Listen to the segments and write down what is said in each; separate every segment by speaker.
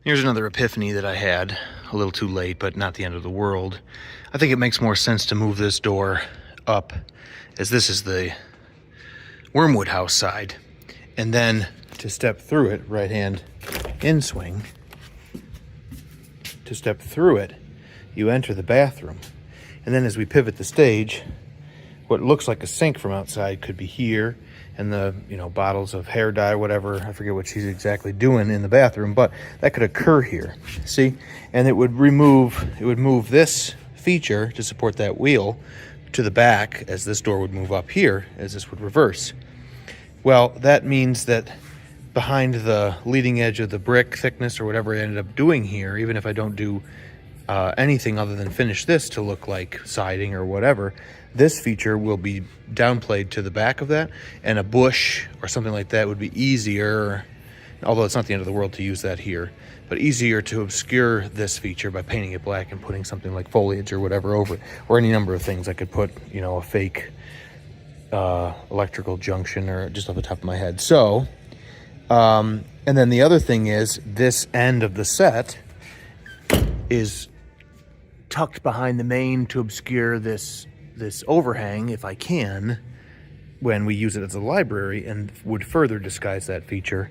Speaker 1: Here's another epiphany that I had a little too late, but not the end of the world. I think it makes more sense to move this door up, as this is the Wormwood House side, and then to step through it, right hand in swing, to step through it, you enter the bathroom. And then as we pivot the stage, what looks like a sink from outside could be here, and the bottles of hair dye, whatever, I forget what she's exactly doing in the bathroom, but that could occur here. See? And it would move this feature to support that wheel to the back, as this door would move up here, as this would reverse. Well, that means that behind the leading edge of the brick thickness or whatever I ended up doing here, even if I don't do anything other than finish this to look like siding or whatever, this feature will be downplayed to the back of that, and a bush or something like that would be easier, although it's not the end of the world to use that here, but easier to obscure this feature by painting it black and putting something like foliage or whatever over it, or any number of things. I could put, a fake electrical junction, or just off the top of my head. So, and then the other thing is, this end of the set is tucked behind the main to obscure this overhang, if I can, when we use it as a library, and would further disguise that feature,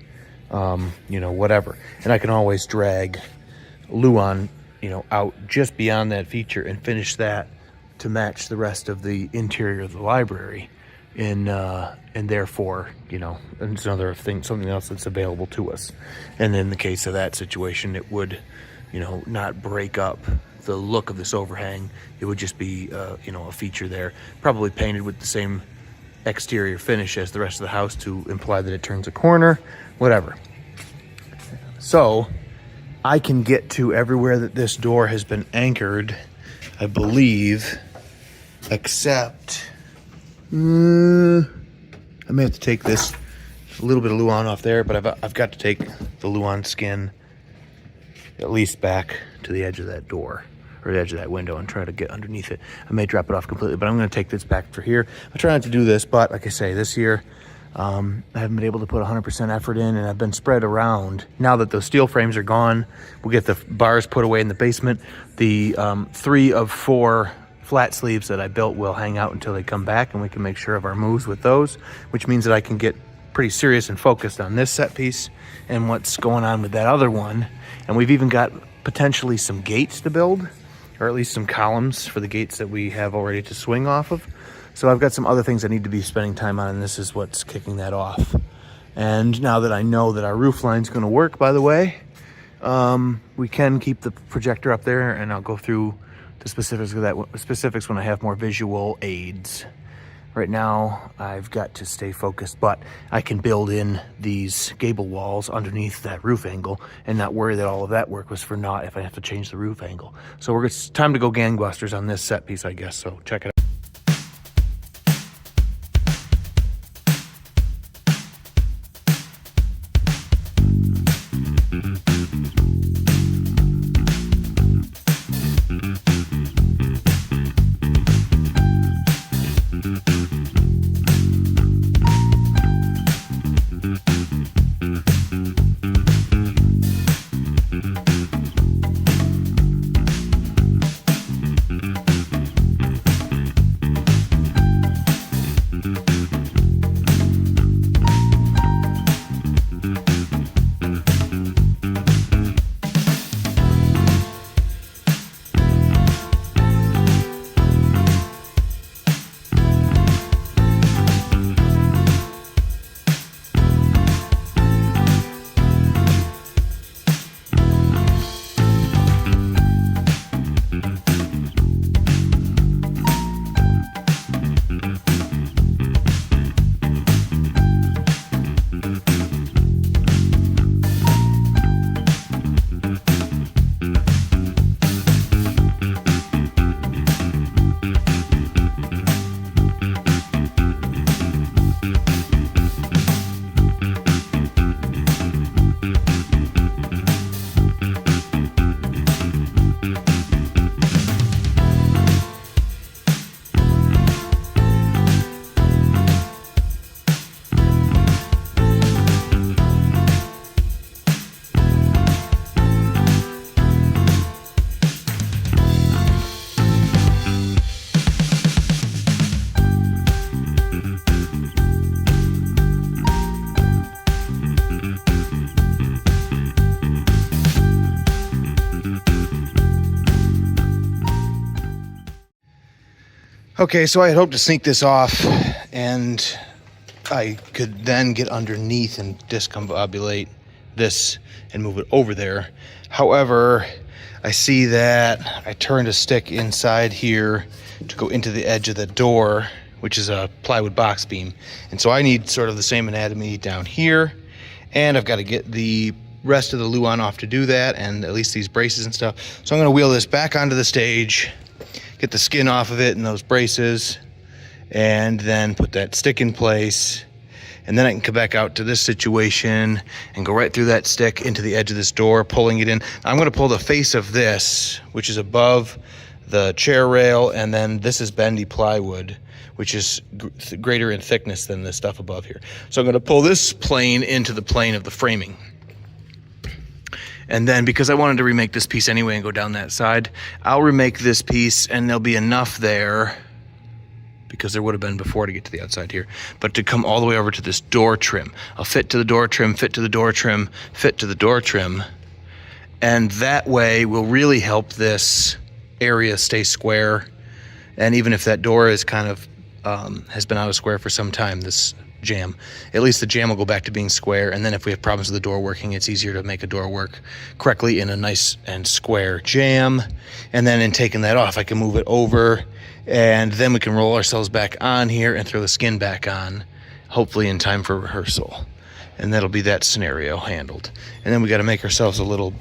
Speaker 1: whatever. And I can always drag Luan, out just beyond that feature and finish that to match the rest of the interior of the library. And therefore, it's another thing, something else that's available to us. And in the case of that situation, it would, not break up the look of this overhang. It would just be, a feature there, probably painted with the same exterior finish as the rest of the house to imply that it turns a corner, whatever. So I can get to everywhere that this door has been anchored, I believe, except I may have to take this, a little bit of Luan off there, but I've got to take the Luan skin at least back to the edge of that door, or the edge of that window, and try to get underneath it. I may drop it off completely, but I'm going to take this back for here. I try not to do this, but like I say, this year I haven't been able to put 100% effort in, and I've been spread around. Now that those steel frames are gone, we'll get the bars put away in the basement. The 3 of 4 flat sleeves that I built will hang out until they come back, and we can make sure of our moves with those, which means that I can get pretty serious and focused on this set piece and what's going on with that other one. And we've even got potentially some gates to build, or at least some columns for the gates that we have already to swing off of. So I've got some other things I need to be spending time on, and this is what's kicking that off. And now that I know that our roof line's going to work, by the way, we can keep the projector up there, and I'll go through the specifics of that, when I have more visual aids. Right now, I've got to stay focused, but I can build in these gable walls underneath that roof angle and not worry that all of that work was for naught if I have to change the roof angle. So it's time to go gangbusters on this set piece, I guess, so check it out. Okay, so I had hoped to sneak this off and I could then get underneath and discombobulate this and move it over there. However, I see that I turned a stick inside here to go into the edge of the door, which is a plywood box beam. And so I need sort of the same anatomy down here. And I've got to get the rest of the luan off to do that, and at least these braces and stuff. So I'm gonna wheel this back onto the stage, get the skin off of it and those braces, and then put that stick in place. And then I can come back out to this situation and go right through that stick into the edge of this door, pulling it in. I'm gonna pull the face of this, which is above the chair rail, and then this is bendy plywood, which is greater in thickness than the stuff above here. So I'm gonna pull this plane into the plane of the framing. And then, because I wanted to remake this piece anyway and go down that side, I'll remake this piece and there'll be enough there, because there would have been before to get to the outside here, but to come all the way over to this door trim. I'll fit to the door trim, fit to the door trim, fit to the door trim. And that way will really help this area stay square. And even if that door is kind of, has been out of square for some time, this jamb, at least the jamb will go back to being square. And then if we have problems with the door working, it's easier to make a door work correctly in a nice and square jamb. And then in taking that off, I can move it over, and then we can roll ourselves back on here and throw the skin back on, hopefully in time for rehearsal. And that'll be that scenario handled. And then we got to make ourselves a little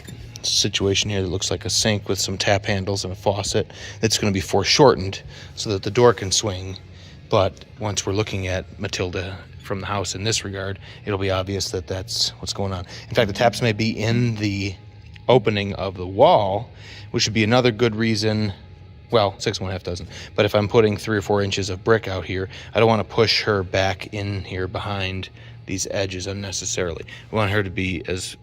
Speaker 1: situation here that looks like a sink with some tap handles and a faucet that's going to be foreshortened so that the door can swing. But once we're looking at Matilda from the house in this regard, it'll be obvious that that's what's going on. In fact, the taps may be in the opening of the wall, which would be another good reason. Well, 6 1/2 dozen. But if I'm putting 3 or 4 inches of brick out here, I don't want to push her back in here behind these edges unnecessarily. We want her to be as,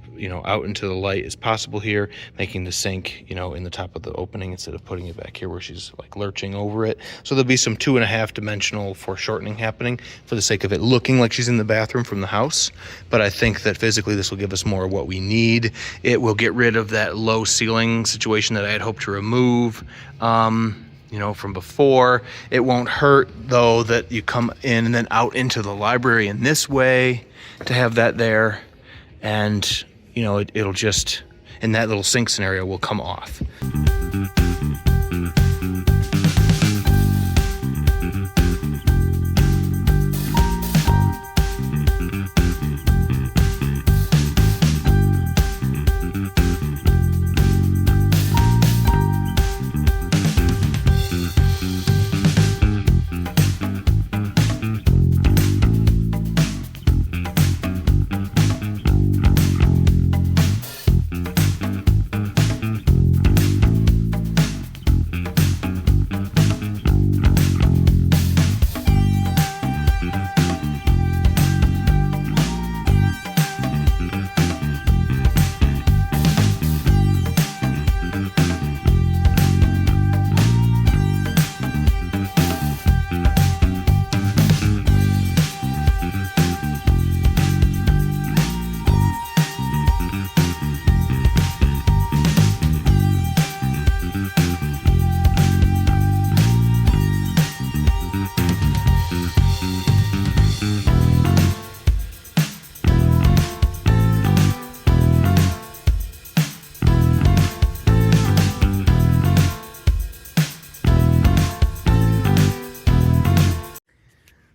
Speaker 1: out into the light as possible here, making the sink, in the top of the opening instead of putting it back here where she's like lurching over it. So there'll be some 2.5 dimensional foreshortening happening for the sake of it looking like she's in the bathroom from the house. But I think that physically this will give us more of what we need. It will get rid of that low ceiling situation that I had hoped to remove, from before. It won't hurt though that you come in and then out into the library in this way to have that there. And it'll just, in that little sink scenario, will come off.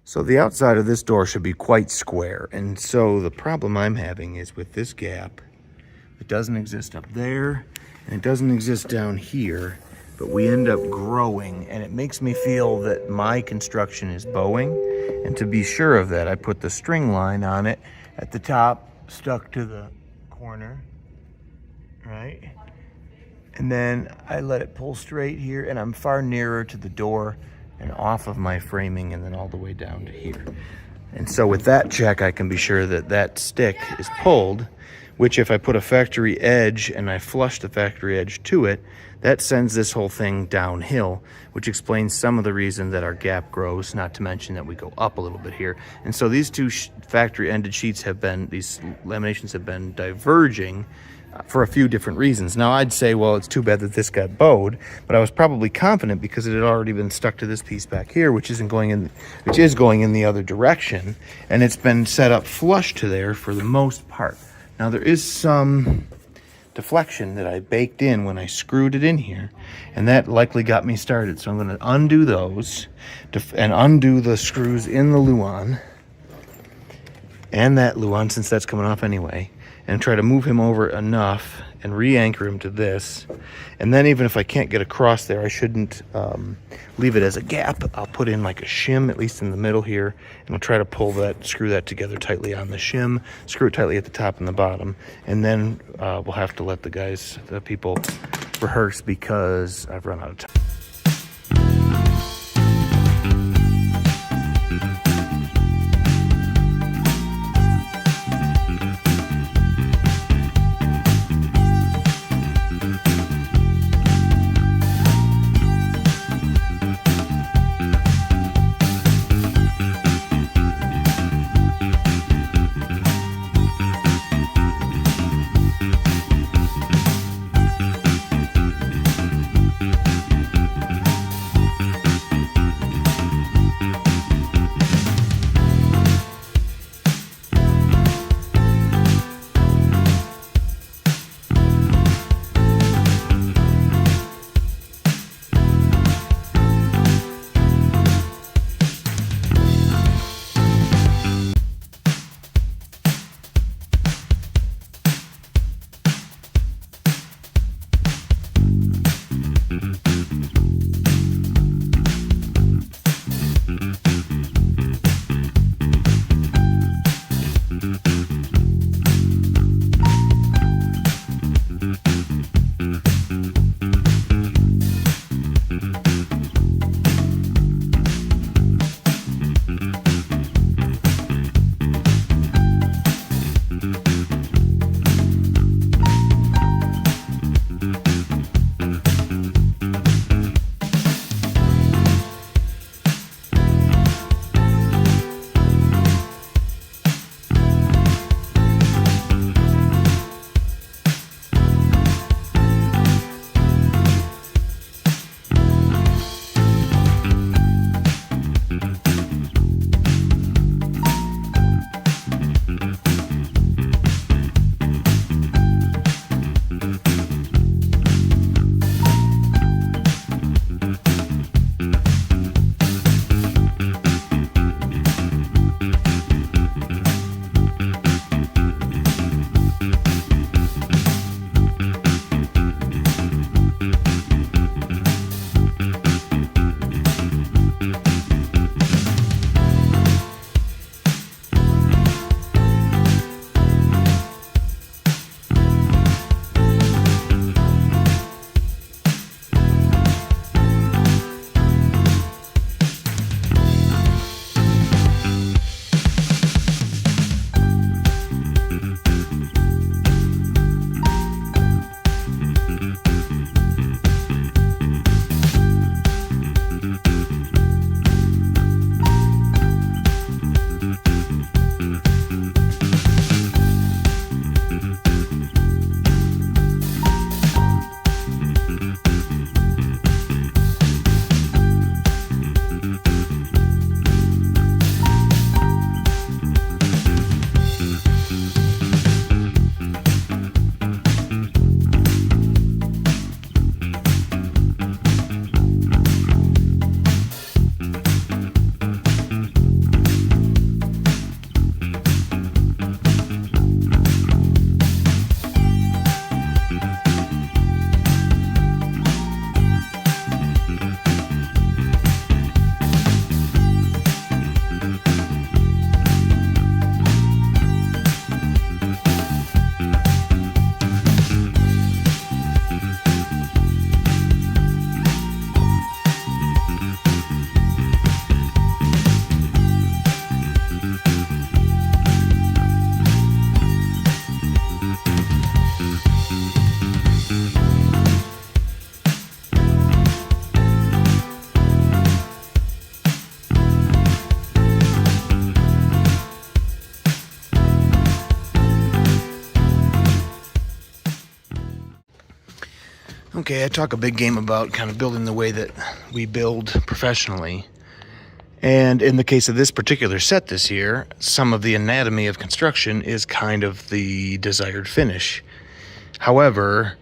Speaker 1: So the outside of this door should be quite square. And so the problem I'm having is with this gap, it doesn't exist up there and it doesn't exist down here, but we end up growing, and it makes me feel that my construction is bowing. And to be sure of that, I put the string line on it at the top, stuck to the corner, right? And then I let it pull straight here, and I'm far nearer to the door and off of my framing, and then all the way down to here. And so with that check, I can be sure that that stick is pulled, which if I put a factory edge and I flush the factory edge to it, that sends this whole thing downhill, which explains some of the reason that our gap grows, not to mention that we go up a little bit here. And so these two factory ended sheets have been, these laminations have been diverging for a few different reasons. Now I'd say, well, it's too bad that this got bowed, but I was probably confident because it had already been stuck to this piece back here, which is going in the other direction, and it's been set up flush to there for the most part. Now there is some deflection that I baked in when I screwed it in here, and that likely got me started. So I'm going to undo those and undo the screws in the Luan and that Luan, since that's coming off anyway, and try to move him over enough and re-anchor him to this. And then even if I can't get across there, I shouldn't leave it as a gap. I'll put in like a shim, at least in the middle here, and I'll try to screw that together tightly on the shim, screw it tightly at the top and the bottom, and then we'll have to let the people rehearse because I've run out of time. Okay, I talk a big game about kind of building the way that we build professionally. And in the case of this particular set this year, some of the anatomy of construction is kind of the desired finish. However,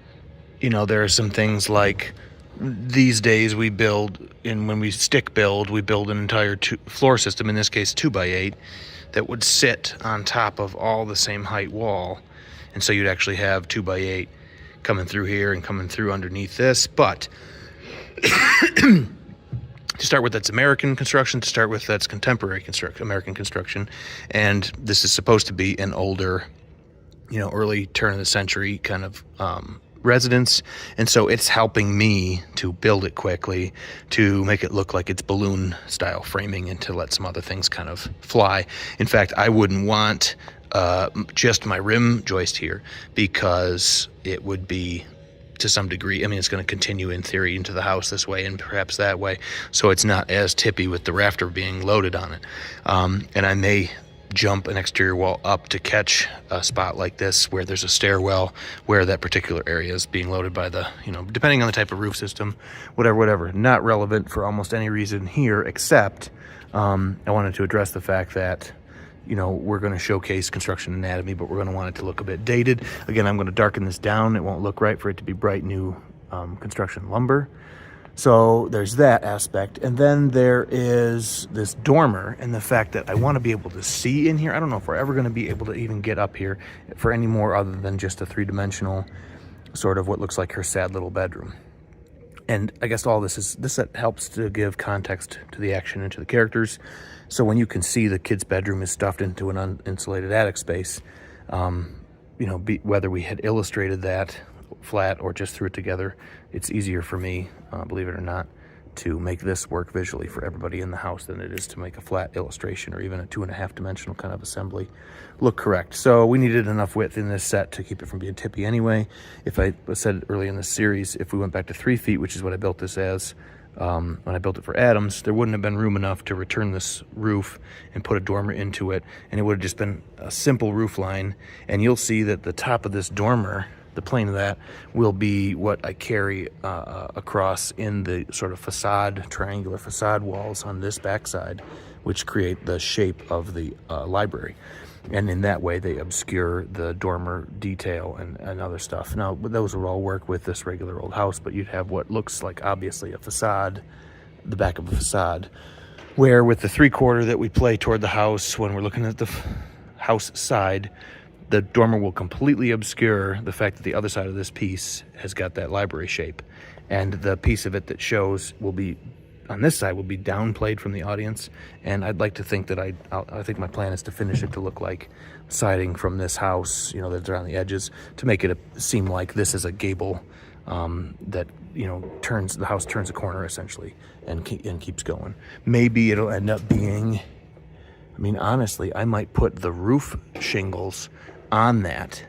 Speaker 1: you know, there are some things like these days we build, and when we stick build, we build an entire floor system, in this case 2x8, that would sit on top of all the same height wall. And so you'd actually have 2x8 coming through here and coming through underneath this. But to start with, that's American construction. To start with, that's contemporary American construction. And this is supposed to be an older, you know, early turn of the century kind of residence. And so it's helping me to build it quickly, to make it look like it's balloon style framing, and to let some other things kind of fly. In fact, I wouldn't want just my rim joist here, because it would be, to some degree, I mean, it's going to continue in theory into the house this way and perhaps that way, so it's not as tippy with the rafter being loaded on it. And I may jump an exterior wall up to catch a spot like this where there's a stairwell where that particular area is being loaded by the, you know, depending on the type of roof system, whatever. Not relevant for almost any reason here, except I wanted to address the fact that, you know, we're going to showcase construction anatomy, but we're going to want it to look a bit dated. Again, I'm going to darken this down. It won't look right for it to be bright new construction lumber. So there's that aspect. And then there is this dormer, and the fact that I want to be able to see in here. I don't know if we're ever going to be able to even get up here for any more other than just a three-dimensional sort of what looks like her sad little bedroom. And I guess all this set helps to give context to the action and to the characters. So when you can see the kid's bedroom is stuffed into an uninsulated attic space, you know, whether we had illustrated that flat or just threw it together, it's easier for me, believe it or not, to make this work visually for everybody in the house than it is to make a flat illustration or even a 2.5 dimensional kind of assembly look correct. So we needed enough width in this set to keep it from being tippy anyway. If I said early in this series, if we went back to 3 feet, which is what I built this as, when I built it for Adams, there wouldn't have been room enough to return this roof and put a dormer into it, and it would have just been a simple roof line. And you'll see that the top of this dormer, the plane of that, will be what I carry across in the sort of facade, triangular facade walls on this backside, which create the shape of the library. And in that way, they obscure the dormer detail and other stuff. Now, those would all work with this regular old house, but you'd have what looks like obviously a facade, the back of a facade, where with the 3/4 that we play toward the house, when we're looking at the house side, the dormer will completely obscure the fact that the other side of this piece has got that library shape. And the piece of it that shows will be, on this side, will be downplayed from the audience. And I'd like to think that I think my plan is to finish it to look like siding from this house, you know, that's around the edges, to make it seem like this is a gable that, you know, the house turns a corner essentially and keeps going. Maybe it'll end up being, I mean, honestly, I might put the roof shingles on that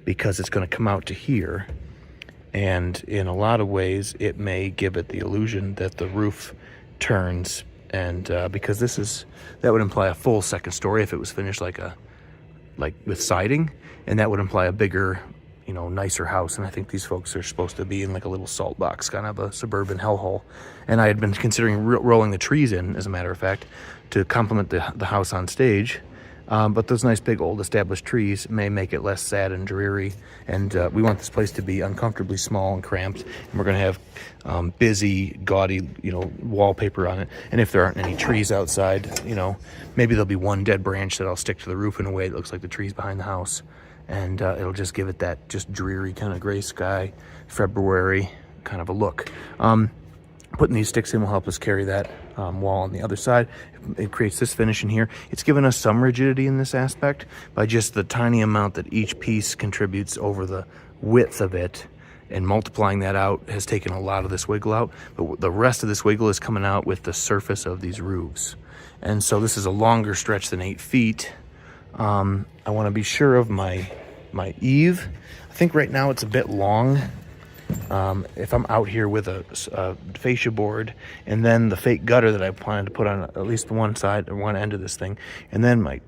Speaker 1: because it's going to come out to here, and in a lot of ways it may give it the illusion that the roof turns, and because that would imply a full second story if it was finished like with siding, and that would imply a bigger, you know, nicer house. And I think these folks are supposed to be in like a little salt box, kind of a suburban hellhole. And I had been considering rolling the trees in, as a matter of fact, to complement the house on stage. But those nice big old established trees may make it less sad and dreary. And we want this place to be uncomfortably small and cramped. And we're going to have busy, gaudy, you know, wallpaper on it. And if there aren't any trees outside, you know, maybe there'll be one dead branch that I'll stick to the roof in a way that looks like the trees behind the house. And it'll just give it that just dreary kind of gray sky, February kind of a look. Putting these sticks in will help us carry that wall on the other side. It creates this finish in here. It's given us some rigidity in this aspect by just the tiny amount that each piece contributes over the width of it, and multiplying that out has taken a lot of this wiggle out, but the rest of this wiggle is coming out with the surface of these roofs. And so this is a longer stretch than 8 feet. I want to be sure of my eave. I think right now it's a bit long. If I'm out here with a fascia board and then the fake gutter that I plan to put on at least one side or one end of this thing, and then my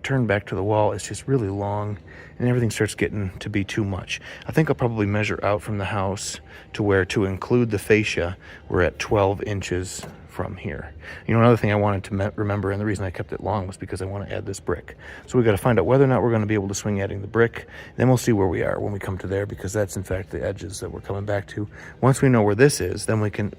Speaker 1: turn back to the wall is just really long, and everything starts getting to be too much. I think I'll probably measure out from the house to where, to include the fascia, we're at 12 inches from here. You know, another thing I wanted to remember, and the reason I kept it long, was because I want to add this brick. So we got to find out whether or not we're going to be able to swing adding the brick. Then we'll see where we are when we come to there, because that's in fact the edges that we're coming back to. Once we know where this is, then we can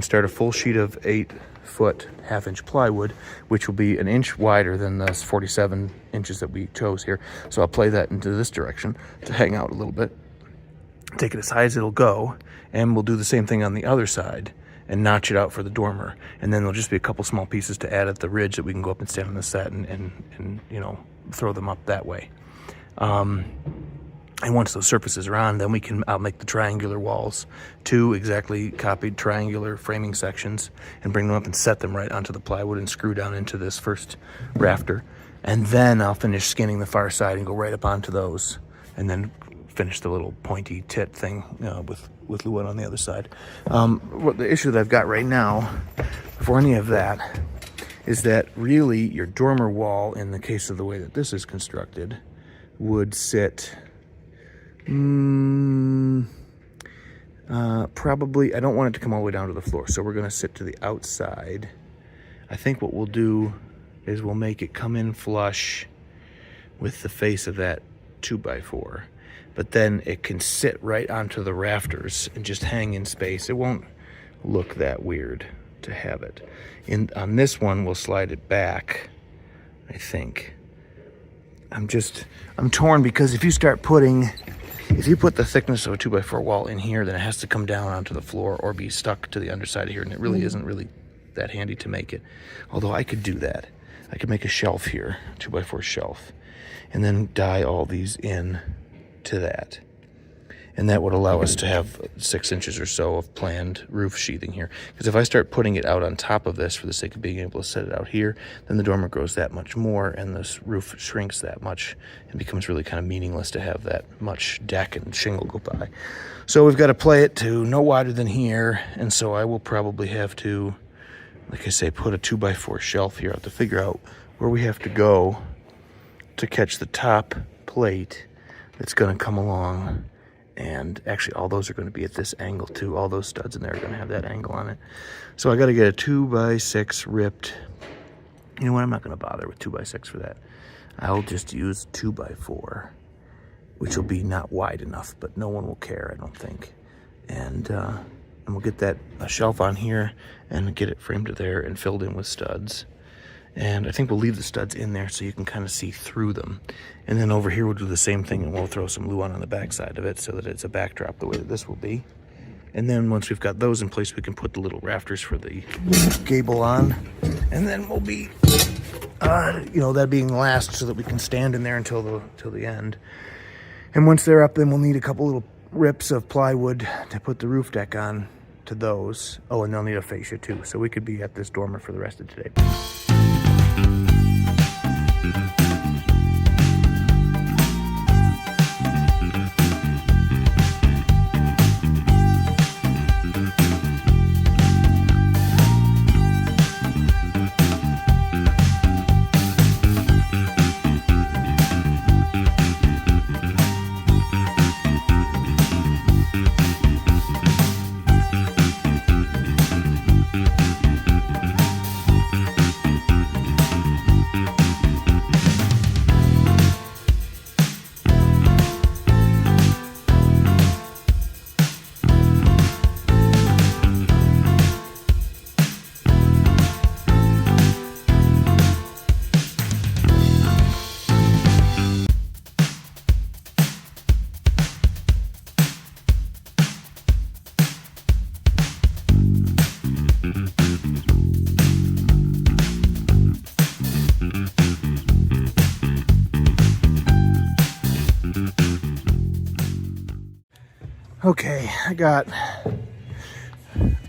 Speaker 1: start a full sheet of 8-foot 1/2-inch plywood, which will be an inch wider than the 47 inches that we chose here. So I'll play that into this direction to hang out a little bit, take it as high as it'll go, and we'll do the same thing on the other side and notch it out for the dormer. And then there'll just be a couple small pieces to add at the ridge that we can go up and stand on the set and you know, throw them up that way. And once those surfaces are on, then I'll make the triangular walls, 2 exactly copied triangular framing sections, and bring them up and set them right onto the plywood and screw down into this first rafter. And then I'll finish skinning the far side and go right up onto those, and then finish the little pointy tit thing with Luan on the other side. The issue that I've got right now, before any of that, is that really your dormer wall, in the case of the way that this is constructed, would sit probably, I don't want it to come all the way down to the floor, so we're going to sit to the outside. I think what we'll do is we'll make it come in flush with the face of that 2x4. But then it can sit right onto the rafters and just hang in space. It won't look that weird to have it. On this one, we'll slide it back, I think. I'm torn, because if you put the thickness of a 2x4 wall in here, then it has to come down onto the floor or be stuck to the underside of here, and it really isn't really that handy to make it. Although I could do that. I could make a shelf here, 2x4 shelf, and then die all these in to that, and that would allow us to have 6 inches or so of planned roof sheathing here. Because if I start putting it out on top of this for the sake of being able to set it out here, then the dormer grows that much more, and this roof shrinks that much, and becomes really kind of meaningless to have that much deck and shingle go by. So we've got to play it to no wider than here, and so I will probably have to, like I say, put a 2x4 shelf here. I have to figure out where we have to go to catch the top plate that's going to come along. And actually, all those are going to be at this angle too. All those studs in there are going to have that angle on it. So I got to get a 2x6 ripped. You know what? I'm not going to bother with 2x6 for that. I'll just use 2x4, which will be not wide enough, but no one will care, I don't think. And we'll get that shelf on here and get it framed to there and filled in with studs. And I think we'll leave the studs in there so you can kind of see through them. And then over here we'll do the same thing, and we'll throw some Luan on the back side of it so that it's a backdrop the way that this will be. And then once we've got those in place, we can put the little rafters for the gable on. And then we'll be, that being last, so that we can stand in there until the end. And once they're up, then we'll need a couple little rips of plywood to put the roof deck on to those. Oh, and they'll need a fascia too. So we could be at this dormer for the rest of today. Okay, I got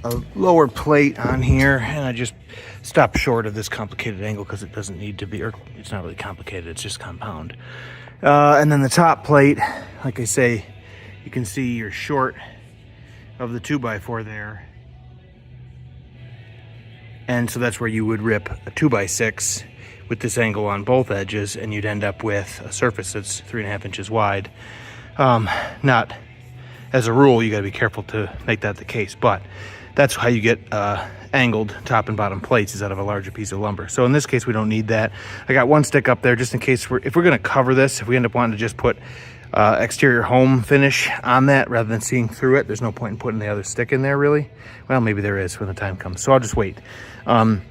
Speaker 1: a lower plate on here, and I just stopped short of this complicated angle because it doesn't need to be, or it's not really complicated, it's just compound. And then the top plate, like I say, you can see you're short of the 2x4 there. And so that's where you would rip a 2x6, with this angle on both edges, and you'd end up with a surface that's 3.5 inches wide. Not as a rule, you got to be careful to make that the case, but that's how you get angled top and bottom plates, is out of a larger piece of lumber. So in this case, we don't need that. I got one stick up there just in case if we're going to cover this, if we end up wanting to just put exterior home finish on that rather than seeing through it, there's no point in putting the other stick in there, really. Well, maybe there is when the time comes, so I'll just wait. And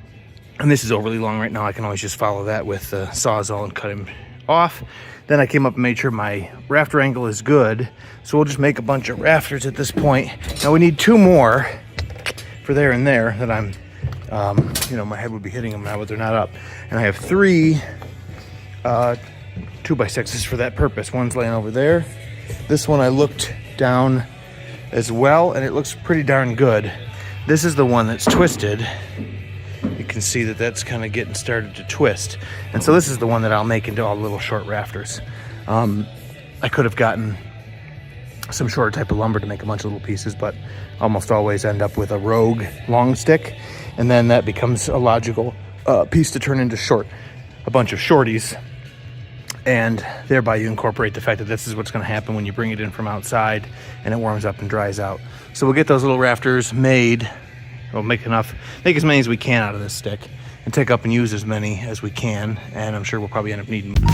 Speaker 1: this is overly long right now. I can always just follow that with the Sawzall and cut him off. Then I came up and made sure my rafter angle is good, so we'll just make a bunch of rafters at this point. Now we need 2 more for there and there that I'm, you know, my head would be hitting them now, but they're not up. And I have 3 2x6s for that purpose. One's laying over there. This one I looked down as well, and it looks pretty darn good. This is the one that's twisted. You can see that that's kind of getting started to twist. And so this is the one that I'll make into all little short rafters. I could have gotten some shorter type of lumber to make a bunch of little pieces, but almost always end up with a rogue long stick, and then that becomes a logical piece to turn into a bunch of shorties, and thereby you incorporate the fact that this is what's going to happen when you bring it in from outside and it warms up and dries out. So we'll get those little rafters made. We'll make as many as we can out of this stick and take up and use as many as we can, and I'm sure we'll probably end up needing more.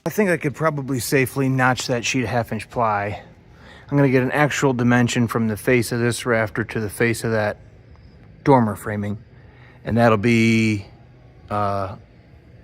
Speaker 1: I think I could probably safely notch that sheet of 1/2-inch ply. I'm going to get an actual dimension from the face of this rafter to the face of that dormer framing, and that'll be the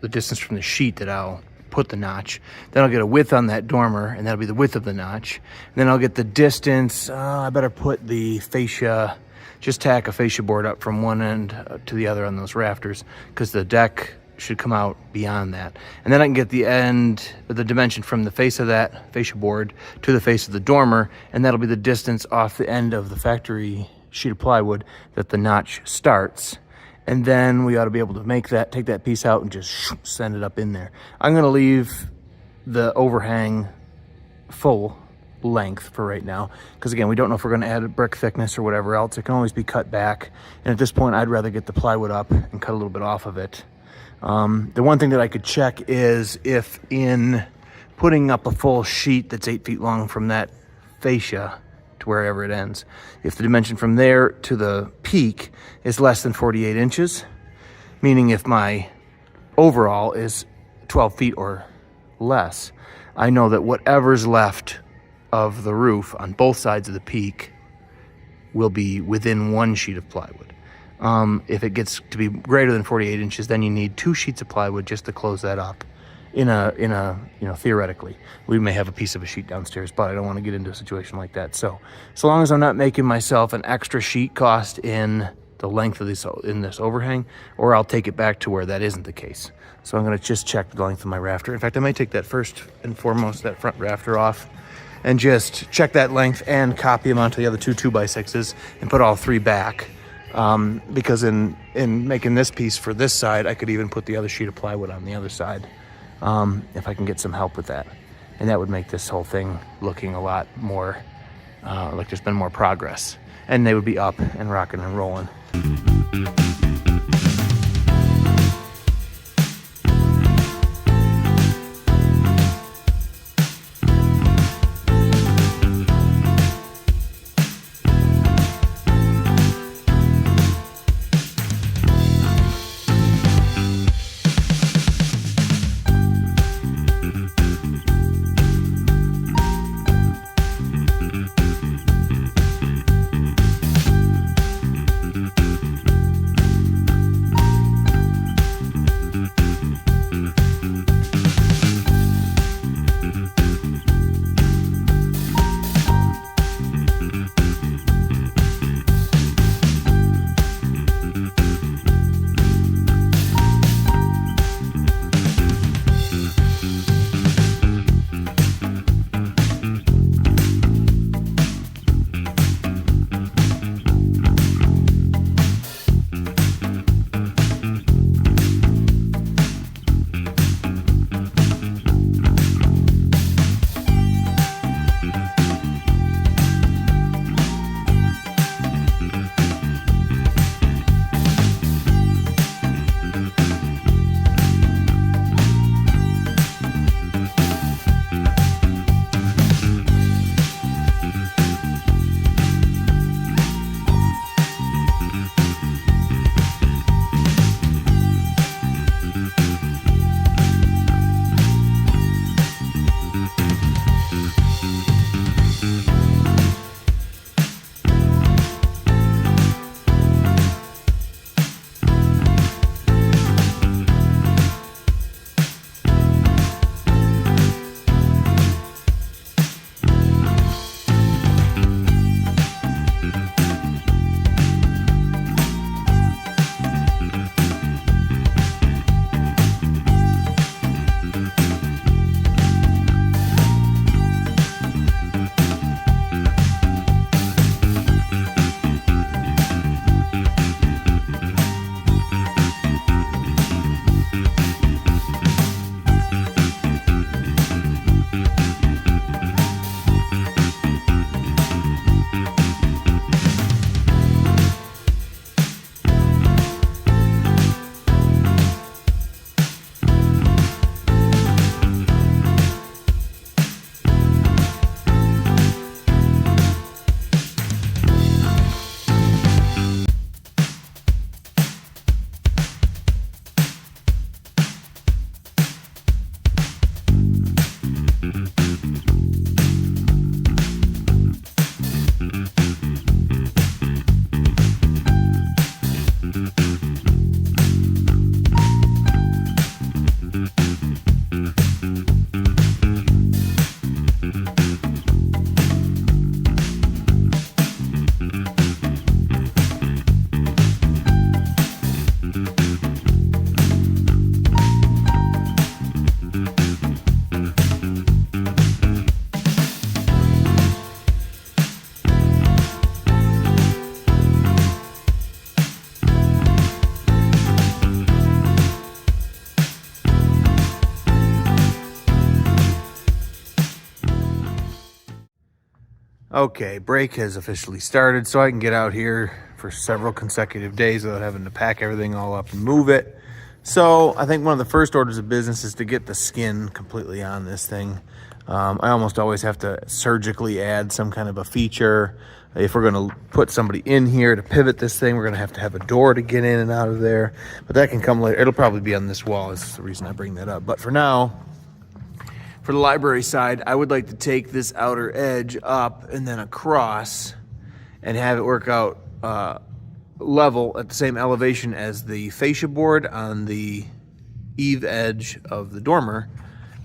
Speaker 1: distance from the sheet that I'll put the notch. Then I'll get a width on that dormer, and that'll be the width of the notch. And then I'll get the distance. I better put the fascia, just tack a fascia board up from one end to the other on those rafters, because the deck should come out beyond that. And then I can get the end, the dimension from the face of that fascia board to the face of the dormer, and that'll be the distance off the end of the factory sheet of plywood that the notch starts. And then we ought to be able to make that, take that piece out and just send it up in there. I'm gonna leave the overhang full length for right now, because again, we don't know if we're going to add a brick thickness or whatever else. It can always be cut back, and at this point I'd rather get the plywood up and cut a little bit off of it. The one thing that I could check is if in putting up a full sheet that's 8 feet long from that fascia to wherever it ends, if the dimension from there to the peak is less than 48 inches, meaning if my overall is 12 feet or less, I know that whatever's left of the roof on both sides of the peak will be within 1 sheet of plywood. If it gets to be greater than 48 inches, then you need 2 sheets of plywood just to close that up. You know, theoretically, we may have a piece of a sheet downstairs, but I don't want to get into a situation like that. So long as I'm not making myself an extra sheet cost in the length of this overhang, or I'll take it back to where that isn't the case. So I'm going to just check the length of my rafter. In fact, I may take that first and foremost, that front rafter off, and just check that length and copy them onto the other 2 2x6s and put all 3 back. Because in making this piece for this side, I could even put the other sheet of plywood on the other side, if I can get some help with that. And that would make this whole thing looking a lot more like there's been more progress. And they would be up and rocking and rolling. Okay, break has officially started, so I can get out here for several consecutive days without having to pack everything all up and move it. So I think one of the first orders of business is to get the skin completely on this thing. I almost always have to surgically add some kind of a feature. If we're going to put somebody in here to pivot this thing, we're going to have a door to get in and out of there. But that can come later. It'll probably be on this wall. That's the reason I bring that up. But for now, for the library side, I would like to take this outer edge up and then across and have it work out level at the same elevation as the fascia board on the eave edge of the dormer.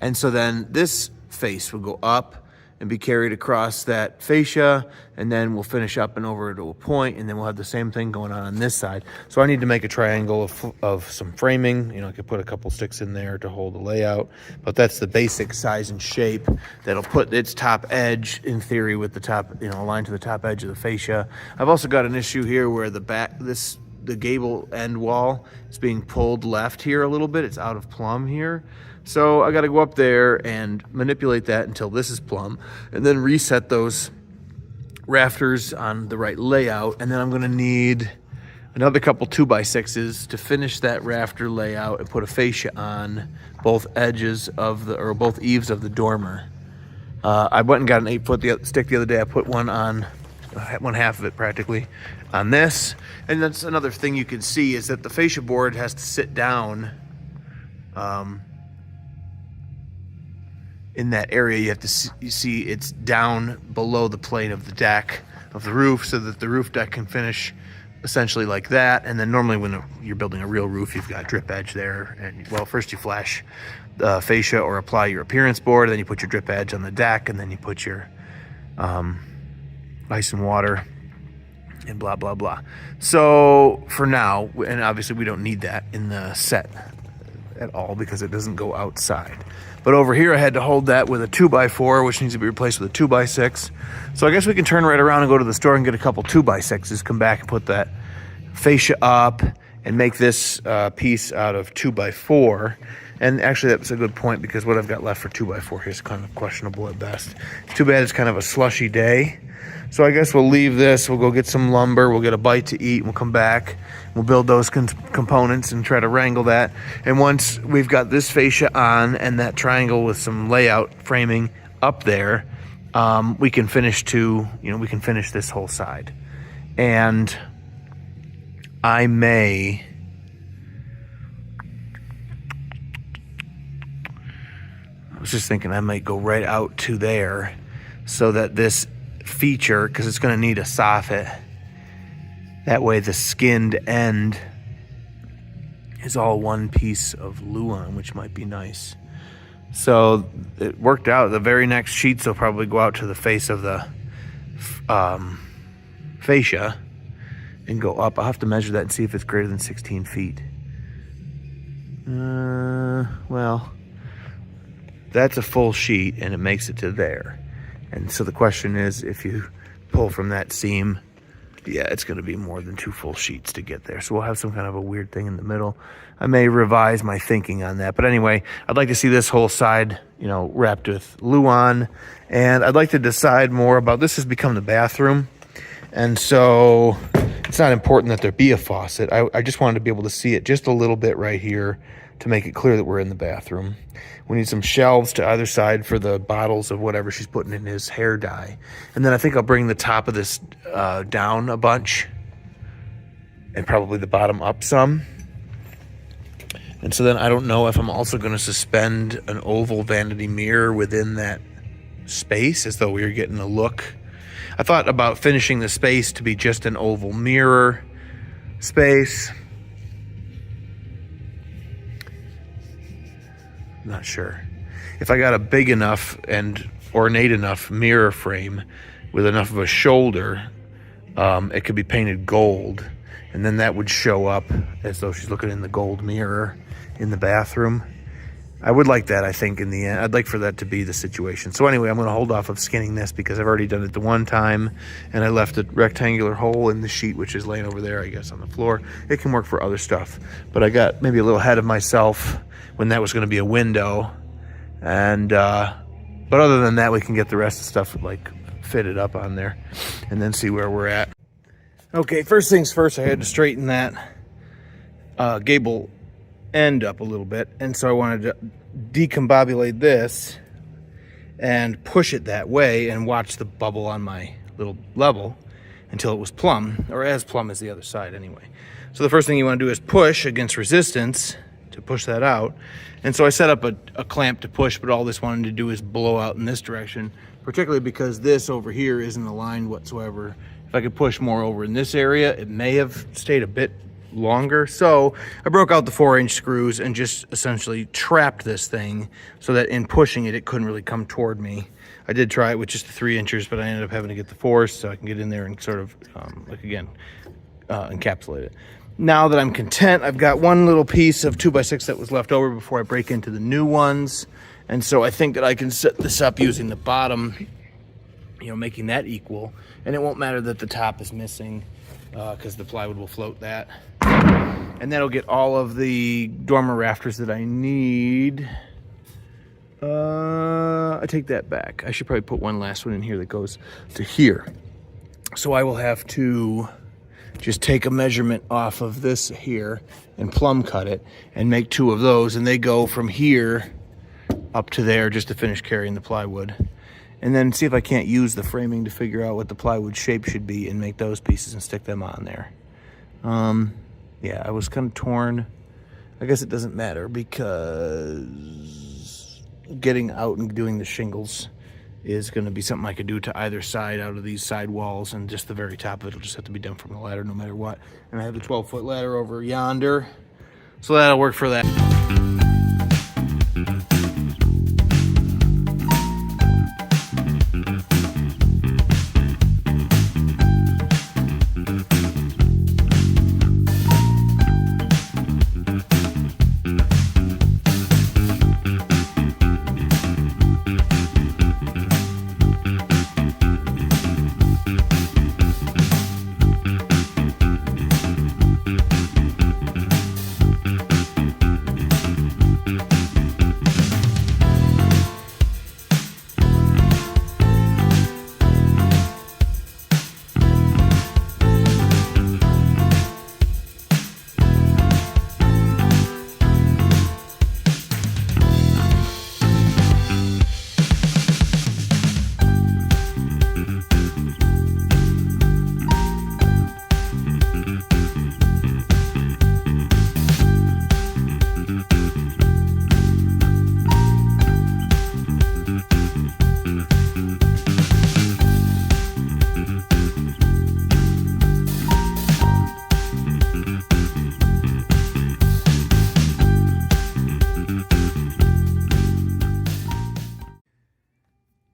Speaker 1: And so then this face will go up and be carried across that fascia, and then we'll finish up and over to a point, and then we'll have the same thing going on this side. So I need to make a triangle of some framing. You know, I could put a couple sticks in there to hold the layout, but that's the basic size and shape that'll put its top edge, in theory, with the top, you know, aligned to the top edge of the fascia. I've also got an issue here where the gable end wall is being pulled left here a little bit. It's out of plumb here. So I got to go up there and manipulate that until this is plumb, and then reset those rafters on the right layout. And then I'm going to need another couple 2x6s to finish that rafter layout and put a fascia on both edges of both eaves of the dormer. I went and got an 8-foot stick the other day. I put one on, one half of it practically, on this. And that's another thing you can see is that the fascia board has to sit down in that area. You have to you see it's down below the plane of the deck of the roof, so that the roof deck can finish essentially like that. And then normally when you're building a real roof, you've got drip edge there, and well, first you flash the fascia or apply your appearance board, then you put your drip edge on the deck, and then you put your ice and water and blah blah blah. So for now, and obviously we don't need that in the set at all because it doesn't go outside. But over here I had to hold that with a 2x4, which needs to be replaced with a 2x6. So I guess we can turn right around and go to the store and get a couple 2x6s, come back and put that fascia up and make this piece out of 2x4. And actually that's a good point, because what I've got left for 2x4 here is kind of questionable at best. Too bad it's kind of a slushy day. So I guess we'll leave this, we'll go get some lumber, we'll get a bite to eat, and we'll come back, we'll build those components and try to wrangle that. And once we've got this fascia on and that triangle with some layout framing up there, we can finish this whole side. And I was just thinking I might go right out to there, so that this feature, because it's going to need a soffit, that way the skinned end is all one piece of Luan, which might be nice. So it worked out. The very next sheets will probably go out to the face of the fascia and go up. I'll have to measure that and see if it's greater than 16 feet. Well, that's a full sheet and it makes it to there. And so the question is, if you pull from that seam, yeah, it's going to be more than 2 full sheets to get there. So we'll have some kind of a weird thing in the middle. I may revise my thinking on that. But anyway, I'd like to see this whole side, wrapped with Luan. And I'd like to decide more about, this has become the bathroom. And so it's not important that there be a faucet. I just wanted to be able to see it just a little bit right here to make it clear that we're in the bathroom. We need some shelves to either side for the bottles of whatever she's putting in his hair dye. And then I think I'll bring the top of this down a bunch and probably the bottom up some. And so then I don't know if I'm also going to suspend an oval vanity mirror within that space, as though we were getting a look. I thought about finishing the space to be just an oval mirror space. Not sure. If I got a big enough and ornate enough mirror frame with enough of a shoulder, it could be painted gold, and then that would show up as though she's looking in the gold mirror in the bathroom. I would like that, I think, in the end. I'd like for that to be the situation. So anyway, I'm going to hold off of skinning this because I've already done it the one time, and I left a rectangular hole in the sheet, which is laying over there, I guess, on the floor. It can work for other stuff, but I got maybe a little ahead of myself when that was going to be a window. And but other than that, we can get the rest of the stuff like fit it up on there and then see where we're at. Okay, first things first, I had to straighten that gable end up a little bit, and so I wanted to decombobulate this and push it that way and watch the bubble on my little level until it was plumb, or as plumb as the other side anyway. So the first thing you want to do is push against resistance to push that out. And so I set up a clamp to push, but all this wanted to do is blow out in this direction, particularly because this over here isn't aligned whatsoever. If I could push more over in this area, it may have stayed a bit longer. So I broke out the 4-inch screws and just essentially trapped this thing so that in pushing it, it couldn't really come toward me. I did try it with just the 3 inches, but I ended up having to get the 4s so I can get in there and sort of, encapsulate it. Now that I'm content, I've got one little piece of 2x6 that was left over before I break into the new ones. And so I think that I can set this up using the bottom, making that equal. And it won't matter that the top is missing because the plywood will float that. And that'll get all of the dormer rafters that I need. I take that back. I should probably put one last one in here that goes to here. So I will have to just take a measurement off of this here and plumb cut it and make 2 of those, and they go from here up to there just to finish carrying the plywood. And then see if I can't use the framing to figure out what the plywood shape should be and make those pieces and stick them on there. Yeah, I was kind of torn. I guess it doesn't matter because getting out and doing the shingles is going to be something I could do to either side out of these side walls, and just the very top of it will just have to be done from the ladder no matter what. And I have the 12-foot ladder over yonder, so that'll work for that.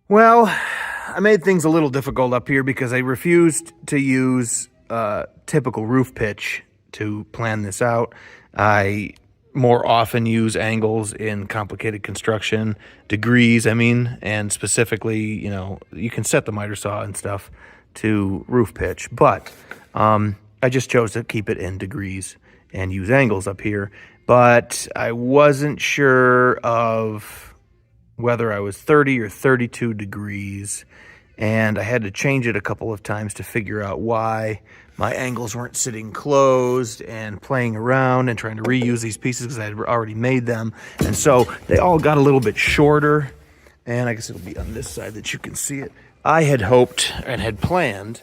Speaker 1: Well, I made things a little difficult up here because I refused to use typical roof pitch to plan this out. I more often use angles in complicated construction, degrees, and specifically, you can set the miter saw and stuff to roof pitch, but I just chose to keep it in degrees and use angles up here. But I wasn't sure of whether I was 30 or 32 degrees, and I had to change it a couple of times to figure out why my angles weren't sitting closed, and playing around and trying to reuse these pieces because I had already made them. And so they all got a little bit shorter, and I guess it'll be on this side that you can see it. I had hoped and had planned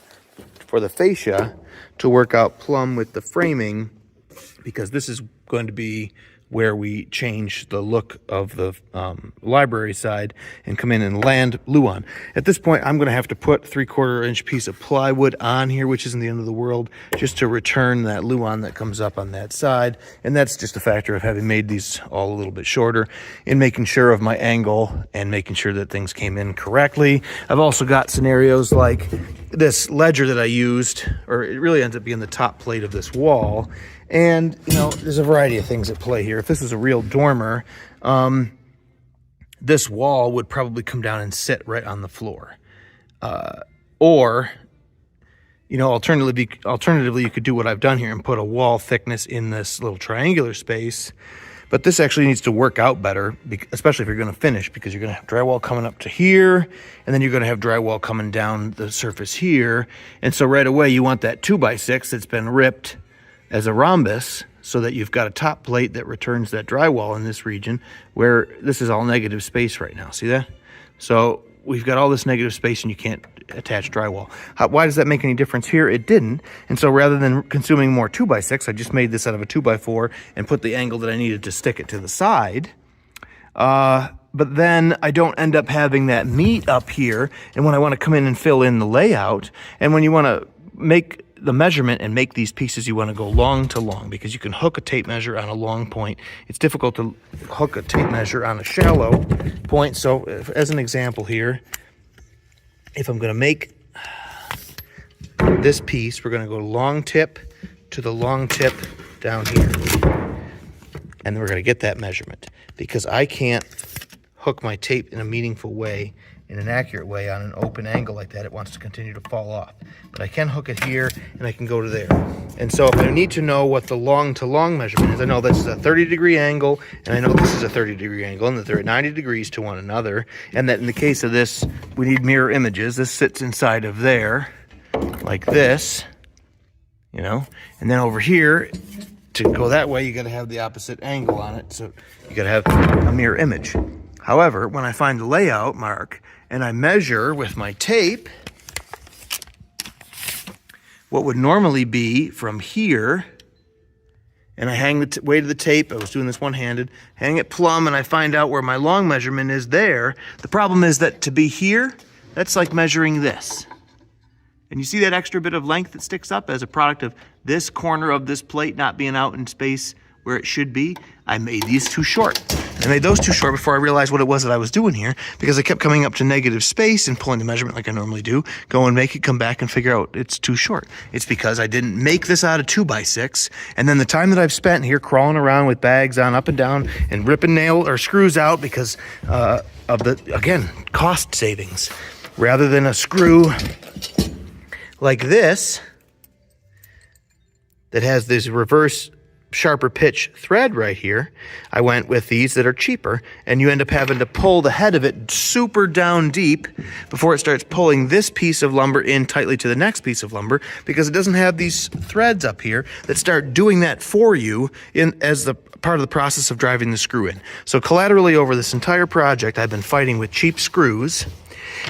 Speaker 1: for the fascia to work out plumb with the framing, because this is going to be where we change the look of the library side and come in and land Luan. At this point, I'm gonna have to put 3/4 inch piece of plywood on here, which isn't the end of the world, just to return that Luan that comes up on that side. And that's just a factor of having made these all a little bit shorter and making sure of my angle and making sure that things came in correctly. I've also got scenarios like this ledger that I used, or it really ends up being the top plate of this wall. And, there's a variety of things at play here. If this was a real dormer, this wall would probably come down and sit right on the floor. Or, alternatively, you could do what I've done here and put a wall thickness in this little triangular space. But this actually needs to work out better, especially if you're going to finish, because you're going to have drywall coming up to here, and then you're going to have drywall coming down the surface here. And so right away, you want that 2x6 that's been ripped as a rhombus, so that you've got a top plate that returns that drywall in this region, where this is all negative space right now. See that? So we've got all this negative space and you can't attach drywall. Why does that make any difference here? It didn't. And so rather than consuming more 2x6, I just made this out of a 2x4 and put the angle that I needed to stick it to the side. But then I don't end up having that meat up here. And when I want to come in and fill in the layout, and when you want to make the measurement and make these pieces, you want to go long to long, because you can hook a tape measure on a long point. It's difficult to hook a tape measure on a shallow point. So as an example here, if I'm going to make this piece, we're going to go long tip to the long tip down here. And then we're going to get that measurement, because I can't hook my tape in a meaningful way, in an accurate way, on an open angle like that. It wants to continue to fall off. But I can hook it here and I can go to there. And so if I need to know what the long to long measurement is, I know this is a 30-degree angle, and I know this is a 30-degree angle, and that they're at 90 degrees to one another, and that in the case of this, we need mirror images. This sits inside of there, like this, you know, and then over here, to go that way, you got to have the opposite angle on it. So you got to have a mirror image. However, when I find the layout mark and I measure with my tape, what would normally be from here, and I hang the weight of the tape, I was doing this one-handed, hang it plumb, and I find out where my long measurement is there. The problem is that to be here, that's like measuring this. And you see that extra bit of length that sticks up as a product of this corner of this plate not being out in space where it should be? I made these too short. I made those too short before I realized what it was that I was doing here, because I kept coming up to negative space and pulling the measurement like I normally do, go and make it, come back and figure out it's too short. It's because I didn't make this out of 2x6, and then the time that I've spent here crawling around with bags on up and down and ripping nail or screws out because of the, again, cost savings. Rather than a screw like this that has this reverse sharper pitch thread right here, I went with these that are cheaper, and you end up having to pull the head of it super down deep before it starts pulling this piece of lumber in tightly to the next piece of lumber, because it doesn't have these threads up here that start doing that for you as the part of the process of driving the screw in. So collaterally over this entire project, I've been fighting with cheap screws.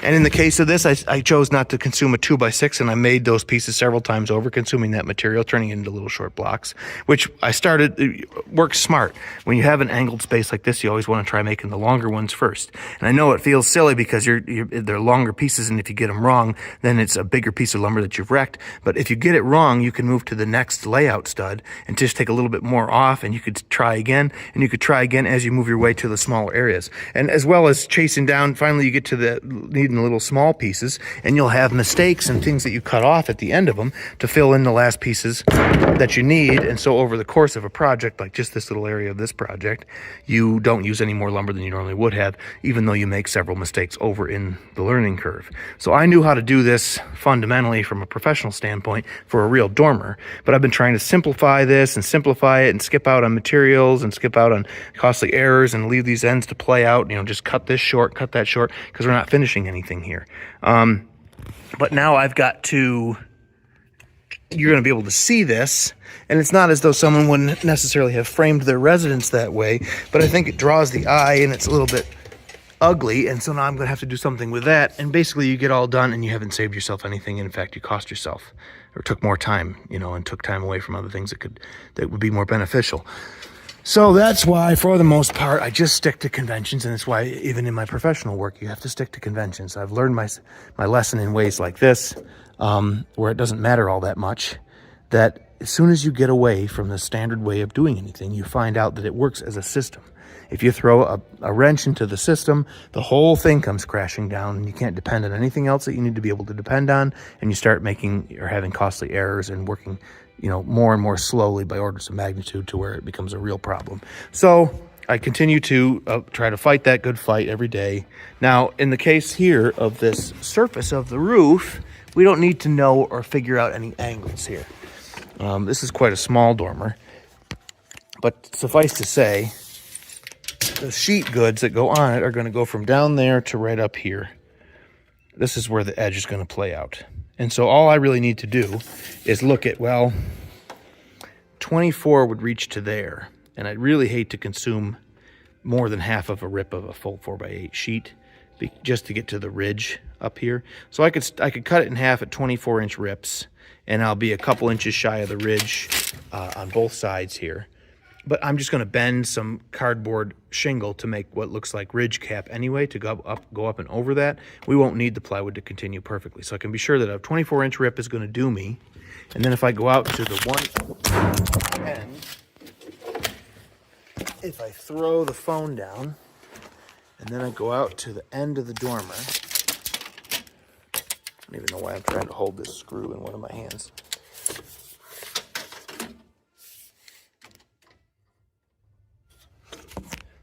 Speaker 1: And in the case of this, I chose not to consume a 2x6, and I made those pieces several times over, consuming that material, turning it into little short blocks, which I started, it works smart. When you have an angled space like this, you always want to try making the longer ones first. And I know it feels silly because they're longer pieces, and if you get them wrong, then it's a bigger piece of lumber that you've wrecked. But if you get it wrong, you can move to the next layout stud and just take a little bit more off, and you could try again, and you could try again as you move your way to the smaller areas. And as well as chasing down, finally you get to the needing the little small pieces, and you'll have mistakes and things that you cut off at the end of them to fill in the last pieces that you need. And so over the course of a project like just this little area of this project, you don't use any more lumber than you normally would have, even though you make several mistakes over in the learning curve. So I knew how to do this fundamentally from a professional standpoint for a real dormer, but I've been trying to simplify this and simplify it and skip out on materials and skip out on costly errors and leave these ends to play out, you know, just cut this short, cut that short, because we're not finishing anything here. But now I've got to, you're going to be able to see this, and it's not as though someone wouldn't necessarily have framed their residence that way, but I think it draws the eye and it's a little bit ugly, and so now I'm going to have to do something with that, and basically you get all done and you haven't saved yourself anything. In fact, you cost yourself, or took more time, you know, and took time away from other things that would be more beneficial. So that's why, for the most part, I just stick to conventions, and it's why even in my professional work, you have to stick to conventions. I've learned my lesson in ways like this, where it doesn't matter all that much, that as soon as you get away from the standard way of doing anything, you find out that it works as a system. If you throw a wrench into the system, the whole thing comes crashing down, and you can't depend on anything else that you need to be able to depend on, and you start making or having costly errors and working, you know, more and more slowly by orders of magnitude to where it becomes a real problem. So I continue to try to fight that good fight every day. Now, in the case here of this surface of the roof, we don't need to know or figure out any angles here. This is quite a small dormer, but suffice to say the sheet goods that go on it are going to go from down there to right up here. This is where the edge is going to play out. And so all I really need to do is look at, well, 24 would reach to there. And I'd really hate to consume more than half of a rip of a full 4x8 sheet just to get to the ridge up here. So I could cut it in half at 24-inch rips, and I'll be a couple inches shy of the ridge on both sides here. But I'm just going to bend some cardboard shingle to make what looks like ridge cap anyway, to go up and over that. We won't need the plywood to continue perfectly. So I can be sure that a 24-inch rip is going to do me. And then if I go out to the one end, if I throw the phone down, and then I go out to the end of the dormer, I don't even know why I'm trying to hold this screw in one of my hands.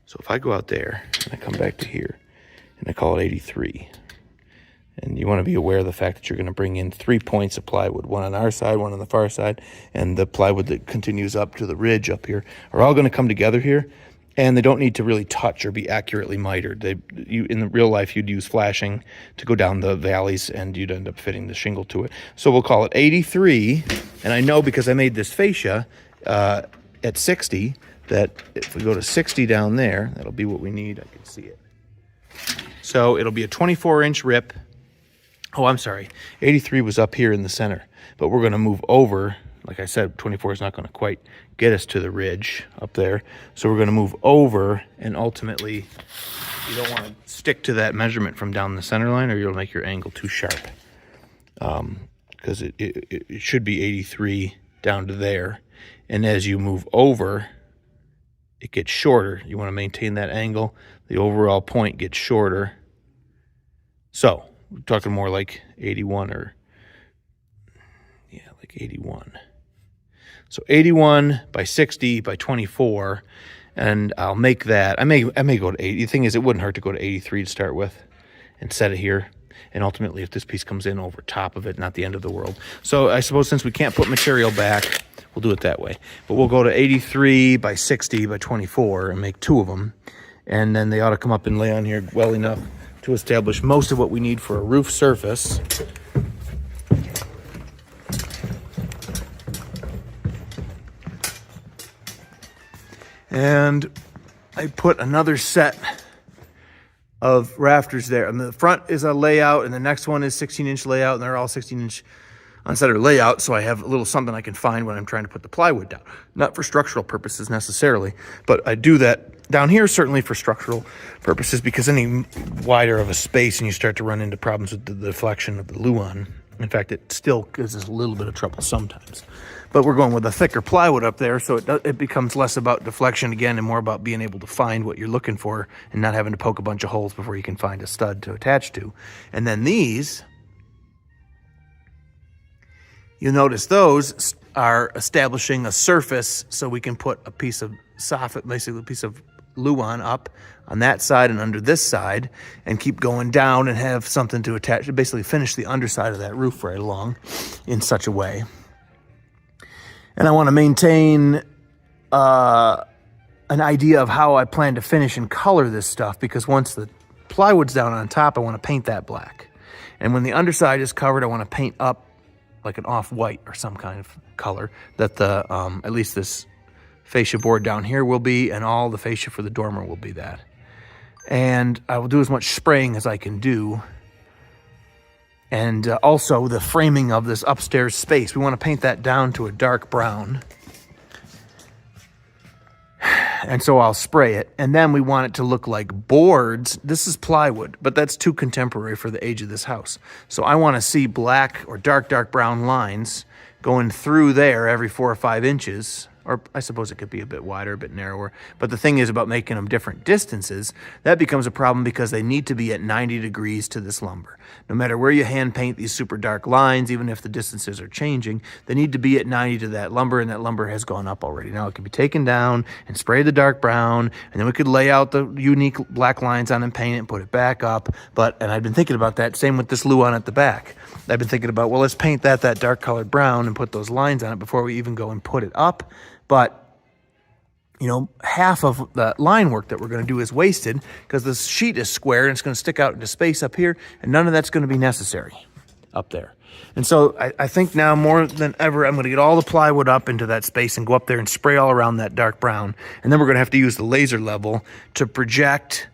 Speaker 1: So if I go out there and I come back to here and I call it 83, and you want to be aware of the fact that you're going to bring in 3 points of plywood, one on our side, one on the far side, and the plywood that continues up to the ridge up here are all going to come together here, and they don't need to really touch or be accurately mitered. In the real life, you'd use flashing to go down the valleys, and you'd end up fitting the shingle to it. So we'll call it 83, and I know because I made this fascia at 60, that if we go to 60 down there, that'll be what we need. I can see it. So it'll be a 24-inch rip. Oh, I'm sorry. 83 was up here in the center, but we're going to move over. Like I said, 24 is not going to quite get us to the ridge up there. So we're going to move over, and ultimately you don't want to stick to that measurement from down the center line, or you'll make your angle too sharp. Because it should be 83 down to there. And as you move over, it gets shorter. You want to maintain that angle. The overall point gets shorter. So we're talking more like 81 or, yeah, like 81. So 81 by 60 by 24, and I'll make that. I may go to 80. The thing is, it wouldn't hurt to go to 83 to start with and set it here. And ultimately, if this piece comes in over top of it, not the end of the world. So I suppose since we can't put material back, we'll do it that way. But we'll go to 83 by 60 by 24 and make 2 of them. And then they ought to come up and lay on here well enough to establish most of what we need for a roof surface. And I put another set of rafters there. And the front is a layout, and the next one is 16-inch layout, and they're all 16-inch on center layout, so I have a little something I can find when I'm trying to put the plywood down. Not for structural purposes necessarily, but I do that down here certainly for structural purposes, because any wider of a space and you start to run into problems with the deflection of the luan. In fact, it still gives us a little bit of trouble sometimes. But we're going with a thicker plywood up there, so it becomes less about deflection again and more about being able to find what you're looking for and not having to poke a bunch of holes before you can find a stud to attach to. And then these, you'll notice those are establishing a surface so we can put a piece of soffit, basically a piece of luan up on that side and under this side, and keep going down and have something to attach to basically finish the underside of that roof right along in such a way. And I want to maintain an idea of how I plan to finish and color this stuff, because once the plywood's down on top, I want to paint that black. And when the underside is covered, I want to paint up like an off-white or some kind of color that the at least this fascia board down here will be, and all the fascia for the dormer will be that. And I will do as much spraying as I can do. And also the framing of this upstairs space, we want to paint that down to a dark brown. And so I'll spray it, and then we want it to look like boards. This is plywood, but that's too contemporary for the age of this house. So I want to see black or dark brown lines going through there every 4 or 5 inches. Or I suppose it could be a bit wider, a bit narrower. But the thing is about making them different distances, that becomes a problem because they need to be at 90 degrees to this lumber. No matter where you hand paint these super dark lines, even if the distances are changing, they need to be at 90 to that lumber, and that lumber has gone up already. Now it can be taken down and spray the dark brown, and then we could lay out the unique black lines on and paint it and put it back up. And I've been thinking about that, same with this luan at the back. I've been thinking about, well, let's paint that dark colored brown and put those lines on it before we even go and put it up. But half of the line work that we're going to do is wasted because this sheet is square and it's going to stick out into space up here, and none of that's going to be necessary up there. And so I think now more than ever, I'm going to get all the plywood up into that space and go up there and spray all around that dark brown. And then we're going to have to use the laser level to project,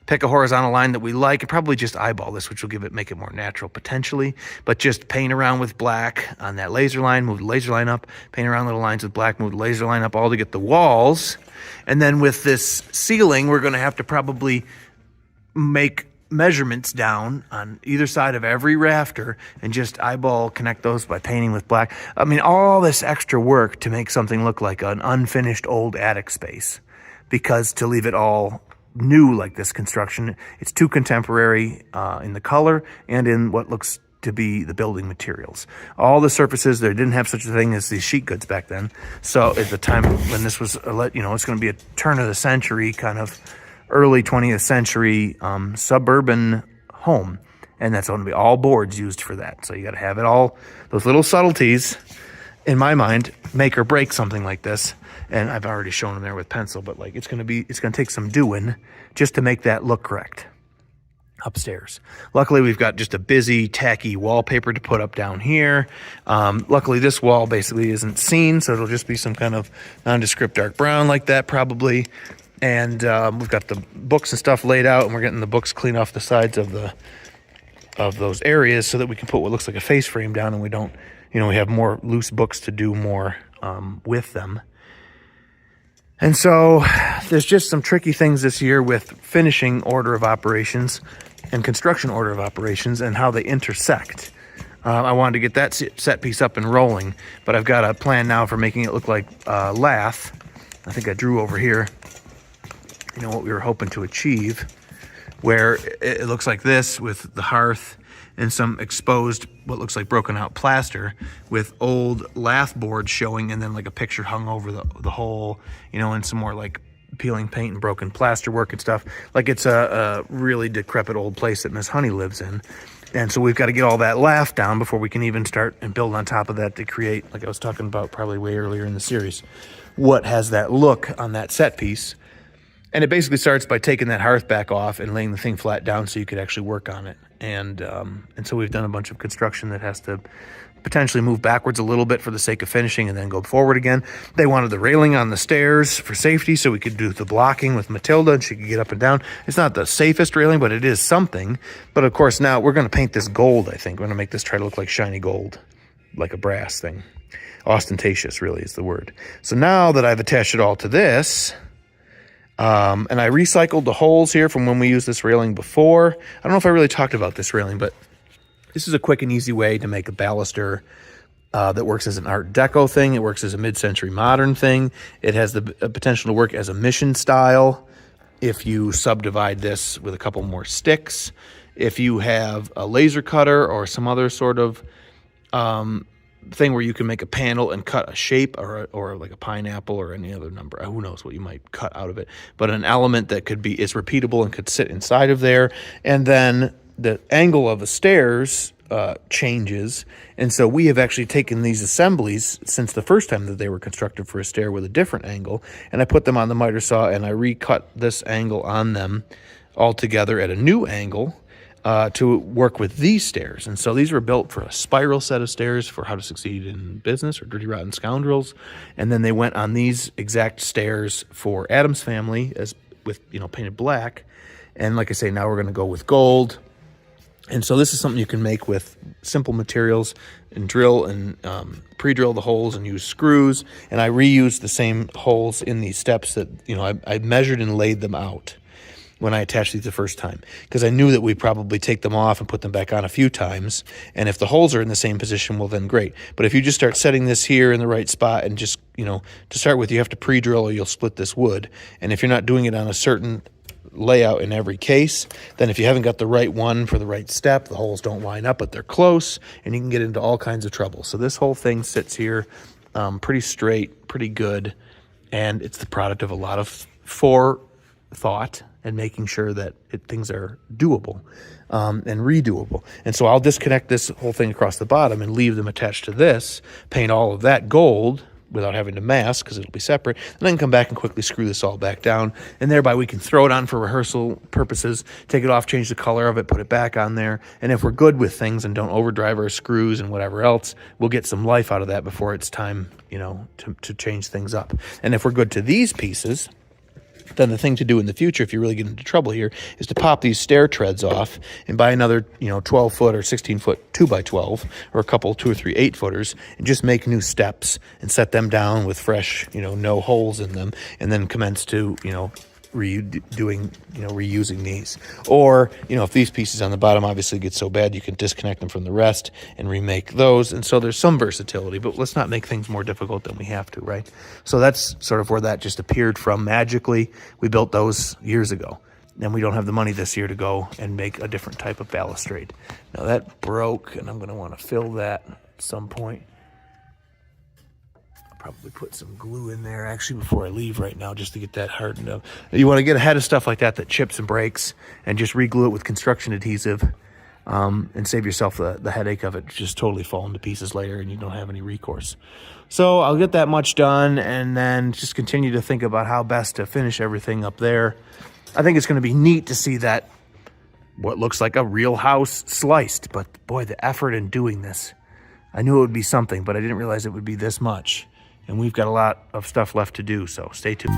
Speaker 1: pick a horizontal line that we like, and probably just eyeball this, which will make it more natural potentially, but just paint around with black on that laser line, move the laser line up, paint around little lines with black, move the laser line up, all to get the walls. And then with this ceiling, we're going to have to probably make measurements down on either side of every rafter and just eyeball connect those by painting with black. I mean, all this extra work to make something look like an unfinished old attic space, because to leave it all new like this construction, it's too contemporary in the color and in what looks to be the building materials. All the surfaces, there didn't have such a thing as these sheet goods back then. So at the time when this was, it's going to be a turn of the century kind of early 20th century suburban home, and that's going to be all boards used for that. So you got to have it all, those little subtleties, in my mind, make or break something like this. And I've already shown them there with pencil, but like it's going to take some doing just to make that look correct upstairs. Luckily, we've got just a busy, tacky wallpaper to put up down here. Luckily, this wall basically isn't seen, so it'll just be some kind of nondescript dark brown like that probably. And we've got the books and stuff laid out, and we're getting the books clean off the sides of those areas so that we can put what looks like a face frame down, and we don't, we have more loose books to do more with them. And so there's just some tricky things this year with finishing order of operations and construction order of operations and how they intersect. I wanted to get that set piece up and rolling, but I've got a plan now for making it look like lath. I think I drew over here what we were hoping to achieve, where it looks like this with the hearth and some exposed, what looks like broken out plaster with old lath boards showing, and then like a picture hung over the whole, and some more like peeling paint and broken plaster work and stuff. Like it's a really decrepit old place that Miss Honey lives in. And so we've got to get all that lath down before we can even start and build on top of that to create, like I was talking about probably way earlier in the series, what has that look on that set piece. And it basically starts by taking that hearth back off and laying the thing flat down so you could actually work on it. And so we've done a bunch of construction that has to potentially move backwards a little bit for the sake of finishing and then go forward again. They wanted the railing on the stairs for safety so we could do the blocking with Matilda and she could get up and down. It's not the safest railing, but it is something. But of course now we're going to paint this gold, I think. We're going to make this try to look like shiny gold, like a brass thing. Ostentatious really is the word. So now that I've attached it all to this, and I recycled the holes here from when we used this railing before. I don't know if I really talked about this railing, but this is a quick and easy way to make a baluster that works as an Art Deco thing. It works as a mid-century modern thing. It has the potential to work as a mission style if you subdivide this with a couple more sticks. If you have a laser cutter or some other sort of thing where you can make a panel and cut a shape or like a pineapple or any other number. Who knows what you might cut out of it. But an element that is repeatable and could sit inside of there. And then the angle of the stairs changes. And so we have actually taken these assemblies since the first time that they were constructed for a stair with a different angle. And I put them on the miter saw and I recut this angle on them all together at a new angle to work with these stairs. And so these were built for a spiral set of stairs for How to Succeed in Business or Dirty Rotten Scoundrels. And then they went on these exact stairs for Addams Family with painted black. And like I say, now we're going to go with gold. And so this is something you can make with simple materials and drill and pre-drill the holes and use screws. And I reused the same holes in these steps that, I measured and laid them out when I attached these the first time, because I knew that we'd probably take them off and put them back on a few times. And if the holes are in the same position, well, then great. But if you just start setting this here in the right spot and just, to start with, you have to pre-drill or you'll split this wood. And if you're not doing it on a certain layout in every case, then if you haven't got the right one for the right step, the holes don't line up, but they're close and you can get into all kinds of trouble. So this whole thing sits here pretty straight, pretty good. And it's the product of a lot of forethought and making sure that things are doable and redoable. And so I'll disconnect this whole thing across the bottom and leave them attached to this, paint all of that gold, without having to mask because it'll be separate, and then come back and quickly screw this all back down, and thereby we can throw it on for rehearsal purposes, take it off, change the color of it, put it back on there, and if we're good with things and don't overdrive our screws and whatever else, we'll get some life out of that before it's time, to change things up. And if we're good to these pieces, then the thing to do in the future, if you really get into trouble here, is to pop these stair treads off and buy another, 12-foot or 16-foot 2x12 or a couple 2 or 3 8-footers and just make new steps and set them down with fresh, no holes in them, and then commence to, reusing these. Or, if these pieces on the bottom obviously get so bad, you can disconnect them from the rest and remake those. And so there's some versatility, but let's not make things more difficult than we have to, right? So that's sort of where that just appeared from magically. We built those years ago, and we don't have the money this year to go and make a different type of balustrade. Now that broke, and I'm going to want to fill that at some point. Probably put some glue in there actually before I leave right now just to get that hardened up. You want to get ahead of stuff like that chips and breaks and just re-glue it with construction adhesive and save yourself the headache of it just totally falling to pieces later and you don't have any recourse. So I'll get that much done and then just continue to think about how best to finish everything up there. I think it's going to be neat to see that what looks like a real house sliced, but boy, the effort in doing this. I knew it would be something, but I didn't realize it would be this much. And we've got a lot of stuff left to do, so stay tuned.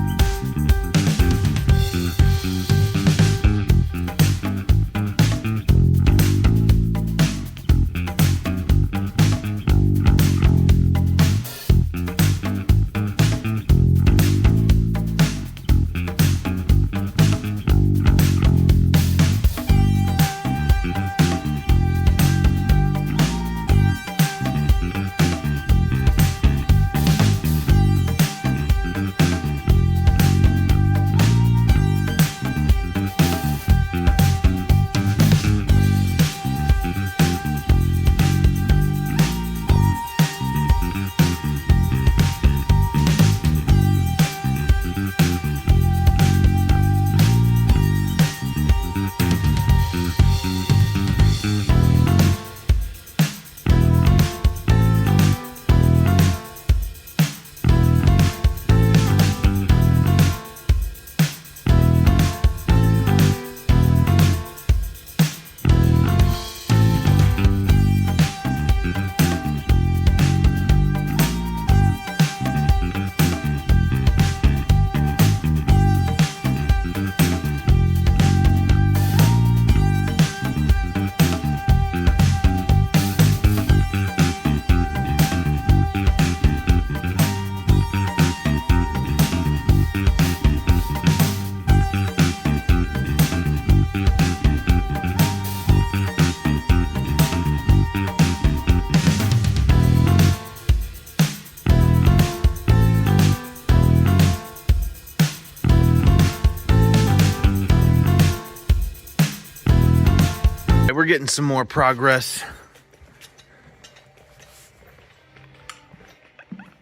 Speaker 1: We're getting some more progress.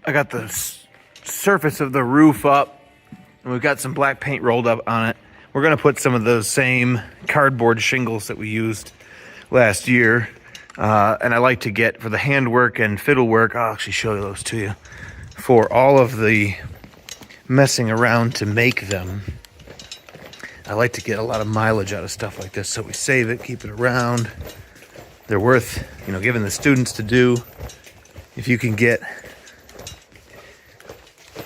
Speaker 1: I got the surface of the roof up, and we've got some black paint rolled up on it. We're going to put some of those same cardboard shingles that we used last year. And I like to get, for the handwork and fiddle work, I'll actually show those to you, for all of the messing around to make them. I like to get a lot of mileage out of stuff like this, so we save it, keep it around. They're worth, giving the students to do. If you can get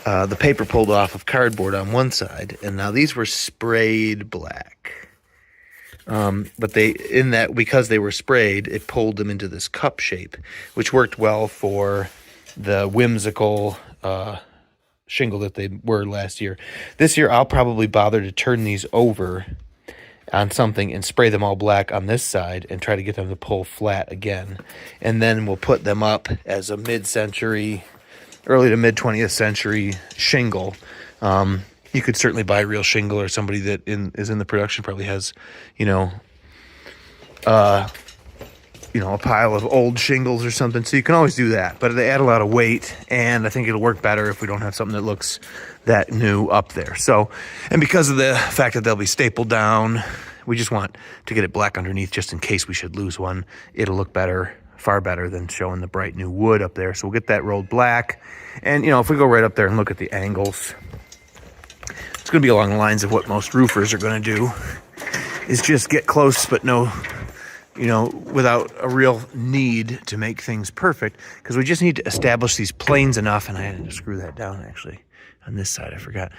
Speaker 1: the paper pulled off of cardboard on one side, and now these were sprayed black. But because they were sprayed, it pulled them into this cup shape, which worked well for the whimsical shingle that they were last year. This year, I'll probably bother to turn these over on something and spray them all black on this side and try to get them to pull flat again. And then we'll put them up as a mid-century, early to mid-20th century shingle. You could certainly buy real shingle, or somebody that is in the production probably has, a pile of old shingles or something. So you can always do that, but they add a lot of weight, and I think it'll work better if we don't have something that looks that new up there. So, and because of the fact that they'll be stapled down, we just want to get it black underneath just in case we should lose one. It'll look better far better than showing the bright new wood up there. So we'll get that rolled black. And, you know, if we go right up there and look at the angles, it's going to be along the lines of what most roofers are going to do, is just get close, but no, you know, without a real need to make things perfect, because we just need to establish these planes enough. And I had to screw that down actually on this side, I forgot.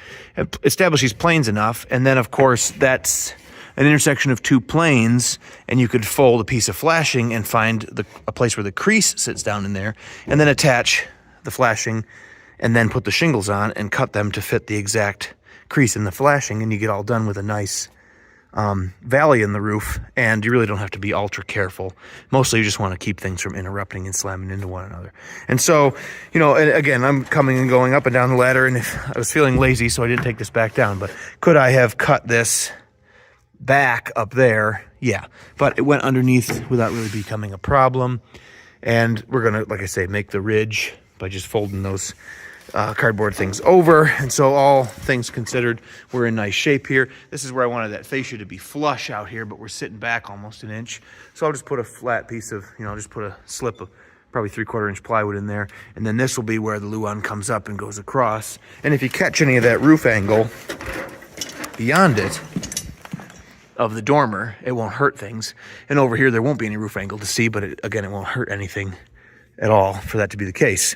Speaker 1: Establish these planes enough, and then of course that's an intersection of two planes, and you could fold a piece of flashing and find a place where the crease sits down in there, and then attach the flashing, and then put the shingles on and cut them to fit the exact crease in the flashing, and you get all done with a nice valley in the roof, and you really don't have to be ultra careful. Mostly you just want to keep things from interrupting and slamming into one another. And so, you know, and again, I'm coming and going up and down the ladder, and if I was feeling lazy, so I didn't take this back down, but could I have cut this back up there? Yeah, but it went underneath without really becoming a problem. And we're gonna, like I say, make the ridge by just folding those cardboard things over. And so all things considered, we're in nice shape here. This is where I wanted that fascia to be flush out here, but we're sitting back almost an inch. So I'll just put a flat piece of, you know, just put a slip of probably 3/4 inch plywood in there. And then this will be where the luan comes up and goes across. And if you catch any of that roof angle beyond it of the dormer, it won't hurt things. And over here, there won't be any roof angle to see, but again, it won't hurt anything at all for that to be the case.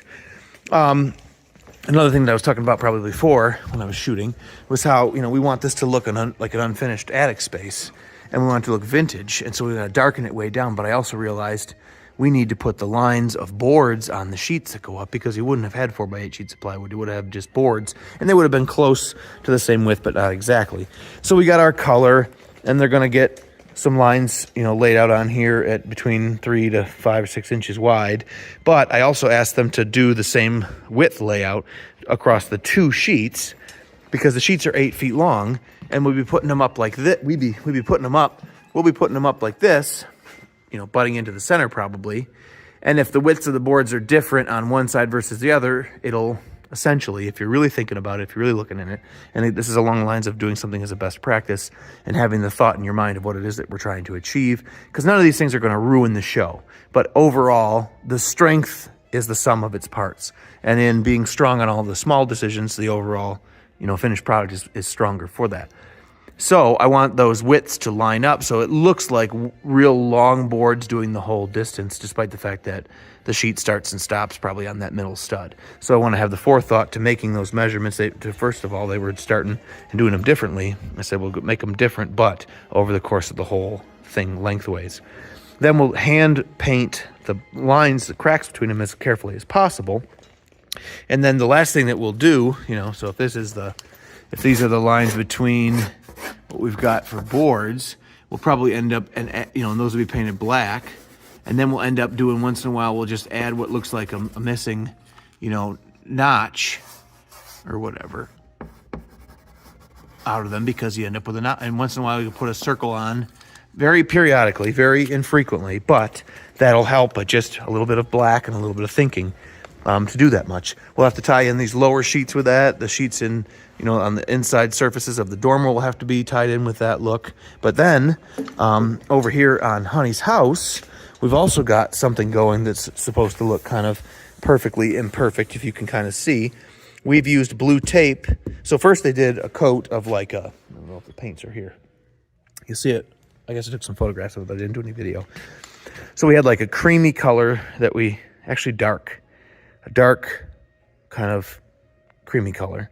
Speaker 1: Another thing that I was talking about probably before when I was shooting was how, you know, we want this to look like an unfinished attic space, and we want it to look vintage. And so we're going to darken it way down. But I also realized we need to put the lines of boards on the sheets that go up, because you wouldn't have had 4x8 sheets of plywood. You would have just boards, and they would have been close to the same width, but not exactly. So we got our color, and they're going to get some lines, you know, laid out on here at between 3 to 5 or 6 inches wide. But I also asked them to do the same width layout across the two sheets, because the sheets are 8 feet long, and we'll be putting them up like this. We'll be putting them up like this, you know, butting into the center probably. And if the widths of the boards are different on one side versus the other, it'll essentially, if you're really thinking about it, if you're really looking at it, and this is along the lines of doing something as a best practice and having the thought in your mind of what it is that we're trying to achieve, because none of these things are going to ruin the show. But overall, the strength is the sum of its parts. And in being strong on all the small decisions, the overall, you know, finished product is stronger for that. So I want those widths to line up so it looks like real long boards doing the whole distance, despite the fact that the sheet starts and stops probably on that middle stud. So I want to have the forethought to making those measurements. First of all, they were starting and doing them differently. I said, we'll make them different, but over the course of the whole thing lengthways. Then we'll hand paint the lines, the cracks between them as carefully as possible. And then the last thing that we'll do, you know, so if these are the lines between what we've got for boards, we'll probably end up, and you know, and those will be painted black. And then we'll end up doing, once in a while, we'll just add what looks like a missing, you know, notch or whatever out of them, because you end up with a knot. And once in a while, you can put a circle on very periodically, very infrequently, but that'll help. But just a little bit of black and a little bit of thinking to do that much. We'll have to tie in these lower sheets with that. The sheets in, you know, on the inside surfaces of the dormer will have to be tied in with that look. But then over here on Honey's house, we've also got something going that's supposed to look kind of perfectly imperfect, if you can kind of see. We've used blue tape. So first they did a coat of like I don't know if the paints are here. You see it? I guess I took some photographs of it, but I didn't do any video. So we had like a creamy color that we, actually a dark kind of creamy color.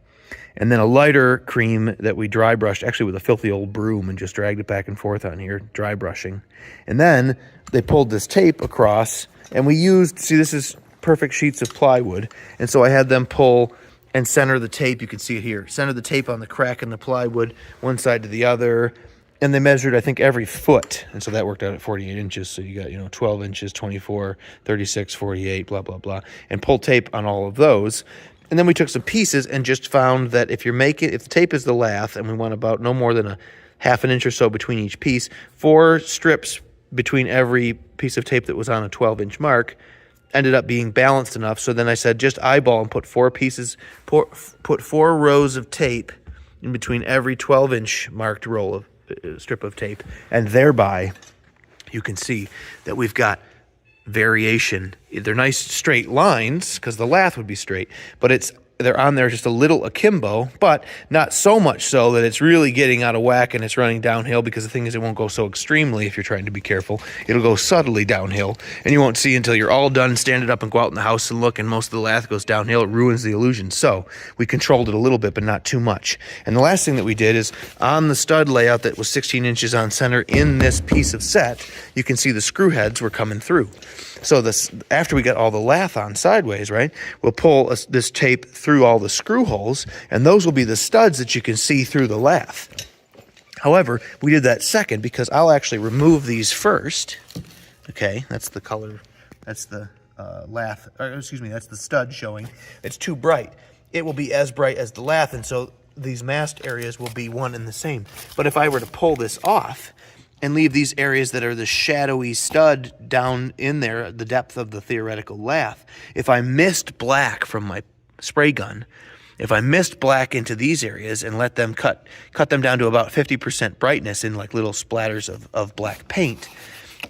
Speaker 1: And then a lighter cream that we dry brushed, actually with a filthy old broom, and just dragged it back and forth on here, dry brushing. And then they pulled this tape across, and we used, see, this is perfect sheets of plywood. And so I had them pull and center the tape. You can see it here. Center the tape on the crack in the plywood, one side to the other. And they measured, I think, every foot. And so that worked out at 48 inches. So you got, you know, 12 inches, 24, 36, 48, blah, blah, blah. And pulled tape on all of those. And then we took some pieces and just found that if the tape is the lath, and we want about no more than a half an inch or so between each piece, 4 strips between every piece of tape that was on a 12-inch mark, ended up being balanced enough. So then I said, just eyeball and put 4 pieces, put 4 rows of tape in between every 12-inch marked roll of strip of tape, and thereby you can see that we've got variation. They're nice straight lines because the lath would be straight, but they're on there just a little akimbo, but not so much so that it's really getting out of whack and it's running downhill, because the thing is, it won't go so extremely if you're trying to be careful. It'll go subtly downhill, and you won't see until you're all done, stand it up and go out in the house and look, and most of the lath goes downhill. It ruins the illusion. So we controlled it a little bit, but not too much. And the last thing that we did is, on the stud layout that was 16 inches on center in this piece of set, you can see the screw heads were coming through. So after we got all the lath on sideways, right, we'll pull this tape through all the screw holes, and those will be the studs that you can see through the lath. However, we did that second because I'll actually remove these first. Okay, that's the color, that's the lath, or excuse me, that's the stud showing. It's too bright. It will be as bright as the lath, and so these masked areas will be one and the same. But if I were to pull this off and leave these areas that are the shadowy stud down in there, the depth of the theoretical lath, if I mist black from my spray gun, if I mist black into these areas and let them cut them down to about 50% brightness in like little splatters of black paint,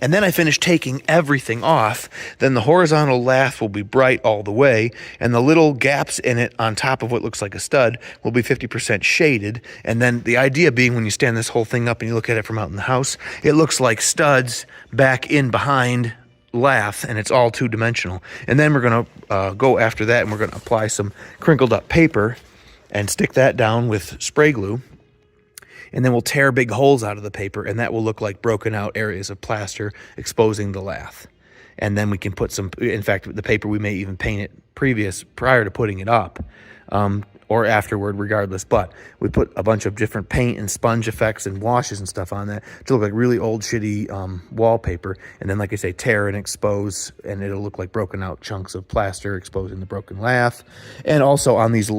Speaker 1: and then I finish taking everything off, then the horizontal lath will be bright all the way, and the little gaps in it on top of what looks like a stud will be 50% shaded. And then the idea being, when you stand this whole thing up and you look at it from out in the house, it looks like studs back in behind lath, and it's all two-dimensional. And then we're going to go after that, and we're going to apply some crinkled up paper and stick that down with spray glue. And then we'll tear big holes out of the paper, and that will look like broken out areas of plaster exposing the lath. And then we can put some, in fact, the paper, we may even paint it prior to putting it up, or afterward, regardless. But we put a bunch of different paint and sponge effects and washes and stuff on that to look like really old, shitty wallpaper. And then, like I say, tear and expose, and it'll look like broken out chunks of plaster exposing the broken lath. And also on these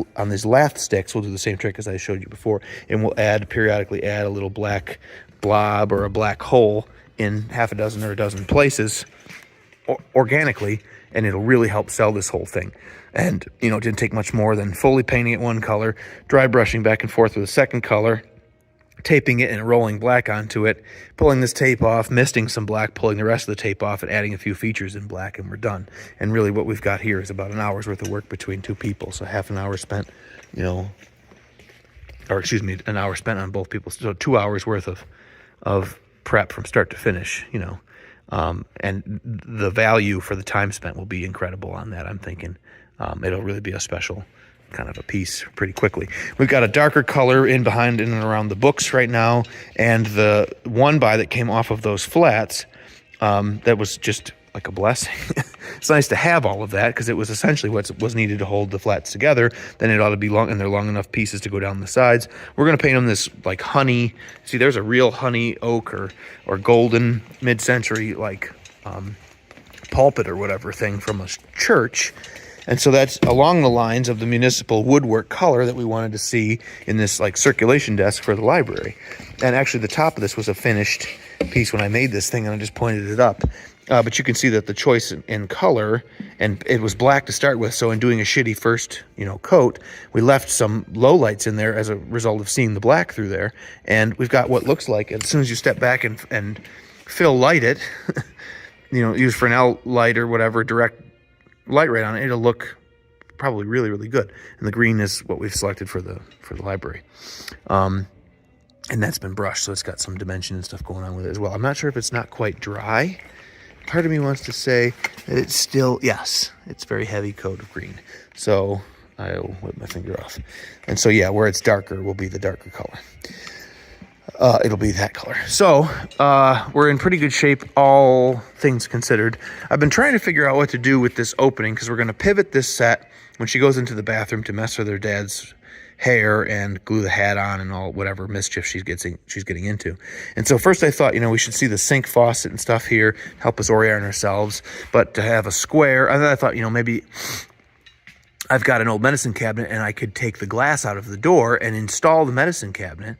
Speaker 1: lath sticks, we'll do the same trick as I showed you before, and we'll periodically add a little black blob or a black hole in half a dozen or a dozen places organically, and it'll really help sell this whole thing. And, you know, it didn't take much more than fully painting it one color, dry brushing back and forth with a second color, taping it and rolling black onto it, pulling this tape off, misting some black, pulling the rest of the tape off, and adding a few features in black, and we're done. And really what we've got here is about an hour's worth of work between two people. So half an hour spent, you know, or excuse me, an hour spent on both people. So 2 hours worth of prep from start to finish, you know. And the value for the time spent will be incredible on that, I'm thinking. It'll really be a special kind of a piece pretty quickly. We've got a darker color in behind and around the books right now, and the one by that came off of those flats, that was just like a blessing. It's nice to have all of that, because it was essentially what was needed to hold the flats together. Then it ought to be long, and they're long enough pieces to go down the sides. We're going to paint them this like honey. See, there's a real honey oak or golden mid-century like pulpit or whatever thing from a church. And so that's along the lines of the municipal woodwork color that we wanted to see in this like circulation desk for the library. And actually the top of this was a finished piece when I made this thing, and I just pointed it up. But you can see that the choice in color, and it was black to start with, so in doing a shitty first, you know, coat, we left some low lights in there as a result of seeing the black through there. And we've got what looks like, as soon as you step back and fill light it, you know, use Fresnel light or whatever, direct light right on it, it'll look probably really, really good. And the green is what we've selected for the library. And that's been brushed, so it's got some dimension and stuff going on with it as well. I'm not sure if it's not quite dry. Part of me wants to say that it's still, yes, it's very heavy coat of green. So I'll whip my finger off. And so, yeah, where it's darker will be the darker color. It'll be that color. So we're in pretty good shape, all things considered. I've been trying to figure out what to do with this opening, because we're going to pivot this set when she goes into the bathroom to mess with her dad's hair and glue the hat on and all whatever mischief she's getting into. And so first I thought, you know, we should see the sink faucet and stuff here, help us orient ourselves. But to have a square, and then I thought, you know, maybe I've got an old medicine cabinet and I could take the glass out of the door and install the medicine cabinet.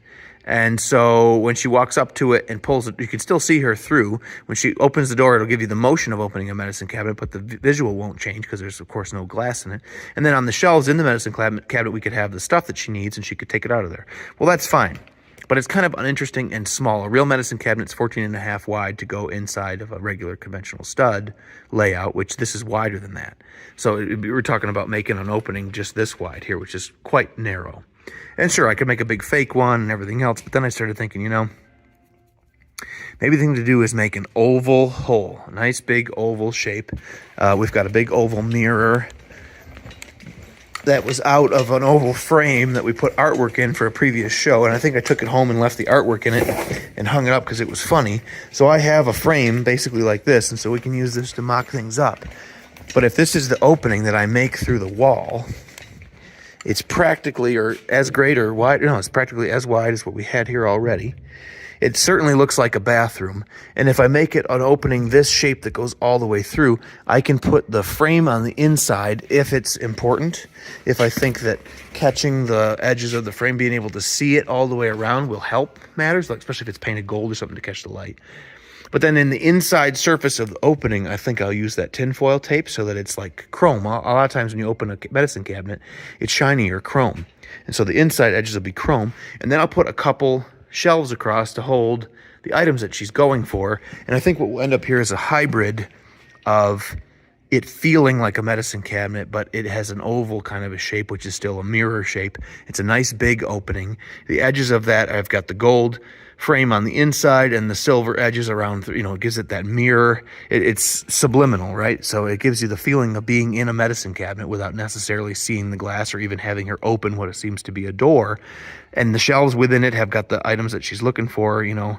Speaker 1: And so when she walks up to it and pulls it, you can still see her through. When she opens the door, it'll give you the motion of opening a medicine cabinet, but the visual won't change because there's, of course, no glass in it. And then on the shelves in the medicine cabinet, we could have the stuff that she needs, and she could take it out of there. Well, that's fine. But it's kind of uninteresting and small. A real medicine cabinet's 14.5 wide to go inside of a regular conventional stud layout, which this is wider than that. So we're talking about making an opening just this wide here, which is quite narrow. And sure, I could make a big fake one and everything else, but then I started thinking, you know, maybe the thing to do is make an oval hole, a nice big oval shape. We've got a big oval mirror that was out of an oval frame that we put artwork in for a previous show, and I think I took it home and left the artwork in it and hung it up because it was funny. So I have a frame basically like this, and so we can use this to mock things up. But if this is the opening that I make through the wall, it's practically or as great or wide. No, it's practically as wide as what we had here already. It certainly looks like a bathroom. And if I make it an opening this shape that goes all the way through, I can put the frame on the inside if it's important. If I think that catching the edges of the frame, being able to see it all the way around will help matters, like especially if it's painted gold or something to catch the light. But then in the inside surface of the opening, I think I'll use that tinfoil tape so that it's like chrome. A lot of times when you open a medicine cabinet, it's shiny or chrome. And so the inside edges will be chrome. And then I'll put a couple shelves across to hold the items that she's going for. And I think what will end up here is a hybrid of it feeling like a medicine cabinet, but it has an oval kind of a shape, which is still a mirror shape. It's a nice big opening. The edges of that, I've got the gold frame on the inside and the silver edges around, you know, it gives it that mirror. It's subliminal, right? So it gives you the feeling of being in a medicine cabinet without necessarily seeing the glass or even having her open what it seems to be a door. And the shelves within it have got the items that she's looking for, you know,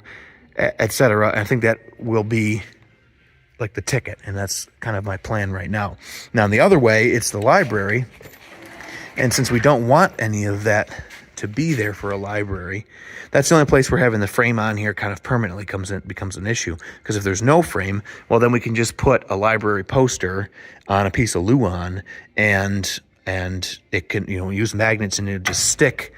Speaker 1: etc. I think that will be like the ticket, and that's kind of my plan right now. Now, the other way, it's the library. And since we don't want any of that to be there for a library, that's the only place where having the frame on here kind of permanently becomes an issue. Because if there's no frame, well, then we can just put a library poster on a piece of Luan, and it can, you know, use magnets and it just stick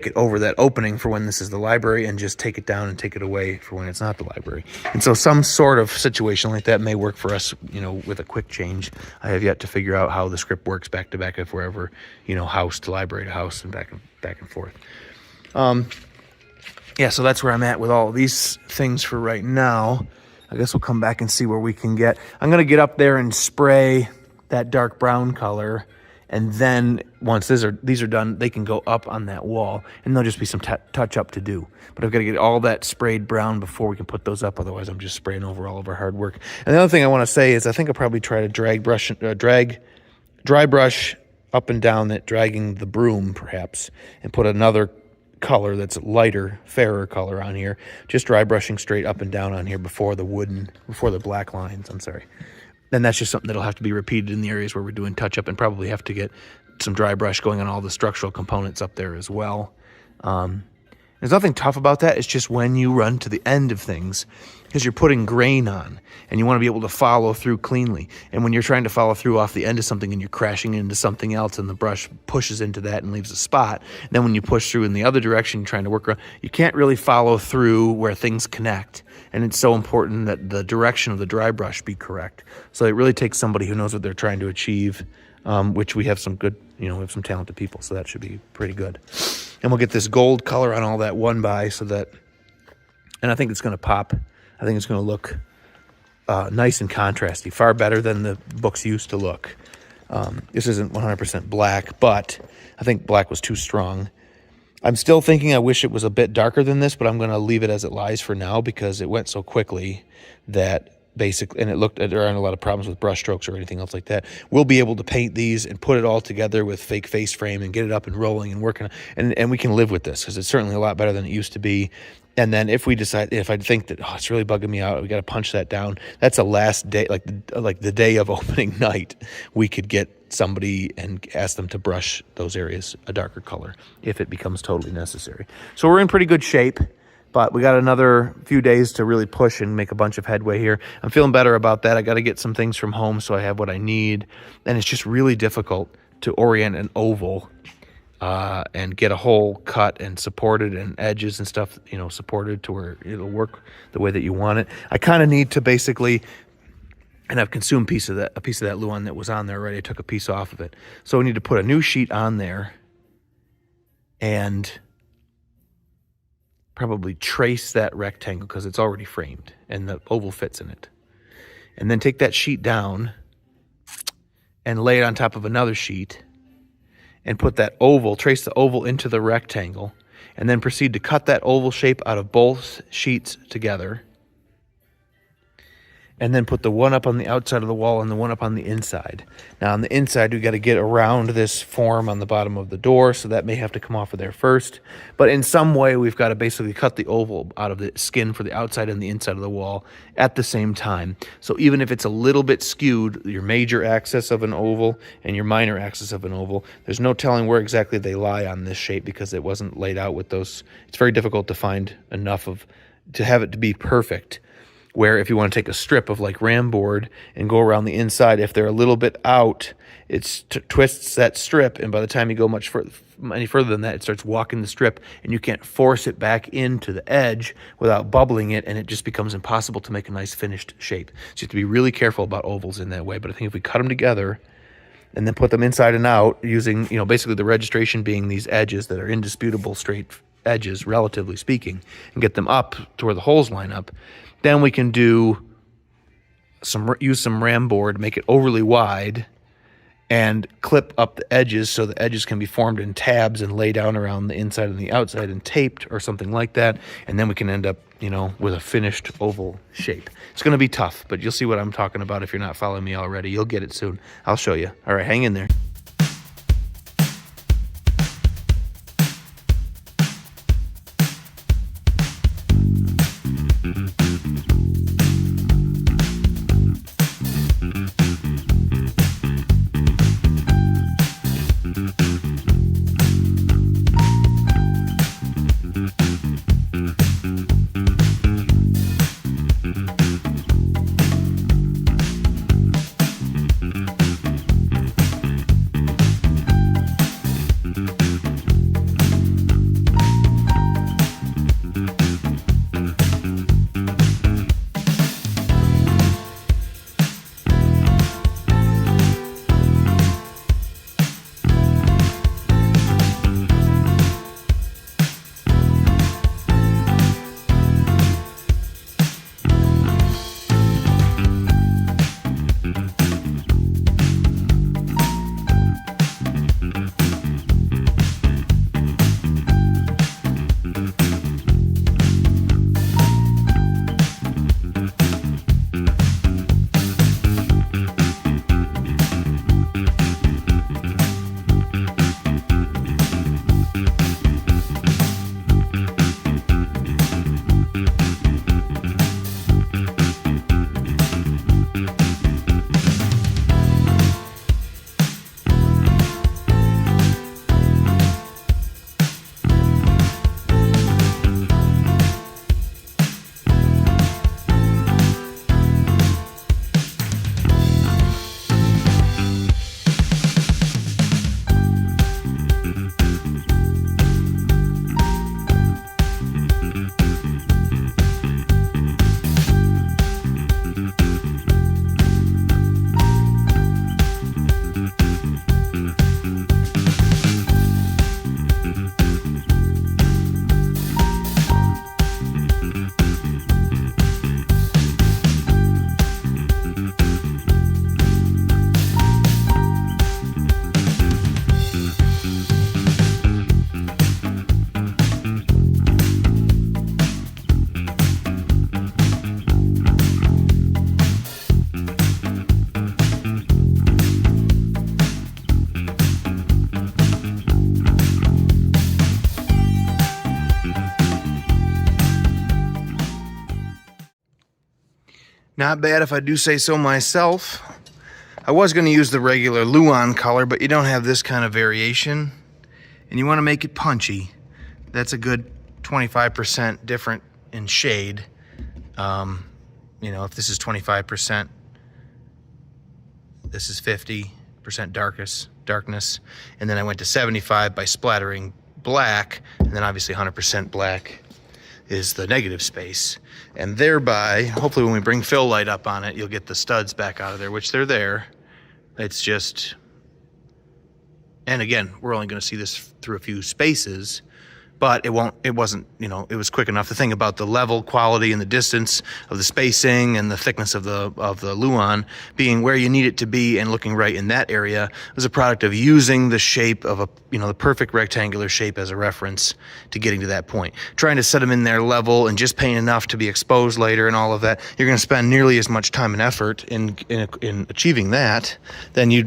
Speaker 1: it over that opening for when this is the library, and just take it down and take it away for when it's not the library. And so some sort of situation like that may work for us, you know, with a quick change. I have yet to figure out how the script works back to back if we're ever, you know, house to library to house and back and forth. Yeah, so that's where I'm at with all of these things for right now. I guess we'll come back and see where we can get. I'm going to get up there and spray that dark brown color. And then once these are done, they can go up on that wall, and there'll just be some touch up to do. But I've got to get all that sprayed brown before we can put those up. Otherwise, I'm just spraying over all of our hard work. And the other thing I want to say is I think I'll probably try to dry brush up and down that, dragging the broom perhaps, and put another color that's lighter, fairer color on here. Just dry brushing straight up and down on here before the black lines. I'm sorry. And that's just something that'll have to be repeated in the areas where we're doing touch-up, and probably have to get some dry brush going on all the structural components up there as well. There's nothing tough about that. It's just when you run to the end of things, because you're putting grain on, and you want to be able to follow through cleanly. And when you're trying to follow through off the end of something and you're crashing into something else and the brush pushes into that and leaves a spot, then when you push through in the other direction, you're trying to work around, you can't really follow through where things connect. And it's so important that the direction of the dry brush be correct. So it really takes somebody who knows what they're trying to achieve, which we have some good, we have some talented people, so that should be pretty good. And we'll get this gold color on all that 1x so that, and I think it's going to pop. I think it's going to look nice and contrasty, far better than the books used to look. This isn't 100% black, but I think black was too strong. I'm still thinking I wish it was a bit darker than this, but I'm going to leave it as it lies for now because it went so quickly that basically, and there aren't a lot of problems with brush strokes or anything else like that. We'll be able to paint these and put it all together with fake face frame and get it up and rolling and working, and we can live with this because it's certainly a lot better than it used to be. And then if I think that, it's really bugging me out, we got to punch that down. That's a last day, like the day of opening night, we could get somebody and ask them to brush those areas a darker color if it becomes totally necessary. So we're in pretty good shape, but we got another few days to really push and make a bunch of headway here. I'm feeling better about that. I got to get some things from home so I have what I need. And it's just really difficult to orient an oval and get a hole cut and supported and edges and stuff, supported to where it'll work the way that you want it. I kind of need to basically, and I've consumed a piece of that Luan that was on there already. I took a piece off of it. So we need to put a new sheet on there and probably trace that rectangle because it's already framed and the oval fits in it. And then take that sheet down and lay it on top of another sheet and put that oval, trace the oval into the rectangle, and then proceed to cut that oval shape out of both sheets together. And then put the one up on the outside of the wall and the one up on the inside. Now on the inside, we got to get around this form on the bottom of the door, so that may have to come off of there first. But in some way, we've got to basically cut the oval out of the skin for the outside and the inside of the wall at the same time. So even if it's a little bit skewed, your major axis of an oval and your minor axis of an oval, there's no telling where exactly they lie on this shape because it wasn't laid out with those. It's very difficult to find enough to have it to be perfect. Where if you want to take a strip of like ram board and go around the inside, if they're a little bit out, it twists that strip, and by the time you go any further than that, it starts walking the strip, and you can't force it back into the edge without bubbling it, and it just becomes impossible to make a nice finished shape. So you have to be really careful about ovals in that way. But I think if we cut them together and then put them inside and out using, basically the registration being these edges that are indisputable straight edges, relatively speaking, and get them up to where the holes line up, then we can use some ram board, make it overly wide, and clip up the edges so the edges can be formed in tabs and lay down around the inside and the outside and taped or something like that. And then we can end up, with a finished oval shape. It's going to be tough, but you'll see what I'm talking about if you're not following me already. You'll get it soon. I'll show you. All right, hang in there. Not bad if I do say so myself. I was going to use the regular Luan color, but you don't have this kind of variation. And you want to make it punchy. That's a good 25% different in shade. If this is 25%, this is 50% darkness. And then I went to 75 by splattering black, and then obviously 100% black is the negative space. And thereby, hopefully when we bring fill light up on it, you'll get the studs back out of there, which they're there. It's just, and again, we're only going to see this through a few spaces, but it wasn't, you know, it was quick enough. The thing about the level, quality, and the distance of the spacing and the thickness of the Luan being where you need it to be and looking right in that area was a product of using the shape of a, you know, the perfect rectangular shape as a reference to getting to that point. Trying to set them in their level and just paint enough to be exposed later and all of that, you're going to spend nearly as much time and effort in achieving that than you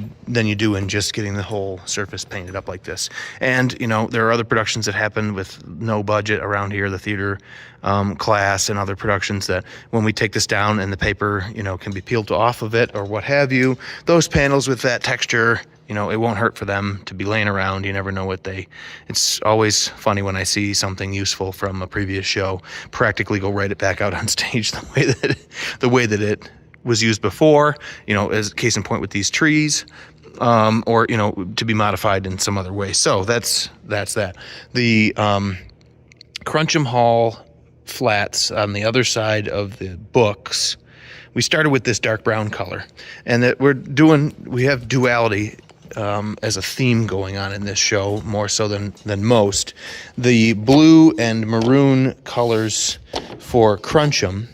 Speaker 1: do in just getting the whole surface painted up like this. And, you know, there are other productions that happen with no budget around here, the theater class and other productions, that when we take this down and the paper, you know, can be peeled off of it or what have you, those panels with that texture, you know, it won't hurt for them to be laying around. You never know what it's always funny when I see something useful from a previous show practically go right it back out on stage the way that it was used before, you know, as case in point with these trees, or, you know, to be modified in some other way. So that's that. The Crunch'em Hall flats on the other side of the books, we started with this dark brown color, and that we have duality as a theme going on in this show, more so than most. The blue and maroon colors for Crunch'em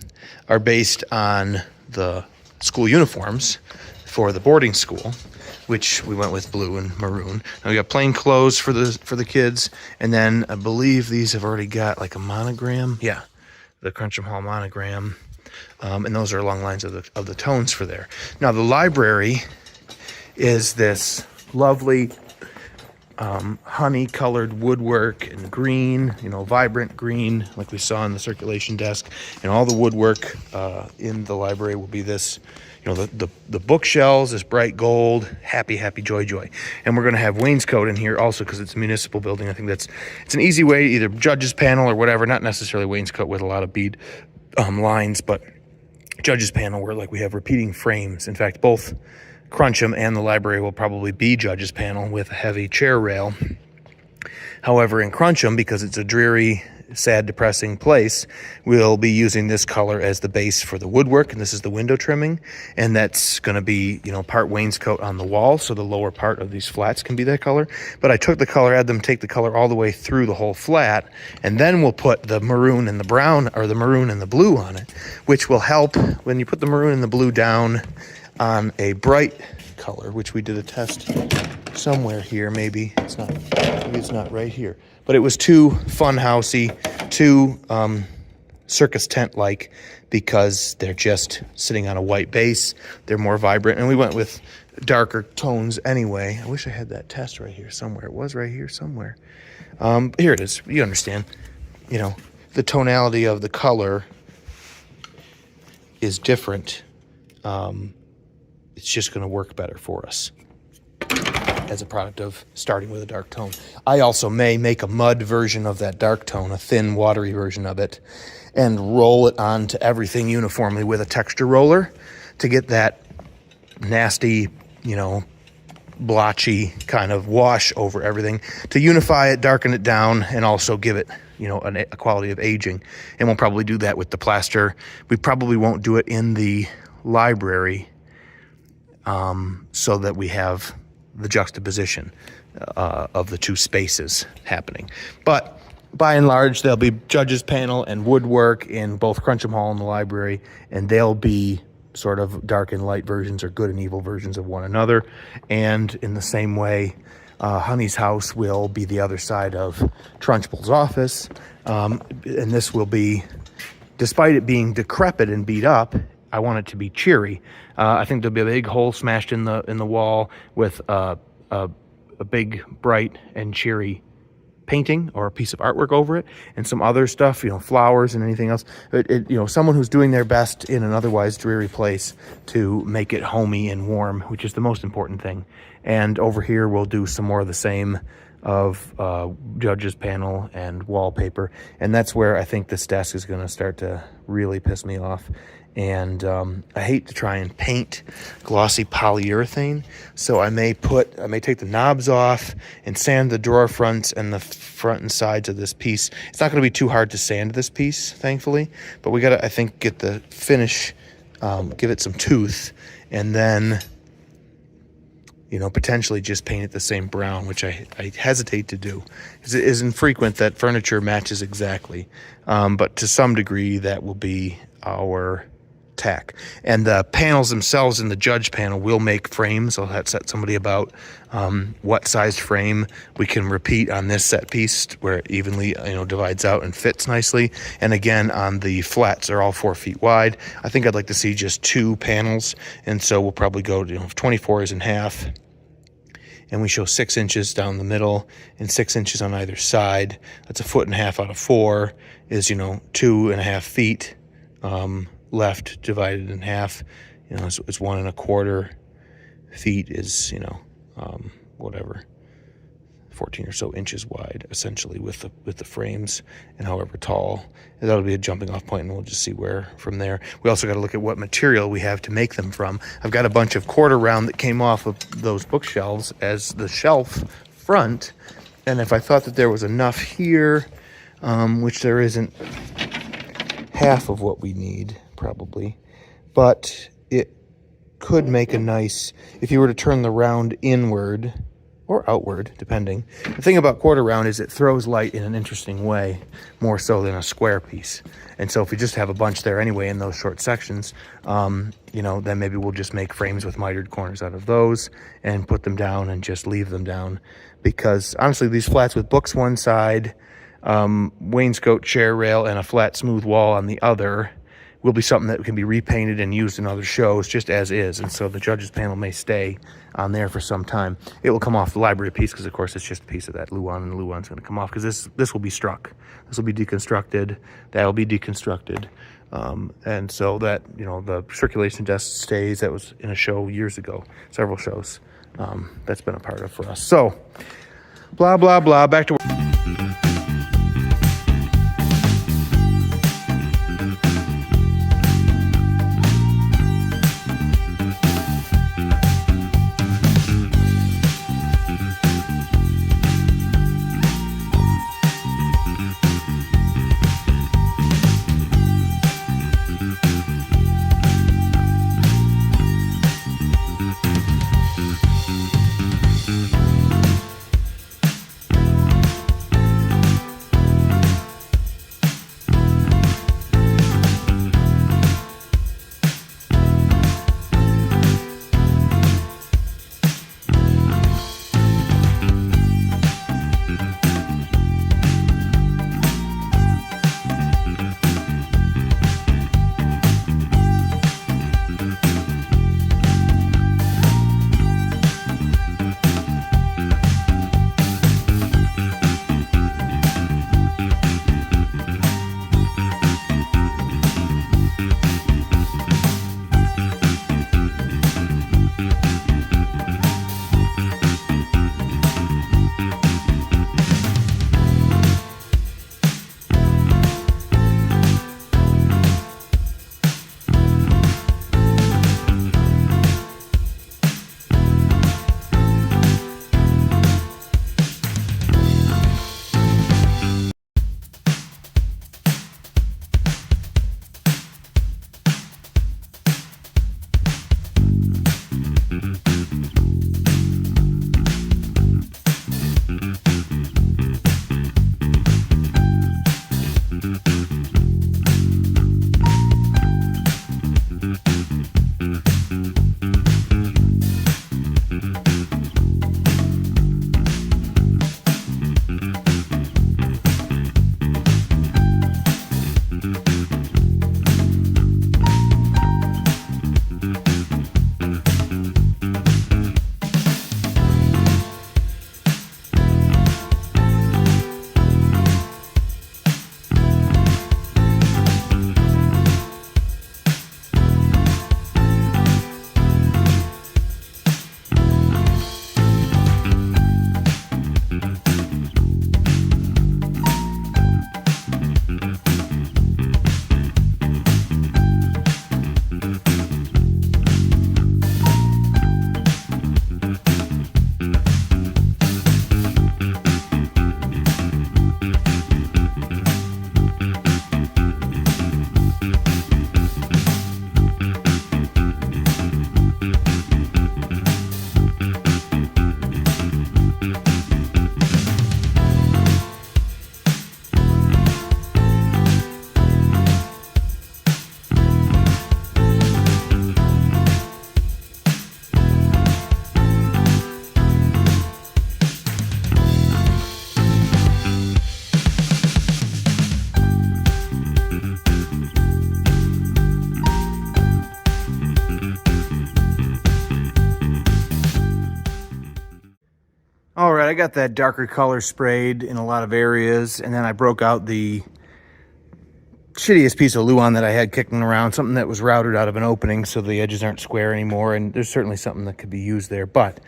Speaker 1: are based on the school uniforms for the boarding school, which we went with blue and maroon. Now we got plain clothes for the kids, and then I believe these have already got like a monogram. Yeah, the Crunch'em Hall monogram, and those are along lines of the tones for there. Now the library is this lovely honey-colored woodwork and green, you know, vibrant green, like we saw on the circulation desk. And all the woodwork in the library will be this, you know, the bookshelves, this bright gold, happy, joy. And we're going to have wainscot in here also because it's a municipal building. I think it's an easy way, either judge's panel or whatever, not necessarily wainscot with a lot of bead lines, but judge's panel where like we have repeating frames. In fact, both Crunch'em and the library will probably be judge's panel with a heavy chair rail. However, in Crunch'em, because it's a dreary, sad, depressing place, we'll be using this color as the base for the woodwork, and this is the window trimming, and that's going to be, you know, part wainscot on the wall, so the lower part of these flats can be that color. But I took the color, had them take the color all the way through the whole flat, and then we'll put the maroon and the brown, or the maroon and the blue on it, which will help when you put the maroon and the blue down on a bright color, which we did a test somewhere here. Maybe it's not right here, but it was too fun housey, too circus tent like, because they're just sitting on a white base. They're more vibrant, and we went with darker tones anyway. I wish I had that test right here somewhere. It was right here somewhere. Here it is. You understand, you know, the tonality of the color is different. It's just going to work better for us as a product of starting with a dark tone. I also may make a mud version of that dark tone, a thin, watery version of it, and roll it onto everything uniformly with a texture roller to get that nasty, you know, blotchy kind of wash over everything, to unify it, darken it down, and also give it, you know, a quality of aging. And we'll probably do that with the plaster. We probably won't do it in the library, so that we have the juxtaposition of the two spaces happening. But by and large, there'll be judge's panel and woodwork in both Crunch'em Hall and the library, and they'll be sort of dark and light versions or good and evil versions of one another. And in the same way, Honey's house will be the other side of Trunchbull's office, and this will be, despite it being decrepit and beat up, I want it to be cheery. I think there'll be a big hole smashed in the wall with a big, bright and cheery painting or a piece of artwork over it, and some other stuff, you know, flowers and anything else. You know, someone who's doing their best in an otherwise dreary place to make it homey and warm, which is the most important thing. And over here, we'll do some more of the same of judge's panel and wallpaper, and that's where I think this desk is going to start to really piss me off. And I hate to try and paint glossy polyurethane, so I may take the knobs off and sand the drawer fronts and the front and sides of this piece. It's not going to be too hard to sand this piece, thankfully, but we got to, I think, get the finish, give it some tooth, and then, potentially just paint it the same brown, which I hesitate to do, because it isn't frequent that furniture matches exactly. But to some degree, that will be our tack. And the panels themselves in the judge panel will make frames. I'll have to set somebody about what size frame we can repeat on this set piece where it evenly divides out and fits nicely. And again, on the flats, they're all 4 feet wide. I think I'd like to see just 2 panels, and so we'll probably go 24 is in half, and we show 6 inches down the middle and 6 inches on either side. That's 1.5 feet out of 4 is 2.5 feet. Left divided in half, it's 1.25 feet is whatever, 14 or so inches wide, essentially, with the frames, and however tall. And that'll be a jumping off point, and we'll just see where from there. We also got to look at what material we have to make them from. I've got a bunch of quarter round that came off of those bookshelves as the shelf front, and if I thought that there was enough here, which there isn't, half of what we need probably, but it could make a nice, if you were to turn the round inward or outward, depending. The thing about quarter round is it throws light in an interesting way, more so than a square piece. And so if we just have a bunch there anyway in those short sections, then maybe we'll just make frames with mitered corners out of those and put them down and just leave them down. Because honestly, these flats with books one side, wainscot, chair rail, and a flat smooth wall on the other will be something that can be repainted and used in other shows just as is. And so the judges panel may stay on there for some time. It will come off the library piece because, of course, it's just a piece of that Luan, and Luan's going to come off because this will be struck. This will be deconstructed. That will be deconstructed. And so that, the circulation desk stays. That was in a show years ago, several shows. That's been a part of for us. So, blah, blah, blah. Back to work. right, I got that darker color sprayed in a lot of areas, and then I broke out the shittiest piece of Luan that I had kicking around, something that was routed out of an opening so the edges aren't square anymore, and there's certainly something that could be used there, but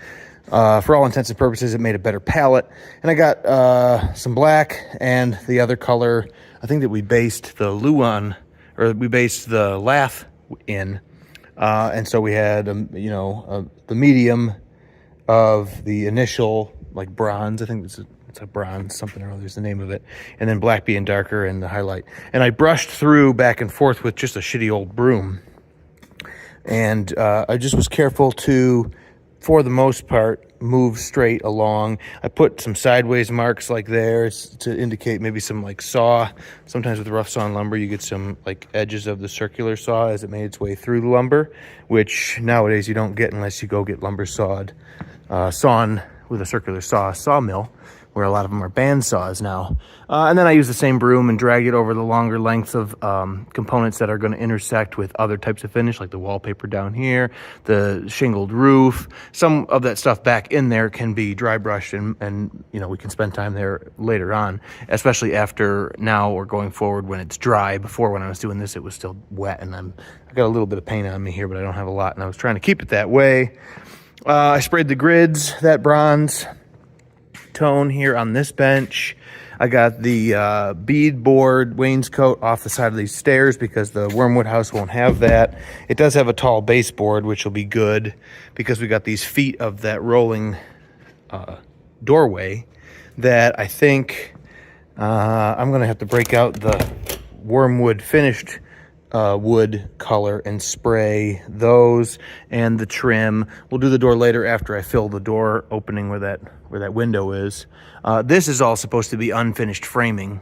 Speaker 1: for all intents and purposes, it made a better palette. And I got some black and the other color, I think that we based the Luan, or we based the Laugh in, and so we had, the medium of the initial, like bronze, I think it's a bronze, something or other is the name of it, and then black being darker and the highlight. And I brushed through back and forth with just a shitty old broom. And I just was careful to, for the most part, move straight along. I put some sideways marks like there to indicate maybe some like saw. Sometimes with rough sawn lumber, you get some like edges of the circular saw as it made its way through the lumber, which nowadays you don't get unless you go get lumber sawn with a circular sawmill, where a lot of them are band saws now. And then I use the same broom and drag it over the longer lengths of components that are going to intersect with other types of finish, like the wallpaper down here, the shingled roof. Some of that stuff back in there can be dry brushed, and we can spend time there later on, especially after now or going forward when it's dry. Before, when I was doing this, it was still wet, and I got a little bit of paint on me here, but I don't have a lot, and I was trying to keep it that way. I sprayed the grids, that bronze tone here on this bench. I got the beadboard wainscot off the side of these stairs because the Wormwood house won't have that. It does have a tall baseboard, which will be good because we got these feet of that rolling doorway that I think I'm going to have to break out the Wormwood finished wood color and spray those and the trim. We'll do the door later after I fill the door opening where that window is. This is all supposed to be unfinished framing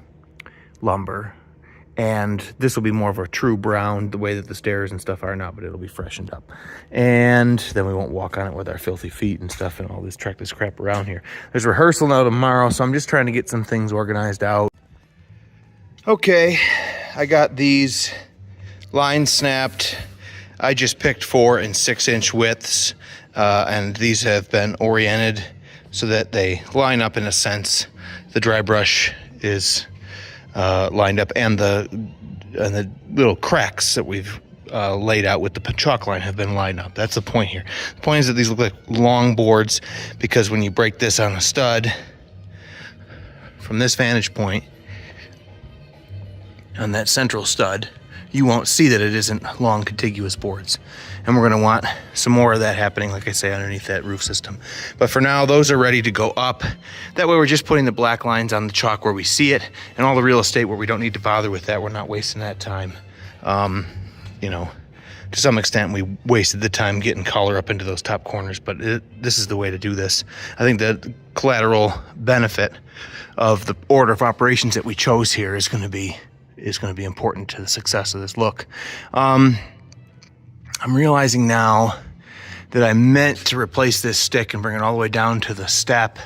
Speaker 1: lumber, and this will be more of a true brown, the way that the stairs and stuff are now, but it'll be freshened up. And then we won't walk on it with our filthy feet and stuff and all this crap around here. There's rehearsal now tomorrow, so I'm just trying to get some things organized out. Okay, I got these lines snapped. I just picked 4 and 6 inch widths, and these have been oriented so that they line up in a sense. The dry brush is lined up, and the little cracks that we've laid out with the chalk line have been lined up. That's the point here. The point is that these look like long boards, because when you break this on a stud from this vantage point on that central stud, you won't see that it isn't long contiguous boards. And we're gonna want some more of that happening, like I say, underneath that roof system. But for now, those are ready to go up. That way we're just putting the black lines on the chalk where we see it, and all the real estate where we don't need to bother with that. We're not wasting that time. To some extent, we wasted the time getting color up into those top corners, but this is the way to do this. I think the collateral benefit of the order of operations that we chose here is gonna be important to the success of this look. I'm realizing now that I meant to replace this stick and bring it all the way down to the step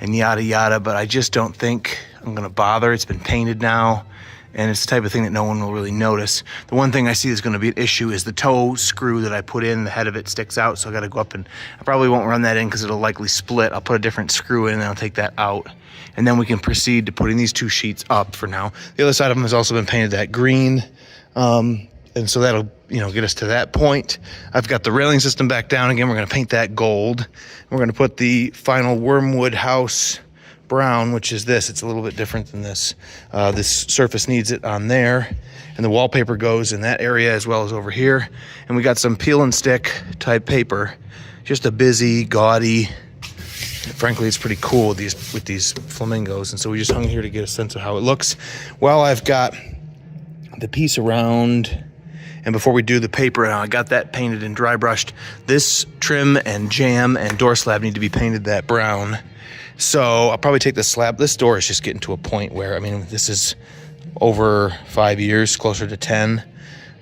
Speaker 1: and yada yada, but I just don't think I'm gonna bother. It's been painted now, and it's the type of thing that no one will really notice. The one thing I see is gonna be an issue is the toe screw that I put in, the head of it sticks out, so I gotta go up, and I probably won't run that in because it'll likely split. I'll put a different screw in and I'll take that out. And then we can proceed to putting these 2 sheets up for now. The other side of them has also been painted that green. And so that'll, get us to that point. I've got the railing system back down again. We're gonna paint that gold. We're gonna put the final Wormwood house brown, which is this. It's a little bit different than this. This surface needs it on there. And the wallpaper goes in that area as well as over here. And we got some peel and stick type paper. Just a busy, gaudy, frankly, it's pretty cool with these flamingos, and so we just hung here to get a sense of how it looks. While I've got the piece around, and before we do the paper, I got that painted and dry brushed. This trim and jamb and door slab need to be painted that brown. So I'll probably take the slab. This door is just getting to a point where, this is over 5 years, closer to 10,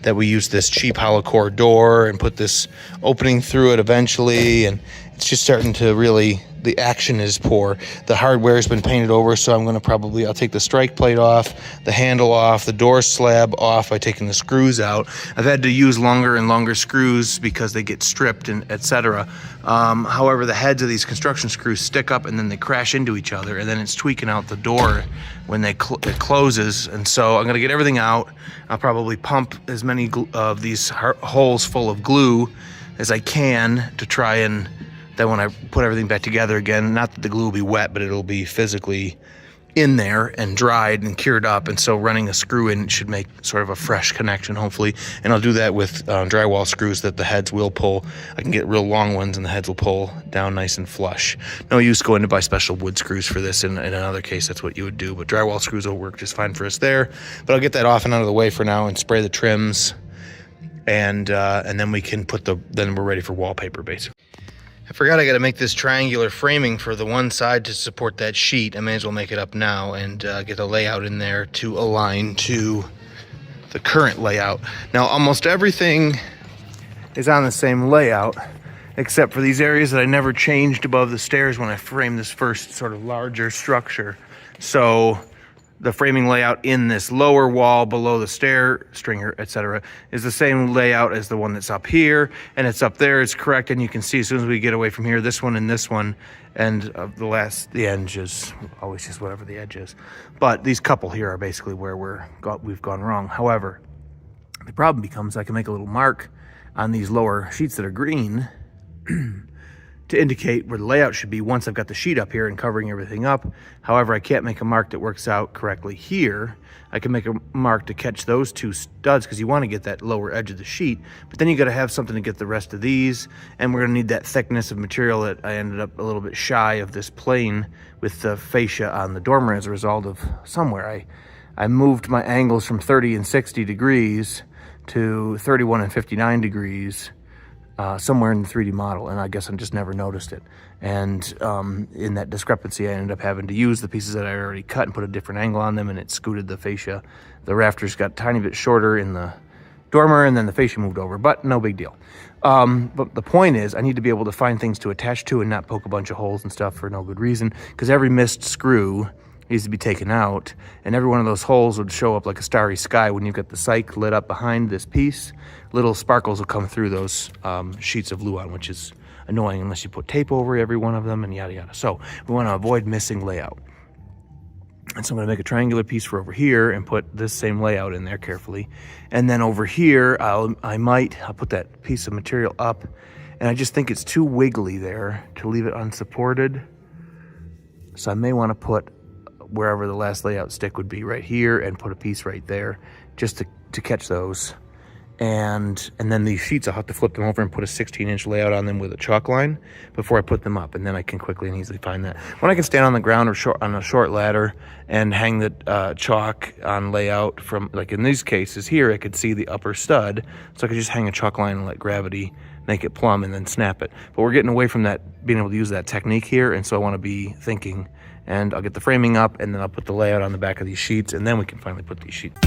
Speaker 1: that we used this cheap hollow core door and put this opening through it eventually, and it's just starting to really, the action is poor. The hardware has been painted over, so I'm going to I'll take the strike plate off, the handle off, the door slab off by taking the screws out. I've had to use longer and longer screws because they get stripped and etc. However, the heads of these construction screws stick up and then they crash into each other, and then it's tweaking out the door when it closes. And so I'm going to get everything out. I'll probably pump as many of these holes full of glue as I can to try and then when I put everything back together again, not that the glue will be wet, but it'll be physically in there and dried and cured up. And so running a screw in should make sort of a fresh connection, hopefully. And I'll do that with drywall screws that the heads will pull. I can get real long ones and the heads will pull down nice and flush. No use going to buy special wood screws for this. In another case, that's what you would do. But drywall screws will work just fine for us there. But I'll get that off and out of the way for now and spray the trims. And then we can then we're ready for wallpaper, basically. I forgot I got to make this triangular framing for the one side to support that sheet. I may as well make it up now and get the layout in there to align to the current layout. Now, almost everything is on the same layout, except for these areas that I never changed above the stairs when I framed this first sort of larger structure. So the framing layout in this lower wall below the stair stringer, etc., is the same layout as the one that's up here, and it's up there. It's correct, and you can see as soon as we get away from here, this one and this one, and the edge is always just whatever the edge is. But these couple here are basically where we've gone wrong. However, the problem becomes I can make a little mark on these lower sheets that are green to indicate where the layout should be once I've got the sheet up here and covering everything up. However, I can't make a mark that works out correctly here. I can make a mark to catch those two studs because you want to get that lower edge of the sheet, but then you got to have something to get the rest of these, and we're going to need that thickness of material that I ended up a little bit shy of this plane with the fascia on the dormer as a result of somewhere. I moved my angles from 30 and 60 degrees to 31 and 59 degrees somewhere in the 3D model, and I guess I just never noticed it. And in that discrepancy, I ended up having to use the pieces that I already cut and put a different angle on them, and it scooted the fascia. The rafters got a tiny bit shorter in the dormer, and then the fascia moved over, but no big deal. But the point is, I need to be able to find things to attach to and not poke a bunch of holes and stuff for no good reason, because every missed screw needs to be taken out, and every one of those holes would show up like a starry sky when you've got the cyc lit up behind this piece. Little sparkles will come through those sheets of Luan, which is annoying unless you put tape over every one of them and yada yada. So we want to avoid missing layout. And so I'm going to make a triangular piece for over here and put this same layout in there carefully. And then over here, I'll put that piece of material up, and I just think it's too wiggly there to leave it unsupported. So I may want to put wherever the last layout stick would be right here and put a piece right there just to catch those. And then these sheets, I'll have to flip them over and put a 16-inch layout on them with a chalk line before I put them up, and then I can quickly and easily find that. When I can stand on the ground or on a short ladder and hang the chalk on layout from, like in these cases here, I could see the upper stud, so I could just hang a chalk line and let gravity make it plumb and then snap it. But we're getting away from that, being able to use that technique here, and so I want to be thinking, and I'll get the framing up, and then I'll put the layout on the back of these sheets, and then we can finally put these sheets.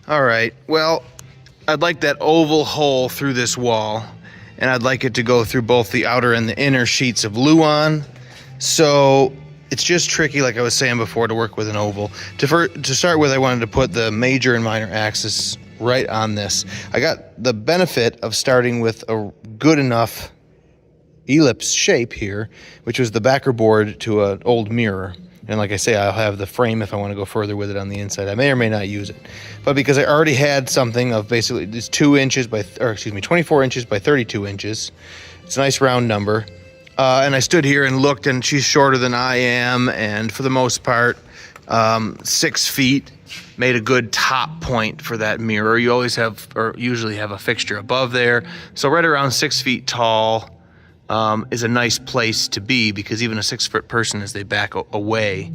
Speaker 1: All right, well, I'd like that oval hole through this wall, and I'd like it to go through both the outer and the inner sheets of Luan. So it's just tricky, like I was saying before, to work with an oval. To start with, I wanted to put the major and minor axis right on this. I got the benefit of starting with a good enough ellipse shape here, which was the backer board to an old mirror. And like I say, I'll have the frame if I want to go further with it on the inside. I may or may not use it. But because I already had something of basically this 24 inches by 32 inches, it's a nice round number. And I stood here and looked, and she's shorter than I am, and for the most part, 6 feet made a good top point for that mirror. You always have, or usually have, a fixture above there. So right around 6 feet tall is a nice place to be, because even a 6-foot person, as they back away,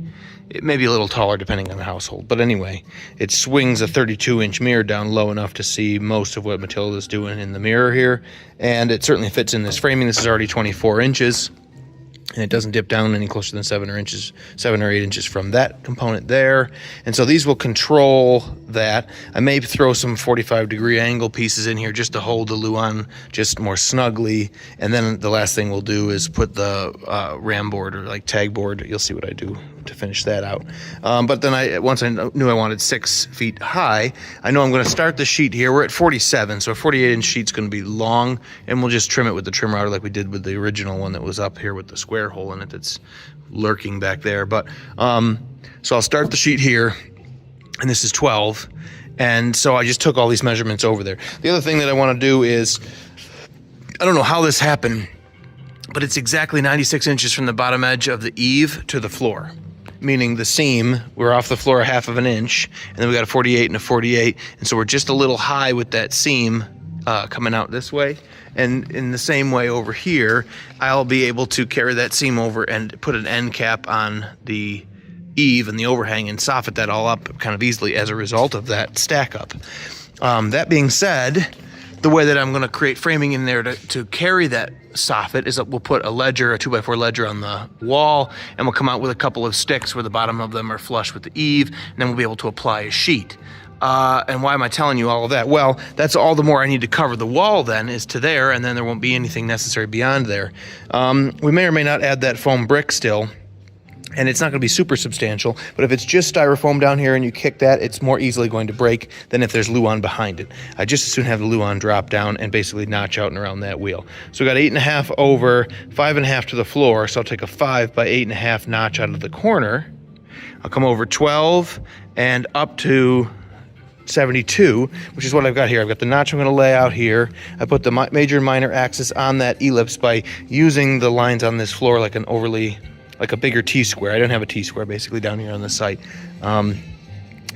Speaker 1: it may be a little taller depending on the household. But anyway, it swings a 32-inch mirror down low enough to see most of what Matilda's doing in the mirror here. And it certainly fits in this framing. This is already 24 inches. And it doesn't dip down any closer than 7 or 8 inches from that component there. And so these will control that. I may throw some 45-degree angle pieces in here just to hold the Luan just more snugly. And then the last thing we'll do is put the ram board, or like tag board. You'll see what I do to finish that out. But then once I knew I wanted 6 feet high, I know I'm going to start the sheet here. We're at 47, so a 48-inch sheet's going to be long, and we'll just trim it with the trim router like we did with the original one that was up here with the square hole in it that's lurking back there. But so I'll start the sheet here, and this is 12, and so I just took all these measurements over there. The other thing that I want to do is, I don't know how this happened, but it's exactly 96 inches from the bottom edge of the eave to the floor. Meaning the seam, we're off the floor a half of an inch, and then we got a 48 and a 48, and so we're just a little high with that seam coming out this way. And in the same way over here, I'll be able to carry that seam over and put an end cap on the eave and the overhang and soffit that all up kind of easily as a result of that stack up. That being said, the way that I'm going to create framing in there to carry that soffit is that we'll put a ledger, a 2x4 ledger on the wall, and we'll come out with a couple of sticks where the bottom of them are flush with the eave, and then we'll be able to apply a sheet. And why am I telling you all of that? Well, that's all the more I need to cover the wall then is to there, and then there won't be anything necessary beyond there. We may or may not add that foam brick still, and it's not going to be super substantial, but if it's just styrofoam down here and you kick that, it's more easily going to break than if there's Luan behind it. I just as soon have the Luan drop down and basically notch out and around that wheel. So we got 8.5 over, 5.5 to the floor, so I'll take a 5 by 8.5 notch out of the corner. I'll come over 12 and up to 72, which is what I've got here. I've got the notch I'm going to lay out here. I put the major and minor axis on that ellipse by using the lines on this floor like a bigger T-square. I don't have a T-square basically down here on the site.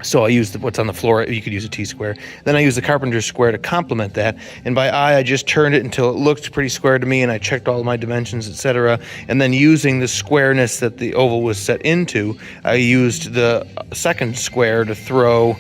Speaker 1: So I used what's on the floor. You could use a T-square. Then I used the carpenter's square to complement that. And by eye, I just turned it until it looked pretty square to me, and I checked all of my dimensions, etc. And then using the squareness that the oval was set into, I used the second square to throw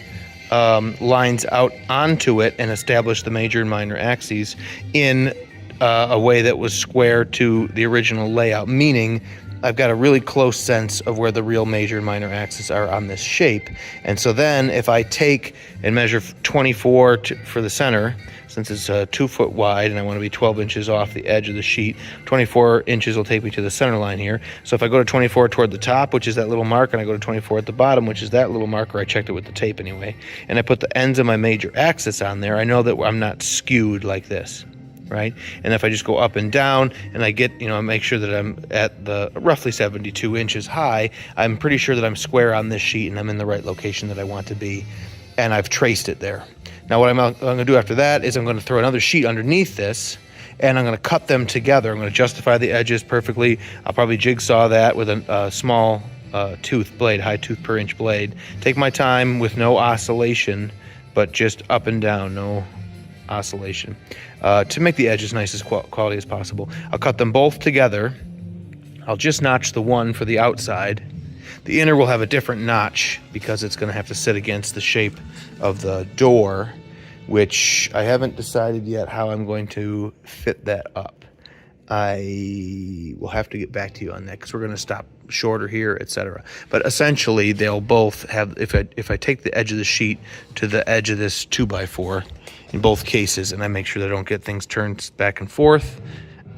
Speaker 1: lines out onto it and establish the major and minor axes in a way that was square to the original layout, meaning I've got a really close sense of where the real major and minor axes are on this shape. And so then if I take and measure 24 for the center, since it's 2 foot wide and I want to be 12 inches off the edge of the sheet, 24 inches will take me to the center line here. So if I go to 24 toward the top, which is that little mark, and I go to 24 at the bottom, which is that little marker, I checked it with the tape anyway, and I put the ends of my major axis on there, I know that I'm not skewed like this. Right? And if I just go up and down and I get, I make sure that I'm at the roughly 72 inches high, I'm pretty sure that I'm square on this sheet and I'm in the right location that I want to be, and I've traced it there. Now what I'm going to do after that is I'm going to throw another sheet underneath this, and I'm going to cut them together. I'm going to justify the edges perfectly. I'll probably jigsaw that with a small tooth blade, high tooth per inch blade. Take my time with no oscillation, but just up and down, no oscillation, to make the edge as nice as quality as possible. I'll cut them both together. I'll just notch the one for the outside. The inner will have a different notch because it's going to have to sit against the shape of the door, which I haven't decided yet how I'm going to fit that up. I will have to get back to you on that because we're going to stop shorter here, etc. But essentially, they'll both have, if I take the edge of the sheet to the edge of this 2x4 in both cases, and I make sure that I don't get things turned back and forth,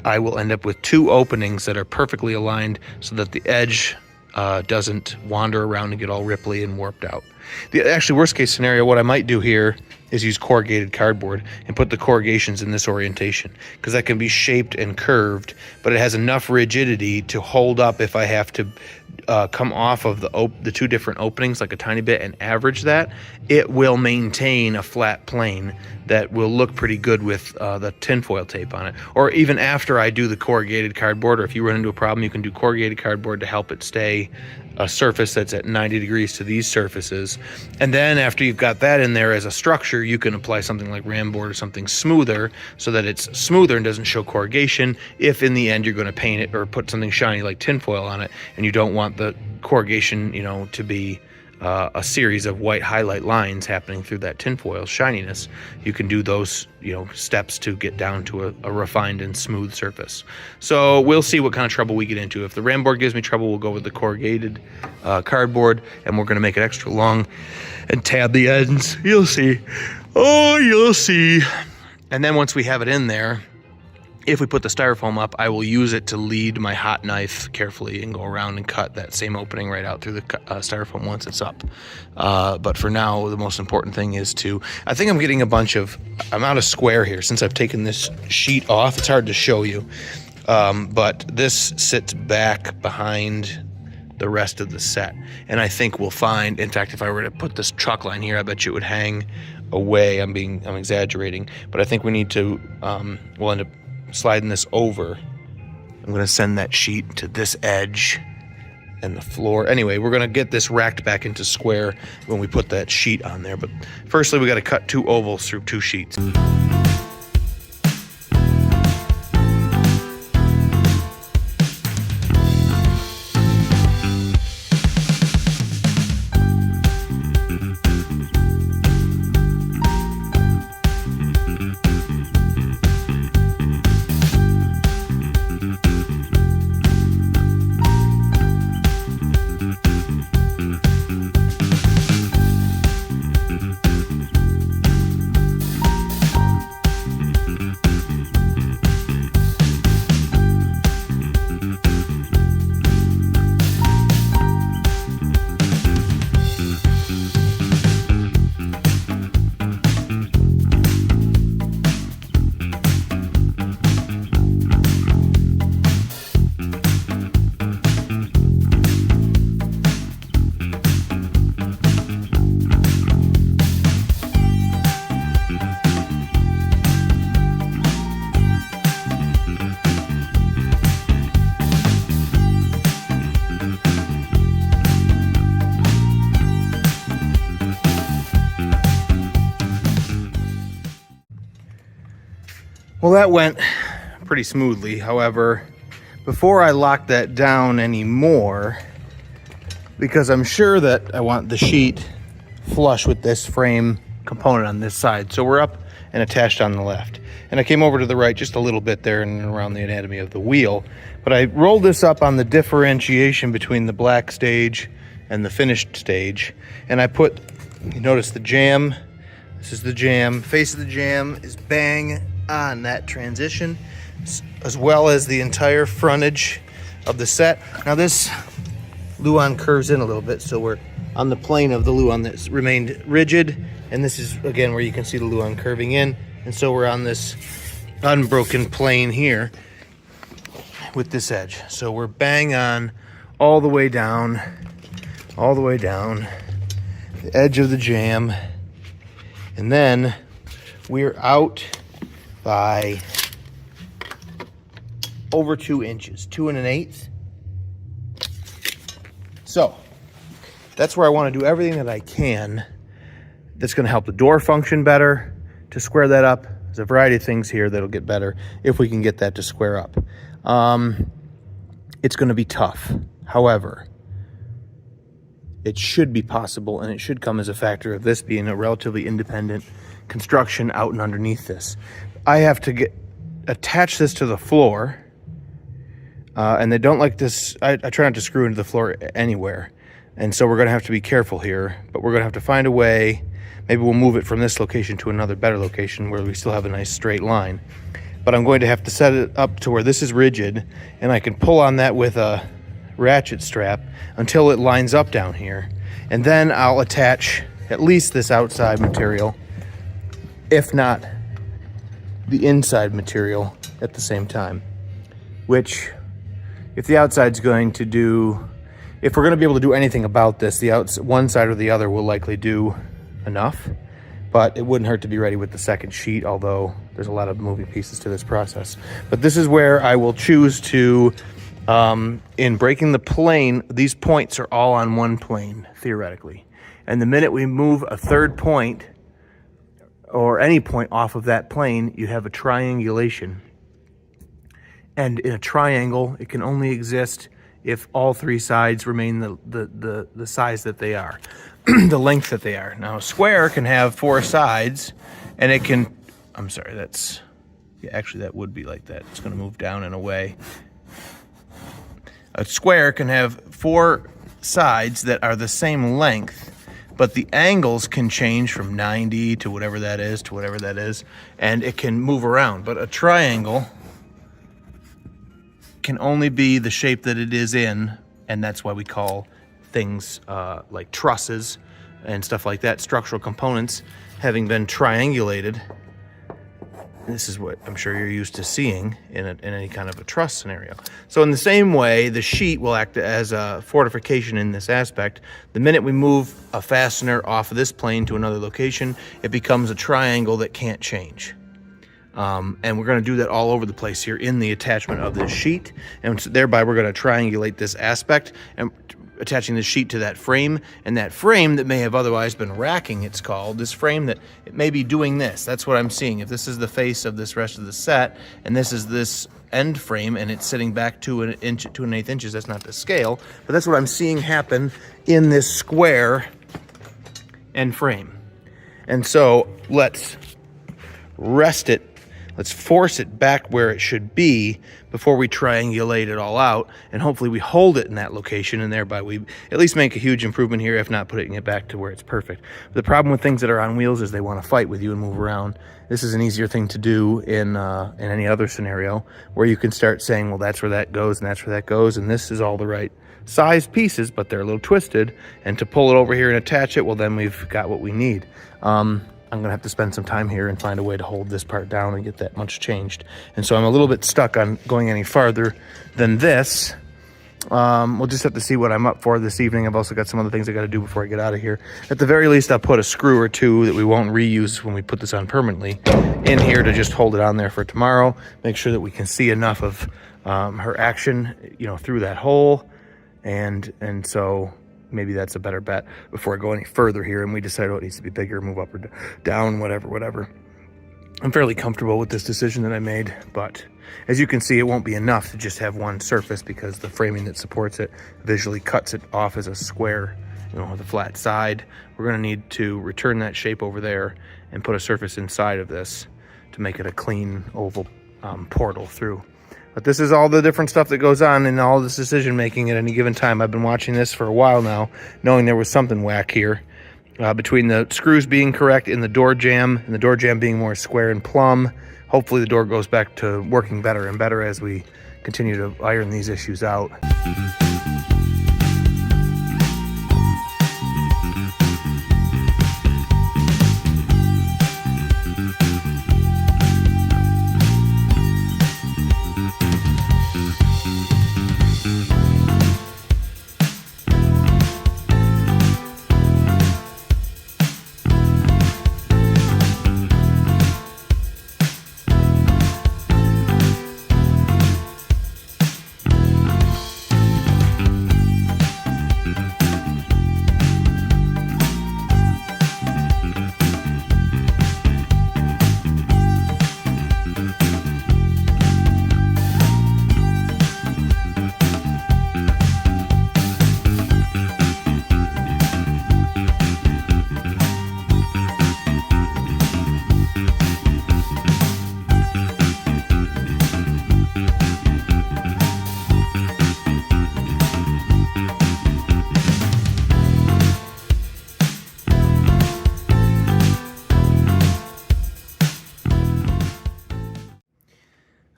Speaker 1: I will end up with two openings that are perfectly aligned so that the edge doesn't wander around and get all ripply and warped out. The actually worst case scenario, what I might do here is use corrugated cardboard and put the corrugations in this orientation, because that can be shaped and curved, but it has enough rigidity to hold up if I have to come off of the two different openings like a tiny bit and average that. It will maintain a flat plane that will look pretty good with the tinfoil tape on it. Or even after I do the corrugated cardboard, or if you run into a problem, you can do corrugated cardboard to help it stay a surface that's at 90 degrees to these surfaces. And then after you've got that in there as a structure, you can apply something like ram board or something smoother so that it's smoother and doesn't show corrugation if in the end you're going to paint it or put something shiny like tinfoil on it and you don't want the corrugation, you know, to be a series of white highlight lines happening through that tinfoil shininess. You can do those, you know, steps to get down to a refined and smooth surface. So we'll see what kind of trouble we get into. If the ram board gives me trouble, we'll go with the corrugated cardboard, and we're going to make it extra long and tab the ends. You'll see. Oh, you'll see. And then once we have it in there, if we put the styrofoam up, I will use it to lead my hot knife carefully and go around and cut that same opening right out through the styrofoam once it's up. But for now, the most important thing is I think I'm getting I'm out of square here since I've taken this sheet off. It's hard to show you, but this sits back behind the rest of the set. And I think we'll find, in fact, if I were to put this chalk line here, I bet you it would hang away. I'm exaggerating, but I think we need to, we'll end up sliding this over. I'm going to send that sheet to this edge and the floor. Anyway, we're going to get this racked back into square when we put that sheet on there. But firstly, we got to cut two ovals through two sheets. Well, that went pretty smoothly. However, before I lock that down anymore, because I'm sure that I want the sheet flush with this frame component on this side. So we're up and attached on the left. And I came over to the right just a little bit there and around the anatomy of the wheel. But I rolled this up on the differentiation between the black stage and the finished stage. And I put, you notice the jamb. This is the jamb. Face of the jamb is bang on that transition, as well as the entire frontage of the set. Now this Luan curves in a little bit, so we're on the plane of the Luan that's remained rigid, and this is again where you can see the Luan curving in, and so we're on this unbroken plane here with this edge. So we're bang on all the way down the edge of the jamb, and then we're out by over 2 inches, 2 1/8. So that's where I want to do everything that I can that's going to help the door function better, to square that up. There's a variety of things here that'll get better if we can get that to square up. It's going to be tough. However, it should be possible, and it should come as a factor of this being a relatively independent construction out and underneath this. I have to attach this to the floor and they don't like this. I try not to screw into the floor anywhere, and so we're going to have to be careful here, but we're going to have to find a way. Maybe we'll move it from this location to another better location where we still have a nice straight line. But I'm going to have to set it up to where this is rigid, and I can pull on that with a ratchet strap until it lines up down here. And then I'll attach at least this outside material, if not the inside material at the same time. Which, if the outside's going to do, if we're going to be able to do anything about this, one side or the other will likely do enough. But it wouldn't hurt to be ready with the second sheet, although there's a lot of moving pieces to this process. But this is where I will choose to, in breaking the plane, these points are all on one plane, theoretically. And the minute we move a third point, or any point off of that plane, you have a triangulation. And in a triangle, it can only exist if all three sides remain the size that they are, the length that they are. Now, a square can have four sides, and it can, I'm sorry, that's, yeah, actually that would be like that. It's going to move down in a way. A square can have four sides that are the same length, but the angles can change from 90 to whatever that is, and it can move around. But a triangle can only be the shape that it is in, and that's why we call things like trusses and stuff like that, structural components, having been triangulated. This is what I'm sure you're used to seeing in any kind of a truss scenario. So in the same way, the sheet will act as a fortification in this aspect. The minute we move a fastener off of this plane to another location, it becomes a triangle that can't change. And we're going to do that all over the place here in the attachment of this sheet. And thereby we're going to triangulate this aspect and attaching the sheet to that frame, and that frame that may have otherwise been racking, it's called, this frame that it may be doing this. That's what I'm seeing. If this is the face of this rest of the set, and this is this end frame, and it's sitting back 2 1/8 inches, that's not the scale, but that's what I'm seeing happen in this square end frame. And so let's rest it. Let's force it back where it should be before we triangulate it all out, and hopefully we hold it in that location, and thereby we at least make a huge improvement here, if not putting it back to where it's perfect. The problem with things that are on wheels is they want to fight with you and move around. This is an easier thing to do in any other scenario, where you can start saying, well, that's where that goes, and that's where that goes, and this is all the right size pieces, but they're a little twisted, and to pull it over here and attach it, well, then we've got what we need. I'm going to have to spend some time here and find a way to hold this part down and get that much changed. And so I'm a little bit stuck on going any farther than this. We'll just have to see what I'm up for this evening. I've also got some other things I got to do before I get out of here. At the very least, I'll put a screw or two that we won't reuse when we put this on permanently in here to just hold it on there for tomorrow. Make sure that we can see enough of her action, through that hole. And so maybe that's a better bet before I go any further here and we decide, it needs to be bigger, move up or down, whatever. I'm fairly comfortable with this decision that I made, but as you can see, it won't be enough to just have one surface, because the framing that supports it visually cuts it off as a square, with a flat side. We're going to need to return that shape over there and put a surface inside of this to make it a clean oval portal through. But this is all the different stuff that goes on in all this decision making at any given time. I've been watching this for a while now, knowing there was something whack here. Between the screws being correct in the door jamb, and the door jamb being more square and plumb, hopefully the door goes back to working better and better as we continue to iron these issues out.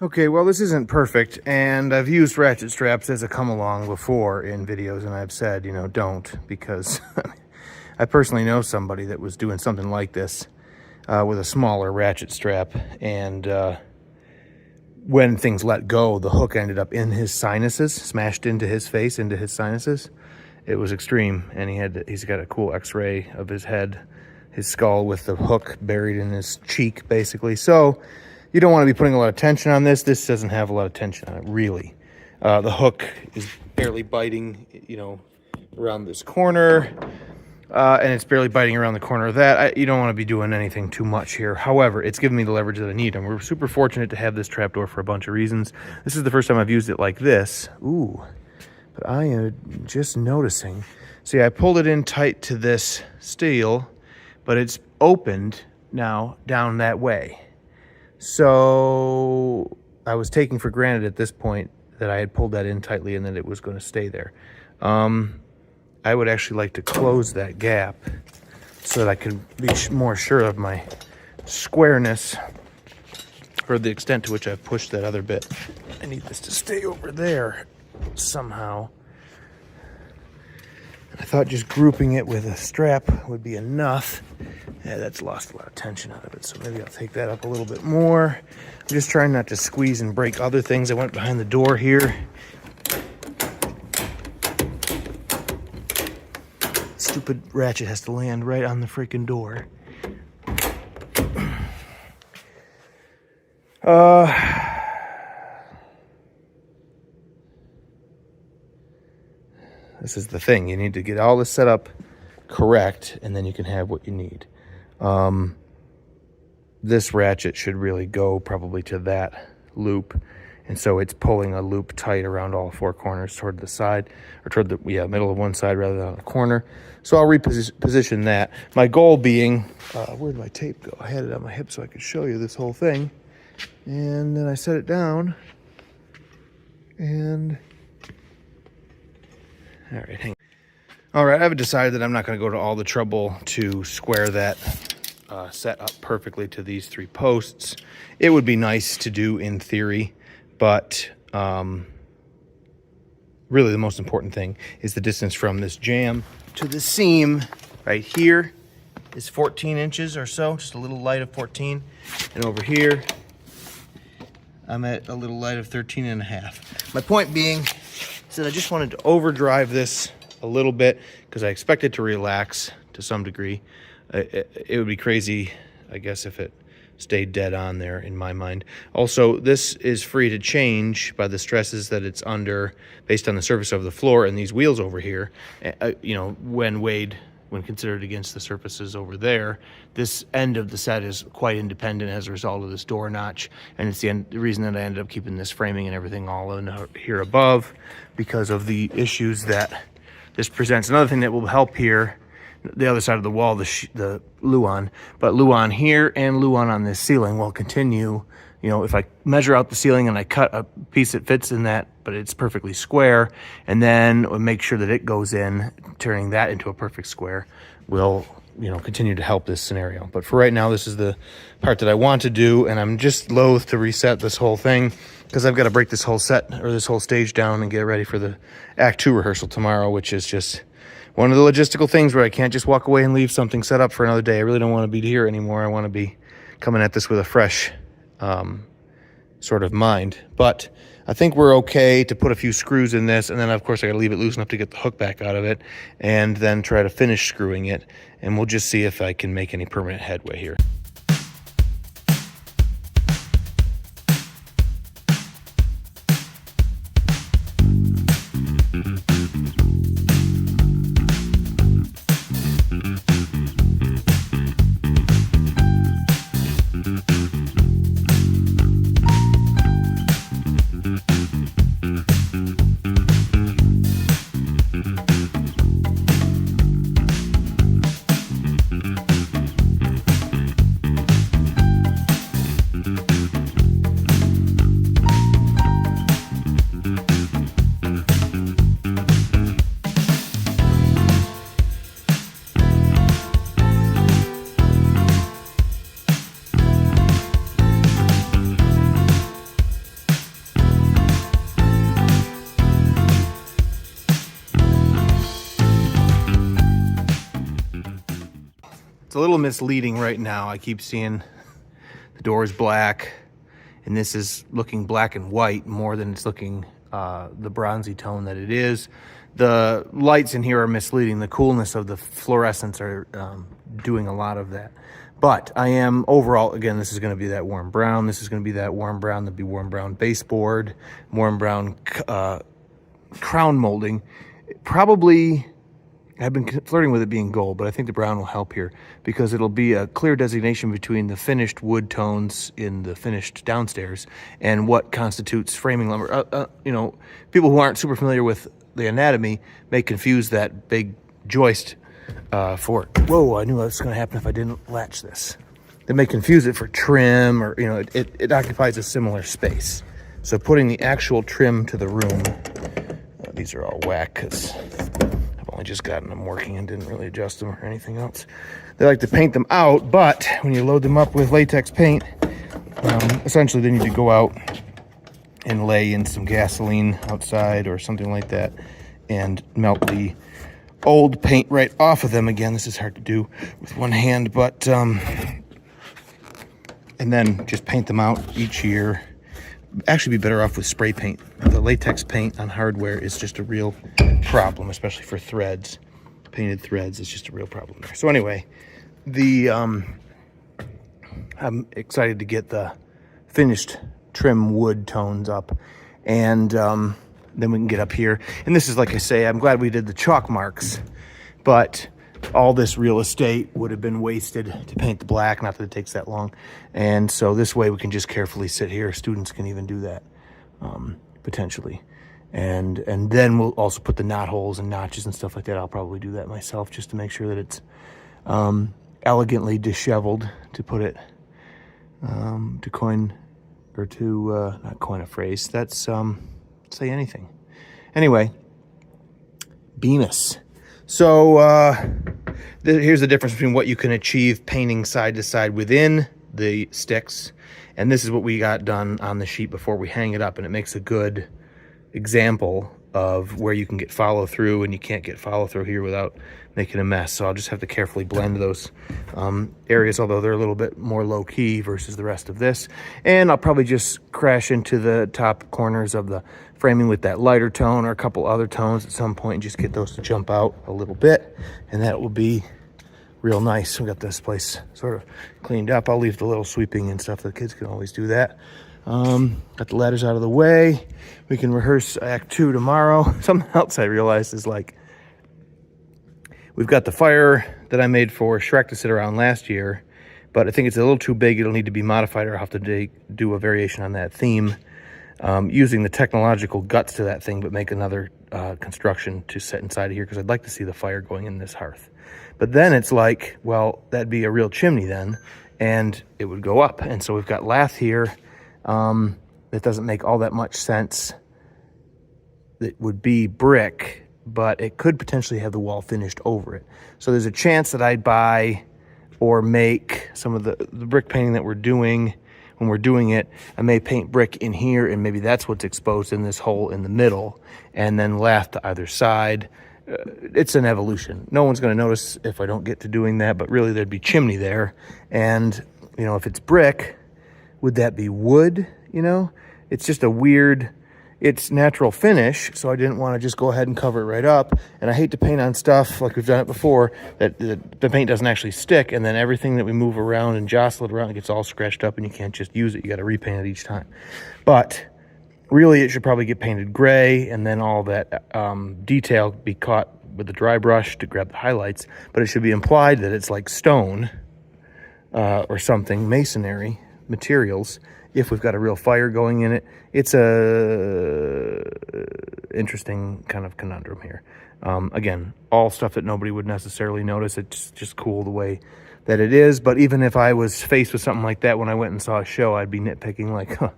Speaker 1: Okay, well, this isn't perfect, and I've used ratchet straps as a come-along before in videos, and I've said, you know, don't, because I personally know somebody that was doing something like this with a smaller ratchet strap, and when things let go, the hook ended up in his sinuses, smashed into his face, into his sinuses. It was extreme, and he's got a cool x-ray of his head, his skull with the hook buried in his cheek, basically. So you don't want to be putting a lot of tension on this. This doesn't have a lot of tension on it, really. The hook is barely biting, you know, around this corner, and it's barely biting around the corner of that. You don't want to be doing anything too much here. However, it's giving me the leverage that I need, and we're super fortunate to have this trapdoor for a bunch of reasons. This is the first time I've used it like this. Ooh. But I am just noticing. See, I pulled it in tight to this steel, but it's opened now down that way. So I was taking for granted at this point that I had pulled that in tightly and that it was going to stay there. I would actually like to close that gap so that I can be more sure of my squareness, or the extent to which I've pushed that other bit. I need this to stay over there somehow. I thought just grouping it with a strap would be enough. Yeah, that's lost a lot of tension out of it, so maybe I'll take that up a little bit more. I'm just trying not to squeeze and break other things. I went behind the door here. Stupid ratchet has to land right on the freaking door. This is the thing. You need to get all this set up correct, and then you can have what you need. This ratchet should really go probably to that loop, and so it's pulling a loop tight around all four corners toward the side, or toward the middle of one side rather than on the corner. So I'll reposition that. My goal being, where'd my tape go? I had it on my hip so I could show you this whole thing, and then I set it down, and all right, hang on. All right, I've decided that I'm not going to go to all the trouble to square that set up perfectly to these three posts. It would be nice to do in theory, but really the most important thing is the distance from this jamb to the seam right here is 14 inches or so, just a little light of 14. And over here, I'm at a little light of 13 and a half. My point being is that I just wanted to overdrive this a little bit because I expect it to relax to some degree. It would be crazy, I guess, if it stayed dead on there in my mind. Also, this is free to change by the stresses that it's under based on the surface of the floor and these wheels over here. You know, when considered against the surfaces over there, this end of the set is quite independent as a result of this door notch, and it's the reason that I ended up keeping this framing and everything all in here above, because of the issues that this presents. Another thing that will help here, the other side of the wall, the Luan, but Luan here and Luan on this ceiling will continue. You know, if I measure out the ceiling and I cut a piece that fits in that, but it's perfectly square, and then make sure that it goes in, turning that into a perfect square, will, you know, continue to help this scenario. But for right now, this is the part that I want to do, and I'm just loath to reset this whole thing because I've got to break this whole set, or this whole stage down, and get ready for the Act 2 rehearsal tomorrow, which is just one of the logistical things where I can't just walk away and leave something set up for another day. I really don't want to be here anymore. I want to be coming at this with a fresh sort of mind. But I think we're okay to put a few screws in this, and then of course I gotta leave it loose enough to get the hook back out of it, and then try to finish screwing it, and we'll just see if I can make any permanent headway here. It's a little misleading right now. I keep seeing the door is black, and this is looking black and white more than it's looking the bronzy tone that it is. The lights in here are misleading. The coolness of the fluorescents are doing a lot of that. But I am overall, again, this is going to be that warm brown. This is going to be that warm brown. There'll be warm brown baseboard, warm brown crown molding. Probably, I've been flirting with it being gold, but I think the brown will help here because it'll be a clear designation between the finished wood tones in the finished downstairs and what constitutes framing lumber. You know, people who aren't super familiar with the anatomy may confuse that big joist for, whoa, I knew what was going to happen if I didn't latch this. They may confuse it for trim, or, you know, it occupies a similar space. So putting the actual trim to the room, these are all whack because I've only just gotten them working and didn't really adjust them or anything else. They like to paint them out, but when you load them up with latex paint, essentially they need to go out and lay in some gasoline outside or something like that and melt the old paint right off of them. Again, this is hard to do with one hand, but and then just paint them out each year. Actually be better off with spray paint. The latex paint on hardware is just a real problem, especially for threads. Painted threads is just a real problem there. So anyway, I'm excited to get the finished trim wood tones up, and then we can get up here. And this is, like I say, I'm glad we did the chalk marks, but all this real estate would have been wasted to paint the black, not that it takes that long. And so this way we can just carefully sit here. Students can even do that, potentially. And then we'll also put the knot holes and notches and stuff like that. I'll probably do that myself just to make sure that it's elegantly disheveled, to put it, to coin, or to, not coin a phrase. That's, say anything. Anyway, Bemis. So here's the difference between what you can achieve painting side to side within the sticks, and this is what we got done on the sheet before we hang it up, and it makes a good example of where you can get follow through, and you can't get follow through here without making a mess. So I'll just have to carefully blend those areas, although they're a little bit more low key versus the rest of this. And I'll probably just crash into the top corners of the framing with that lighter tone or a couple other tones at some point and just get those to jump out a little bit, and that will be real nice. We got this place sort of cleaned up. I'll leave the little sweeping and stuff. The kids can always do that. Got the ladders out of the way. We can rehearse Act 2 tomorrow. Something else I realized is, like, we've got the fire that I made for Shrek to sit around last year, but I think it's a little too big. It'll need to be modified, or I'll have to do a variation on that theme, using the technological guts to that thing, but make another construction to set inside of here, because I'd like to see the fire going in this hearth. But then it's like, well, that'd be a real chimney then, and it would go up. And so we've got lath here. It doesn't make all that much sense. It would be brick, but it could potentially have the wall finished over it. So there's a chance that I'd buy or make some of the brick painting that we're doing. When we're doing it, I may paint brick in here, and maybe that's what's exposed in this hole in the middle, and then lath to either side. It's an evolution. No one's going to notice if I don't get to doing that, but really there'd be chimney there. And, you know, if it's brick, would that be wood? You know, it's just a weird, it's natural finish, so I didn't want to just go ahead and cover it right up. And I hate to paint on stuff like we've done it before that the paint doesn't actually stick, and then everything that we move around and jostle it around, it gets all scratched up, and you can't just use it. You got to repaint it each time. But really, it should probably get painted gray, and then all that detail be caught with a dry brush to grab the highlights. But it should be implied that it's like stone or something, masonry materials, if we've got a real fire going in it. It's a interesting kind of conundrum here. Again, all stuff that nobody would necessarily notice. It's just cool the way that it is. But even if I was faced with something like that when I went and saw a show, I'd be nitpicking, like, huh,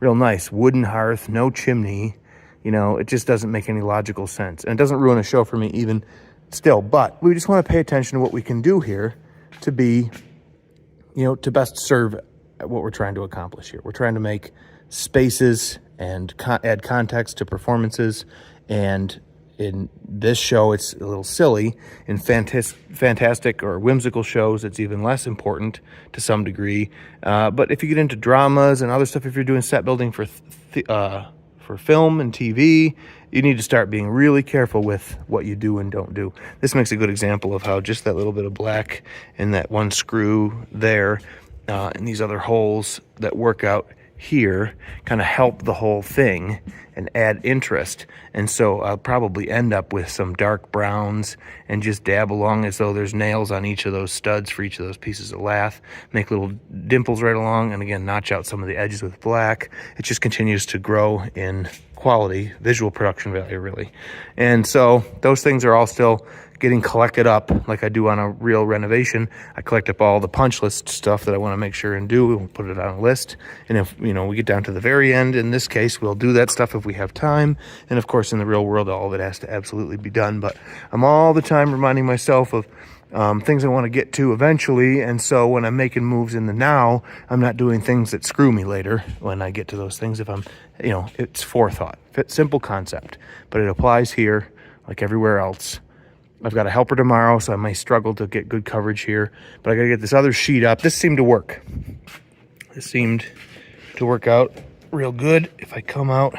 Speaker 1: real nice wooden hearth, no chimney. You know, it just doesn't make any logical sense. And it doesn't ruin a show for me even still. But we just want to pay attention to what we can do here to be, you know, to best serve what we're trying to accomplish here. We're trying to make spaces and add context to performances, and in this show, it's a little silly. In fantastic or whimsical shows, it's even less important to some degree. But if you get into dramas and other stuff, if you're doing set building for film and TV, you need to start being really careful with what you do and don't do. This makes a good example of how just that little bit of black and that one screw there and these other holes that work out here kind of help the whole thing and add interest. And so I'll probably end up with some dark browns and just dab along as though there's nails on each of those studs for each of those pieces of lath, make little dimples right along, and again notch out some of the edges with black. It just continues to grow in quality, visual production value really. And so those things are all still getting collected up like I do on a real renovation. I collect up all the punch list stuff that I want to make sure and do. We'll put it on a list. And if, you know, we get down to the very end, in this case, we'll do that stuff if we have time. And of course, in the real world, all of it has to absolutely be done. But I'm all the time reminding myself of things I want to get to eventually. And so when I'm making moves in the now, I'm not doing things that screw me later when I get to those things. If I'm, you know, it's forethought, simple concept, but it applies here like everywhere else. I've got a helper tomorrow, so I may struggle to get good coverage here, but I got to get this other sheet up. This seemed to work. This seemed to work out real good. If I come out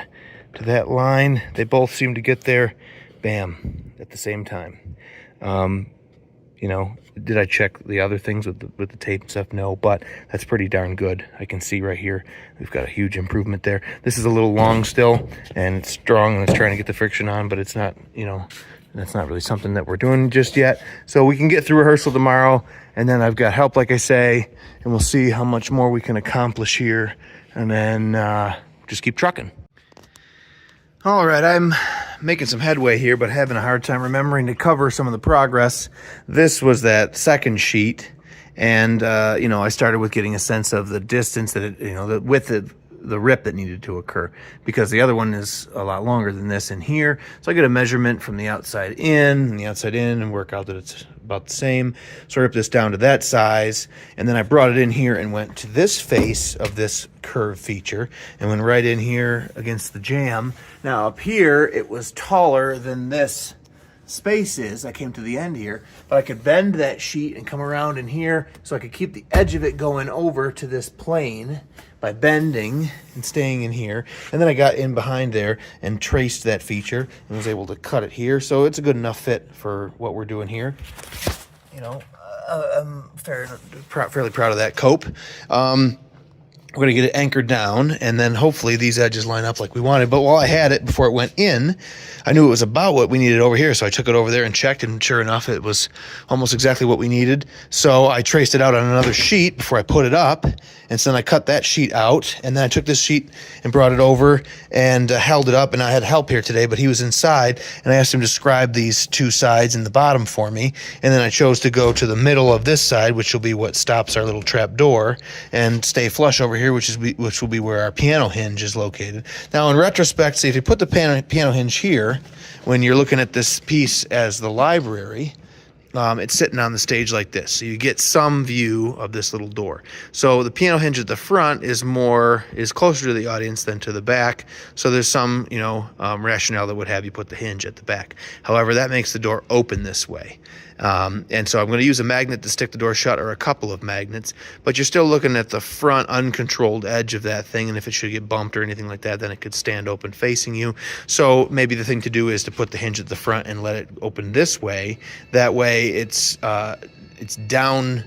Speaker 1: to that line, they both seem to get there, bam, at the same time. You know, did I check the other things with the tape and stuff? No, but that's pretty darn good. I can see right here, we've got a huge improvement there. This is a little long still, and it's strong, and it's trying to get the friction on, but it's not, you know, that's not really something that we're doing just yet. So we can get through rehearsal tomorrow, and then I've got help, like I say, and we'll see how much more we can accomplish here, and then just keep trucking. All right, I'm making some headway here, but having a hard time remembering to cover some of the progress. This was that second sheet, and you know, I started with getting a sense of the distance that it, you know, the width of the rip that needed to occur, because the other one is a lot longer than this in here. So I get a measurement from the outside in and the outside in and work out that it's about the same. So I ripped this down to that size, and then I brought it in here and went to this face of this curve feature and went right in here against the jamb. Now up here, it was taller than this space is. I came to the end here, but I could bend that sheet and come around in here so I could keep the edge of it going over to this plane by bending and staying in here. And then I got in behind there and traced that feature and was able to cut it here. So it's a good enough fit for what we're doing here. You know, I'm fairly proud of that cope. We're going to get it anchored down, and then hopefully these edges line up like we wanted. But while I had it, before it went in, I knew it was about what we needed over here. So I took it over there and checked, and sure enough, it was almost exactly what we needed. So I traced it out on another sheet before I put it up. And so then I cut that sheet out, and then I took this sheet and brought it over and held it up. And I had help here today, but he was inside, and I asked him to scribe these two sides in the bottom for me. And then I chose to go to the middle of this side, which will be what stops our little trap door, and stay flush over here, which will be where our piano hinge is located. Now, in retrospect, see, if you put the piano hinge here, when you're looking at this piece as the library, it's sitting on the stage like this, so you get some view of this little door. So the piano hinge at the front is closer to the audience than to the back, so there's some, you know, rationale that would have you put the hinge at the back. However, that makes the door open this way. And so I'm going to use a magnet to stick the door shut, or a couple of magnets, but you're still looking at the front uncontrolled edge of that thing, and if it should get bumped or anything like that, then it could stand open facing you. So maybe the thing to do is to put the hinge at the front and let it open this way. That way it's down.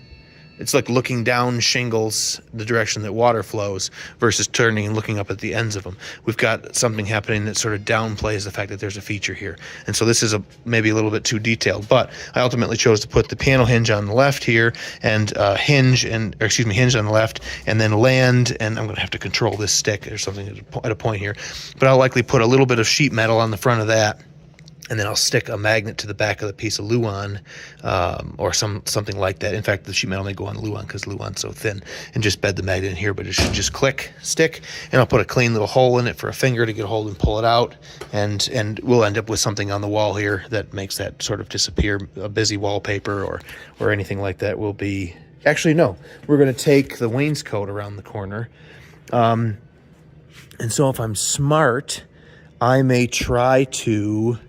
Speaker 1: It's like looking down shingles the direction that water flows versus turning and looking up at the ends of them. We've got something happening that sort of downplays the fact that there's a feature here. And so this is maybe a little bit too detailed, but I ultimately chose to put the piano hinge on the left here and hinge on the left, and then land, and I'm going to have to control this stick or something at a point here, but I'll likely put a little bit of sheet metal on the front of that. And then I'll stick a magnet to the back of the piece of Luan, or something like that. In fact, the sheet metal may go on Luan because Luan's so thin, and just bed the magnet in here, but it should just stick, and I'll put a clean little hole in it for a finger to get a hold and pull it out, and we'll end up with something on the wall here that makes that sort of disappear. A busy wallpaper or anything like that will be... Actually, no. We're going to take the wainscot around the corner. And so if I'm smart, I may try to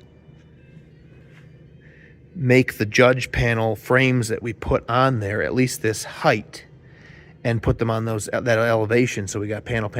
Speaker 1: make the judge panel frames that we put on there at least this height, and put them on that elevation. So we got panel,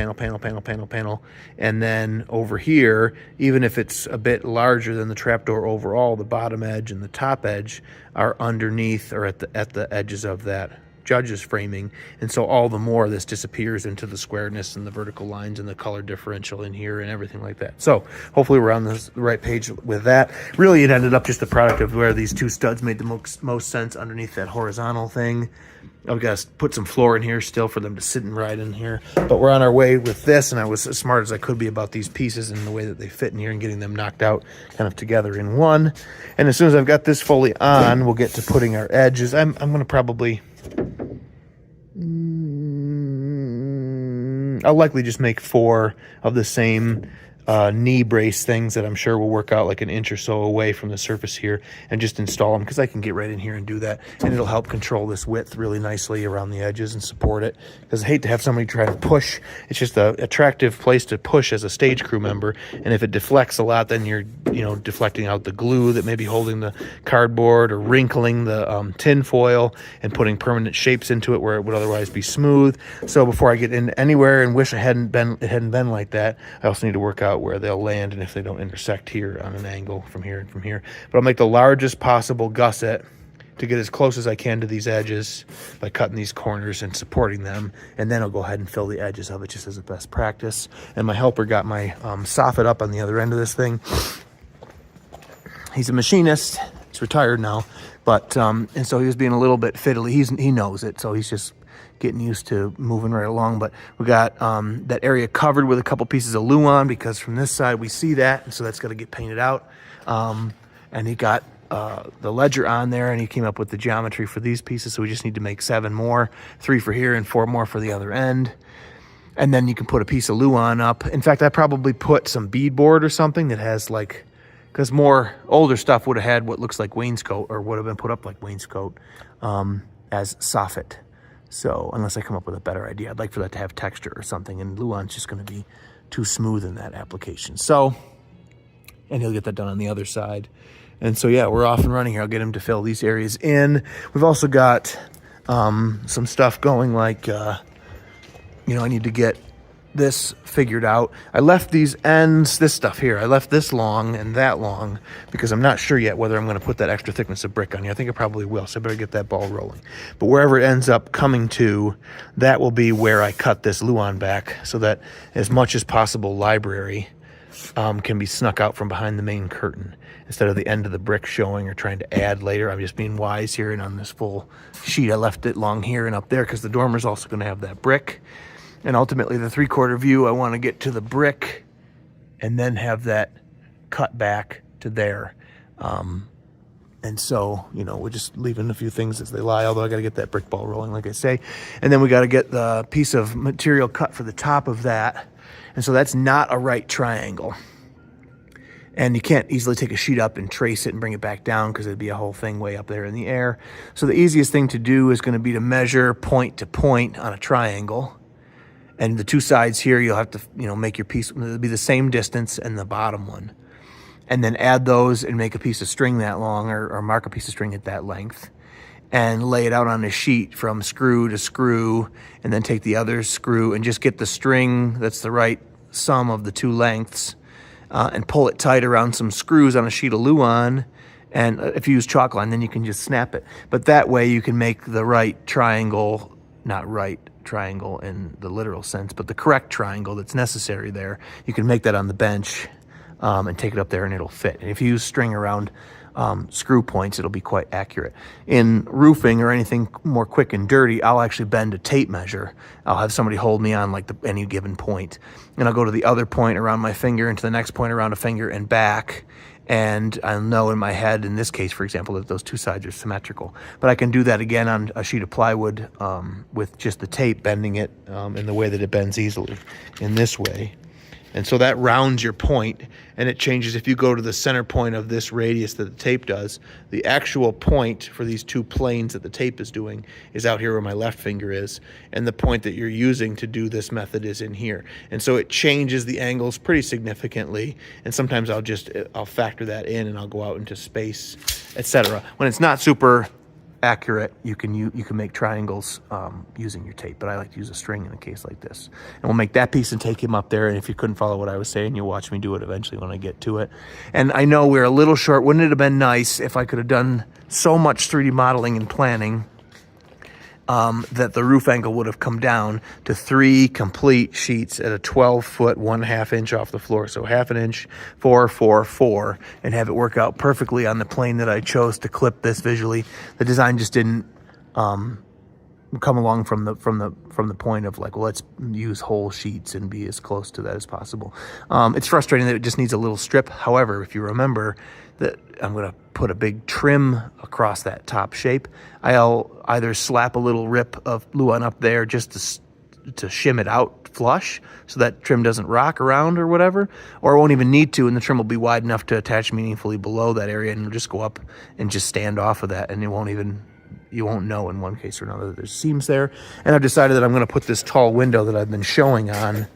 Speaker 1: and then over here, even if it's a bit larger than the trapdoor overall, the bottom edge and the top edge are underneath or at the edges of that judge's framing, and so all the more this disappears into the squareness and the vertical lines and the color differential in here and everything like that. So hopefully we're on the right page with that. Really, it ended up just a product of where these two studs made the most sense underneath that horizontal thing. I've got to put some floor in here still for them to sit and ride in here, but we're on our way with this, and I was as smart as I could be about these pieces and the way that they fit in here and getting them knocked out kind of together in one. And as soon as I've got this fully on, we'll get to putting our edges. I'm going to probably... I'll likely just make 4 of the same knee brace things that I'm sure will work out like an inch or so away from the surface here, and just install them because I can get right in here and do that, and it'll help control this width really nicely around the edges and support it, because I hate to have somebody try to push. It's just an attractive place to push as a stage crew member, and if it deflects a lot, then you're deflecting out the glue that may be holding the cardboard, or wrinkling the tin foil and putting permanent shapes into it where it would otherwise be smooth. So before I get in anywhere and wish it hadn't been like that, I also need to work out where they'll land and if they don't intersect here on an angle from here and from here. But I'll make the largest possible gusset to get as close as I can to these edges by cutting these corners and supporting them, and then I'll go ahead and fill the edges of it just as a best practice. And my helper got my soffit up on the other end of this thing. He's a machinist. He's retired now, but and so he was being a little bit fiddly. He knows it, so he's just getting used to moving right along. But we got that area covered with a couple pieces of Luan, because from this side we see that, and so that's got to get painted out. And he got the ledger on there, and he came up with the geometry for these pieces, so we just need to make 7 more, 3 for here and 4 more for the other end. And then you can put a piece of Luan up. In fact, I probably put some beadboard or something that has like, because more older stuff would have had what looks like wainscot, or would have been put up like wainscot as soffit. So unless I come up with a better idea, I'd like for that to have texture or something, and Luan's just going to be too smooth in that application. So, and he'll get that done on the other side. And so, yeah, we're off and running here. I'll get him to fill these areas in. We've also got some stuff going like, I need to get this figured out. I left these ends, this stuff here, I left this long and that long because I'm not sure yet whether I'm going to put that extra thickness of brick on here. I think I probably will, so I better get that ball rolling. But wherever it ends up coming to, that will be where I cut this Luan back, so that as much as possible library can be snuck out from behind the main curtain, instead of the end of the brick showing or trying to add later. I'm just being wise here, and on this full sheet I left it long here and up there because the dormer's also going to have that brick. And ultimately, the 3/4 view, I want to get to the brick and then have that cut back to there. And so, we're just leaving a few things as they lie, although I got to get that brick ball rolling, like I say. And then we got to get the piece of material cut for the top of that. And so that's not a right triangle. And you can't easily take a sheet up and trace it and bring it back down because it'd be a whole thing way up there in the air. So the easiest thing to do is going to be to measure point to point on a triangle. And the 2 sides here, you'll have to, make your piece, it'll be the same distance and the bottom one. And then add those and make a piece of string that long, or mark a piece of string at that length. And lay it out on a sheet from screw to screw, and then take the other screw and just get the string that's the right sum of the 2 lengths, and pull it tight around some screws on a sheet of Luan. And if you use chalk line, then you can just snap it. But that way you can make the right triangle, not right triangle in the literal sense, but the correct triangle that's necessary there. You can make that on the bench and take it up there, and it'll fit. And if you use string around screw points, it'll be quite accurate. In roofing or anything more quick and dirty, I'll actually bend a tape measure. I'll have somebody hold me on like any given point, and I'll go to the other point around my finger and to the next point around a finger and back. And I'll know in my head, in this case, for example, that those 2 sides are symmetrical. But I can do that again on a sheet of plywood with just the tape, bending it in the way that it bends easily, in this way. And so that rounds your point, and it changes if you go to the center point of this radius that the tape does. The actual point for these two planes that the tape is doing is out here where my left finger is, and the point that you're using to do this method is in here. And so it changes the angles pretty significantly, and sometimes I'll factor that in, and I'll go out into space, etc. When it's not super accurate, you can make triangles using your tape, but I like to use a string in a case like this. And we'll make that piece and take him up there, and if you couldn't follow what I was saying, you'll watch me do it eventually when I get to it. And I know we're a little short. Wouldn't it have been nice if I could have done so much 3D modeling and planning that the roof angle would have come down to 3 complete sheets at a 12-foot, 1/2 inch off the floor. So 1/2 inch, 4, 4, 4, and have it work out perfectly on the plane that I chose to clip this visually. The design just didn't come along from the point of like, well, let's use whole sheets and be as close to that as possible. It's frustrating that it just needs a little strip. However, if you remember that I'm going to put a big trim across that top shape, I'll either slap a little rip of Luan up there just to shim it out flush so that trim doesn't rock around or whatever, or I won't even need to, and the trim will be wide enough to attach meaningfully below that area, and it'll just go up and just stand off of that, and you won't know in one case or another that there's seams there. And I've decided that I'm going to put this tall window that I've been showing on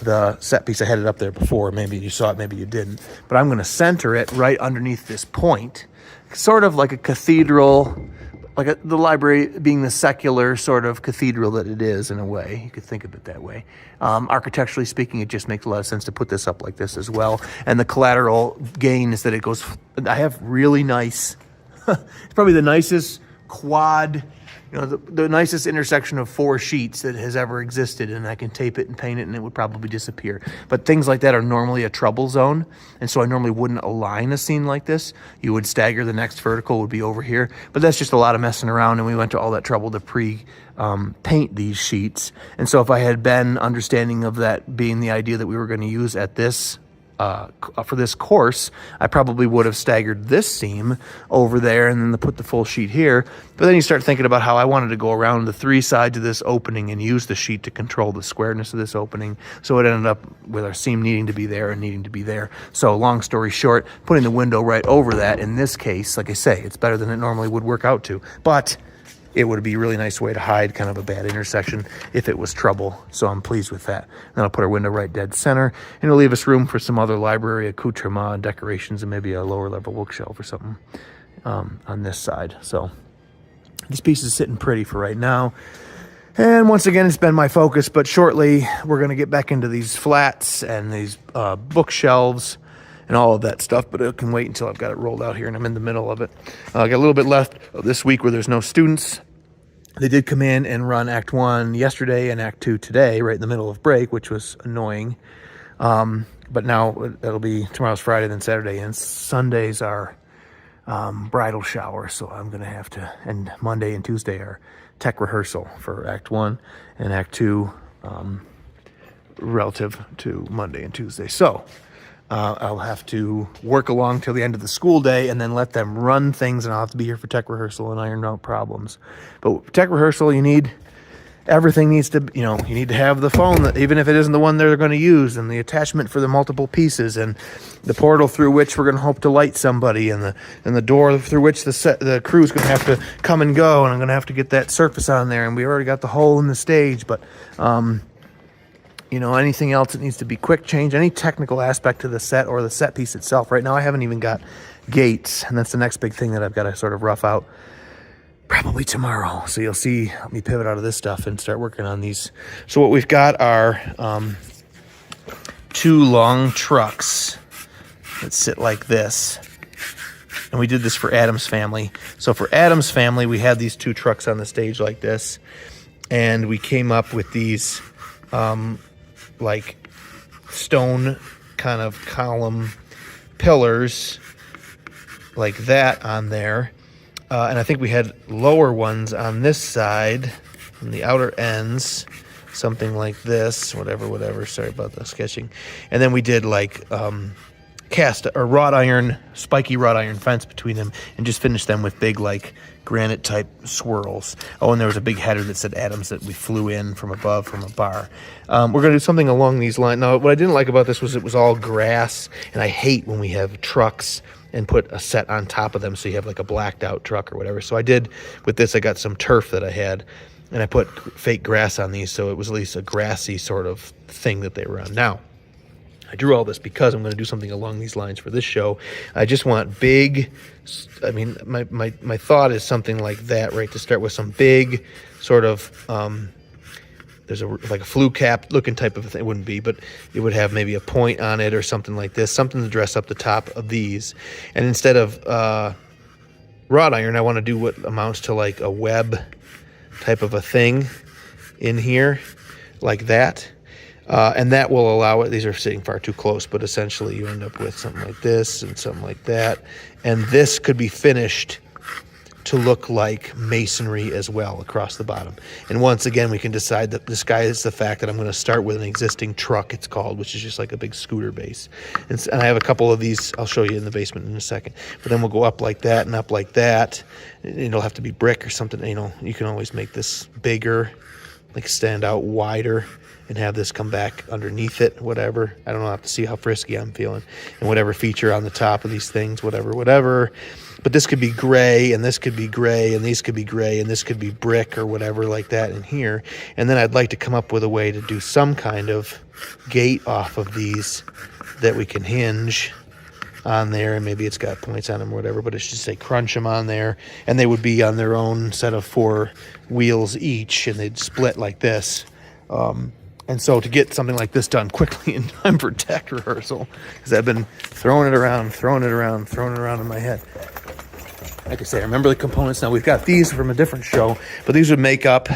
Speaker 1: the set piece. I had it up there before. Maybe you saw it, maybe you didn't. But I'm going to center it right underneath this point, sort of like a cathedral, like the library being the secular sort of cathedral that it is in a way. You could think of it that way. Architecturally speaking, it just makes a lot of sense to put this up like this as well. And the collateral gain is that it goes, I have really nice, it's probably the nicest quad, the nicest intersection of 4 sheets that has ever existed, and I can tape it and paint it and it would probably disappear. But things like that are normally a trouble zone, and so I normally wouldn't align a scene like this. You would stagger, the next vertical would be over here, but that's just a lot of messing around, and we went to all that trouble to paint these sheets. And so if I had been understanding of that being the idea that we were going to use at this for this course, I probably would have staggered this seam over there and then put the full sheet here. But then you start thinking about how I wanted to go around the 3 sides of this opening and use the sheet to control the squareness of this opening. So it ended up with our seam needing to be there and needing to be there. So long story short, putting the window right over that, in this case, like I say, it's better than it normally would work out to. But it would be a really nice way to hide kind of a bad intersection if it was trouble. So I'm pleased with that. And I'll put our window right dead center, and it'll leave us room for some other library accoutrement, decorations, and maybe a lower level bookshelf or something on this side. So this piece is sitting pretty for right now. And once again, it's been my focus, but shortly we're going to get back into these flats and these bookshelves and all of that stuff, but it can wait until I've got it rolled out here and I'm in the middle of it. I got a little bit left this week where there's no students. They did come in and run Act 1 yesterday and Act 2 today, right in the middle of break, which was annoying. But now it'll be tomorrow's Friday, then Saturday, and Sunday's our bridal shower, so I'm going to have to, and Monday and Tuesday are tech rehearsal for Act 1 and Act 2 relative to Monday and Tuesday. So I'll have to work along till the end of the school day and then let them run things, and I'll have to be here for tech rehearsal and iron out problems. But tech rehearsal, everything needs to, you need to have the phone, that, even if it isn't the one they're going to use, and the attachment for the multiple pieces, and the portal through which we're going to hope to light somebody, and the door through which the crew's going to have to come and go, and I'm going to have to get that surface on there, and we already got the hole in the stage, but anything else that needs to be quick change, any technical aspect to the set or the set piece itself. Right now I haven't even got gates, and that's the next big thing that I've got to sort of rough out probably tomorrow. So you'll see me pivot out of this stuff and start working on these. So what we've got are 2 long trucks that sit like this. And we did this for Adam's family. So for Adam's family, we had these 2 trucks on the stage like this. And we came up with these like stone kind of column pillars like that on there. And I think we had lower ones on this side, on the outer ends, something like this, whatever. Sorry about the sketching. And then we did like cast or wrought iron, spiky wrought iron fence between them, and just finished them with big like granite type swirls. Oh, and there was a big header that said Adams that we flew in from above from a bar. We're going to do something along these lines. Now, what I didn't like about this was it was all grass, and I hate when we have trucks and put a set on top of them so you have like a blacked out truck or whatever. So I did, with this, I got some turf that I had, and I put fake grass on these so it was at least a grassy sort of thing that they were on. Now, I drew all this because I'm going to do something along these lines for this show. I just want big, I mean, my thought is something like that, right? To start with some big sort of, there's like a flue cap looking type of thing. It wouldn't be, but it would have maybe a point on it or something like this, something to dress up the top of these. And instead of wrought iron, I want to do what amounts to like a web type of a thing in here, like that. And that will allow it. These are sitting far too close, but essentially you end up with something like this and something like that. And this could be finished to look like masonry as well across the bottom. And once again, we can decide that this guy is the fact that I'm going to start with an existing truck, it's called, which is just like a big scooter base. And I have a couple of these I'll show you in the basement in a second. But then we'll go up like that and up like that. It'll have to be brick or something. You know, you can always make this bigger, like stand out wider, and have this come back underneath it, whatever. I don't know, I'll have to see how frisky I'm feeling. And whatever feature on the top of these things, whatever. But this could be gray, and this could be gray, and these could be gray, and this could be brick or whatever like that in here. And then I'd like to come up with a way to do some kind of gate off of these that we can hinge on there, and maybe it's got points on them or whatever, but it should say crunch them on there. And they would be on their own set of 4 wheels each, and they'd split like this. And so to get something like this done quickly in time for tech rehearsal, because I've been throwing it around in my head. Like I say, I remember the components now. We've got these from a different show, but these would make up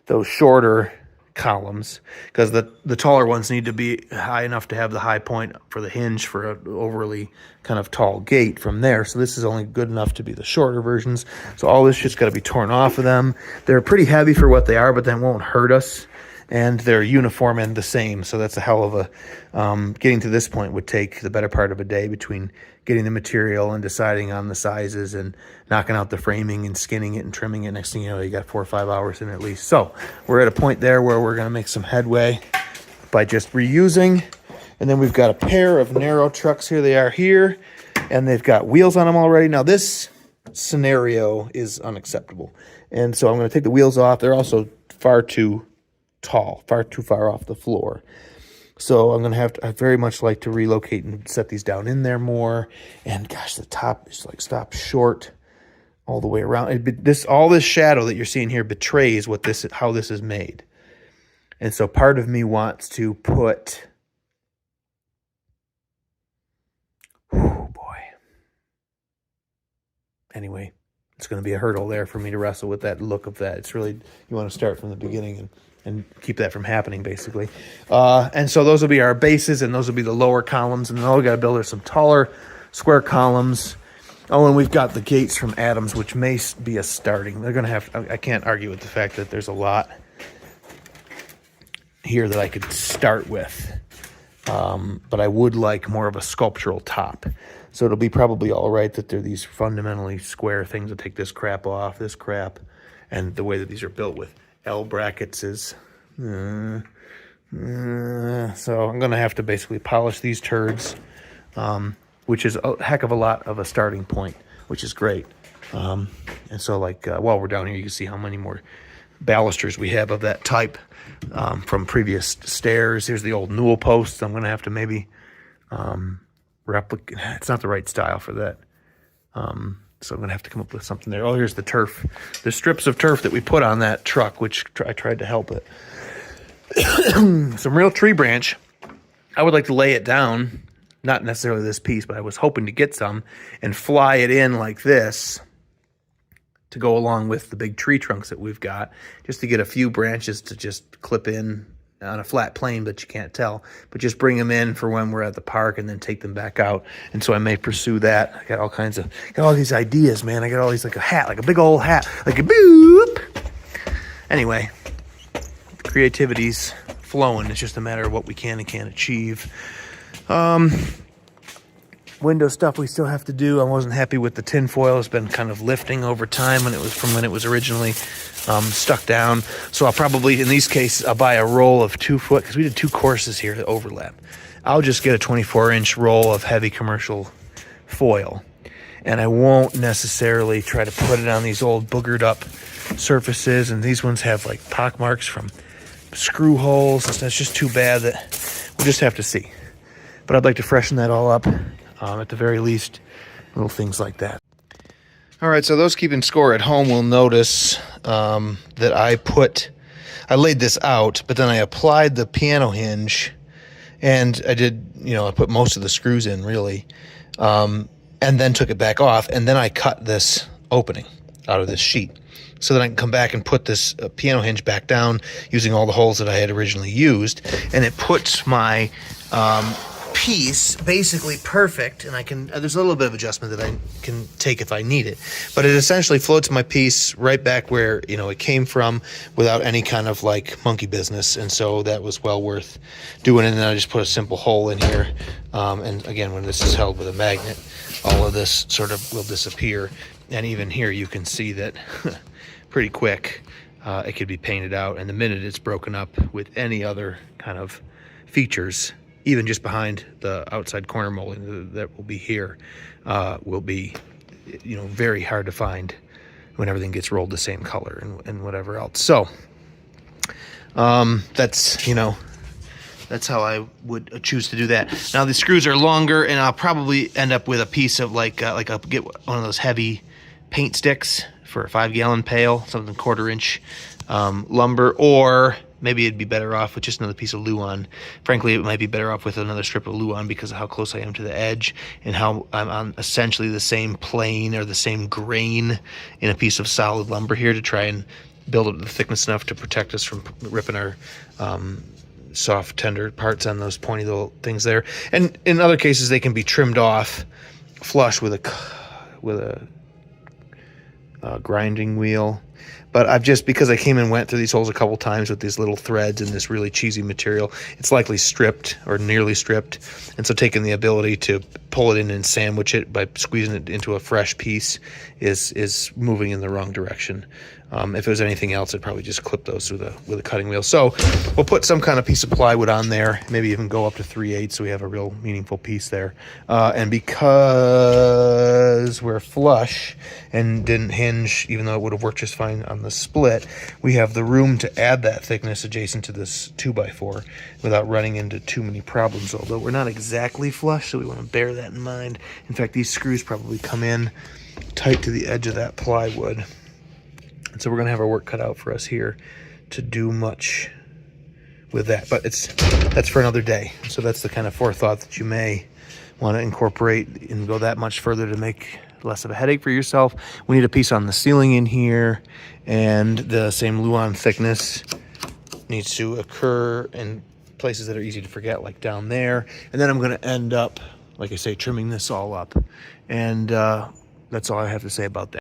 Speaker 1: those shorter columns, because the taller ones need to be high enough to have the high point for the hinge for an overly kind of tall gate from there. So this is only good enough to be the shorter versions. So all this shit's got to be torn off of them. They're pretty heavy for what they are, but that won't hurt us. And they're uniform and the same. So that's a hell of a, getting to this point would take the better part of a day between getting the material and deciding on the sizes and knocking out the framing and skinning it and trimming it. Next thing you know, you got 4 or 5 hours in at least. So we're at a point there where we're going to make some headway by just reusing. And then we've got a pair of narrow trucks. Here they are here. And they've got wheels on them already. Now this scenario is unacceptable. And so I'm going to take the wheels off. They're also far too tall, far too far off the floor. So I'm going to have to, I very much like to relocate and set these down in there more. And gosh, the top is like stopped short all the way around. All this shadow that you're seeing here betrays how this is made. And so part of me wants to put, oh boy. Anyway, it's going to be a hurdle there for me to wrestle with that look of that. It's really, you want to start from the beginning and keep that from happening, basically. And so those will be our bases, and those will be the lower columns. And then all we got to build are some taller square columns. Oh, and we've got the gates from Adams, which may be a starting. They're going to have, I can't argue with the fact that there's a lot here that I could start with. But I would like more of a sculptural top. So it'll be probably all right that they're these fundamentally square things that take this crap off, this crap, and the way that these are built with L brackets is, so I'm going to have to basically polish these turds, which is a heck of a lot of a starting point, which is great. And so like, while we're down here, you can see how many more balusters we have of that type, from previous stairs. Here's the old newel posts. I'm going to have to maybe, replicate. It's not the right style for that. So I'm going to have to come up with something there. Oh, here's the turf. The strips of turf that we put on that truck, which I tried to help it. Some real tree branch. I would like to lay it down, not necessarily this piece, but I was hoping to get some and fly it in like this to go along with the big tree trunks that we've got, just to get a few branches to just clip in on a flat plane, but you can't tell, but just bring them in for when we're at the park and then take them back out. And so I may pursue that. I got all these ideas, man. I got all these, like a hat, like a big old hat, like a boop. Anyway, creativity's flowing. It's just a matter of what we can and can't achieve. window stuff we still have to do. I wasn't happy with the tin foil. It's been kind of lifting over time when it was originally stuck down. So I'll probably, in these cases, I'll buy a roll of 2 foot, because we did 2 courses here to overlap. I'll just get a 24-inch roll of heavy commercial foil, and I won't necessarily try to put it on these old boogered up surfaces. And these ones have like pock marks from screw holes, and it's just too bad. That we'll just have to see. But I'd like to freshen that all up, at the very least, little things like that. All right, so those keeping score at home will notice that I laid this out, but then I applied the piano hinge, and I did, I put most of the screws in, really, and then took it back off, and then I cut this opening out of this sheet, so that I can come back and put this piano hinge back down using all the holes that I had originally used, and it puts my piece basically perfect, and there's a little bit of adjustment that I can take if I need it, but it essentially floats my piece right back where it came from without any kind of like monkey business. And so that was well worth doing. And then I just put a simple hole in here, and again, when this is held with a magnet, all of this sort of will disappear. And even here you can see that pretty quick it could be painted out, and the minute it's broken up with any other kind of features, even just behind the outside corner molding that will be here, will be, very hard to find when everything gets rolled the same color and whatever else. So that's how I would choose to do that. Now the screws are longer, and I'll probably end up with a piece of like I'll get one of those heavy paint sticks for a 5-gallon pail, something 1/4 inch lumber, or maybe it'd be better off with just another piece of Luan. Frankly, it might be better off with another strip of Luan because of how close I am to the edge and how I'm on essentially the same plane or the same grain in a piece of solid lumber here, to try and build up the thickness enough to protect us from ripping our soft, tender parts on those pointy little things there. And in other cases, they can be trimmed off flush with a grinding wheel. But I've just, because I came and went through these holes a couple times with these little threads and this really cheesy material, it's likely stripped or nearly stripped. And so taking the ability to pull it in and sandwich it by squeezing it into a fresh piece is moving in the wrong direction. If it was anything else, I'd probably just clip those with a cutting wheel. So we'll put some kind of piece of plywood on there, maybe even go up to 3/8 so we have a real meaningful piece there. And because we're flush and didn't hinge, even though it would have worked just fine on the split, we have the room to add that thickness adjacent to this 2x4 without running into too many problems, although we're not exactly flush, so we want to bear that in mind. In fact, these screws probably come in tight to the edge of that plywood. And so we're going to have our work cut out for us here to do much with that. But that's for another day. So that's the kind of forethought that you may want to incorporate and go that much further to make less of a headache for yourself. We need a piece on the ceiling in here, and the same Luan thickness needs to occur in places that are easy to forget, like down there. And then I'm going to end up, like I say, trimming this all up. And that's all I have to say about that.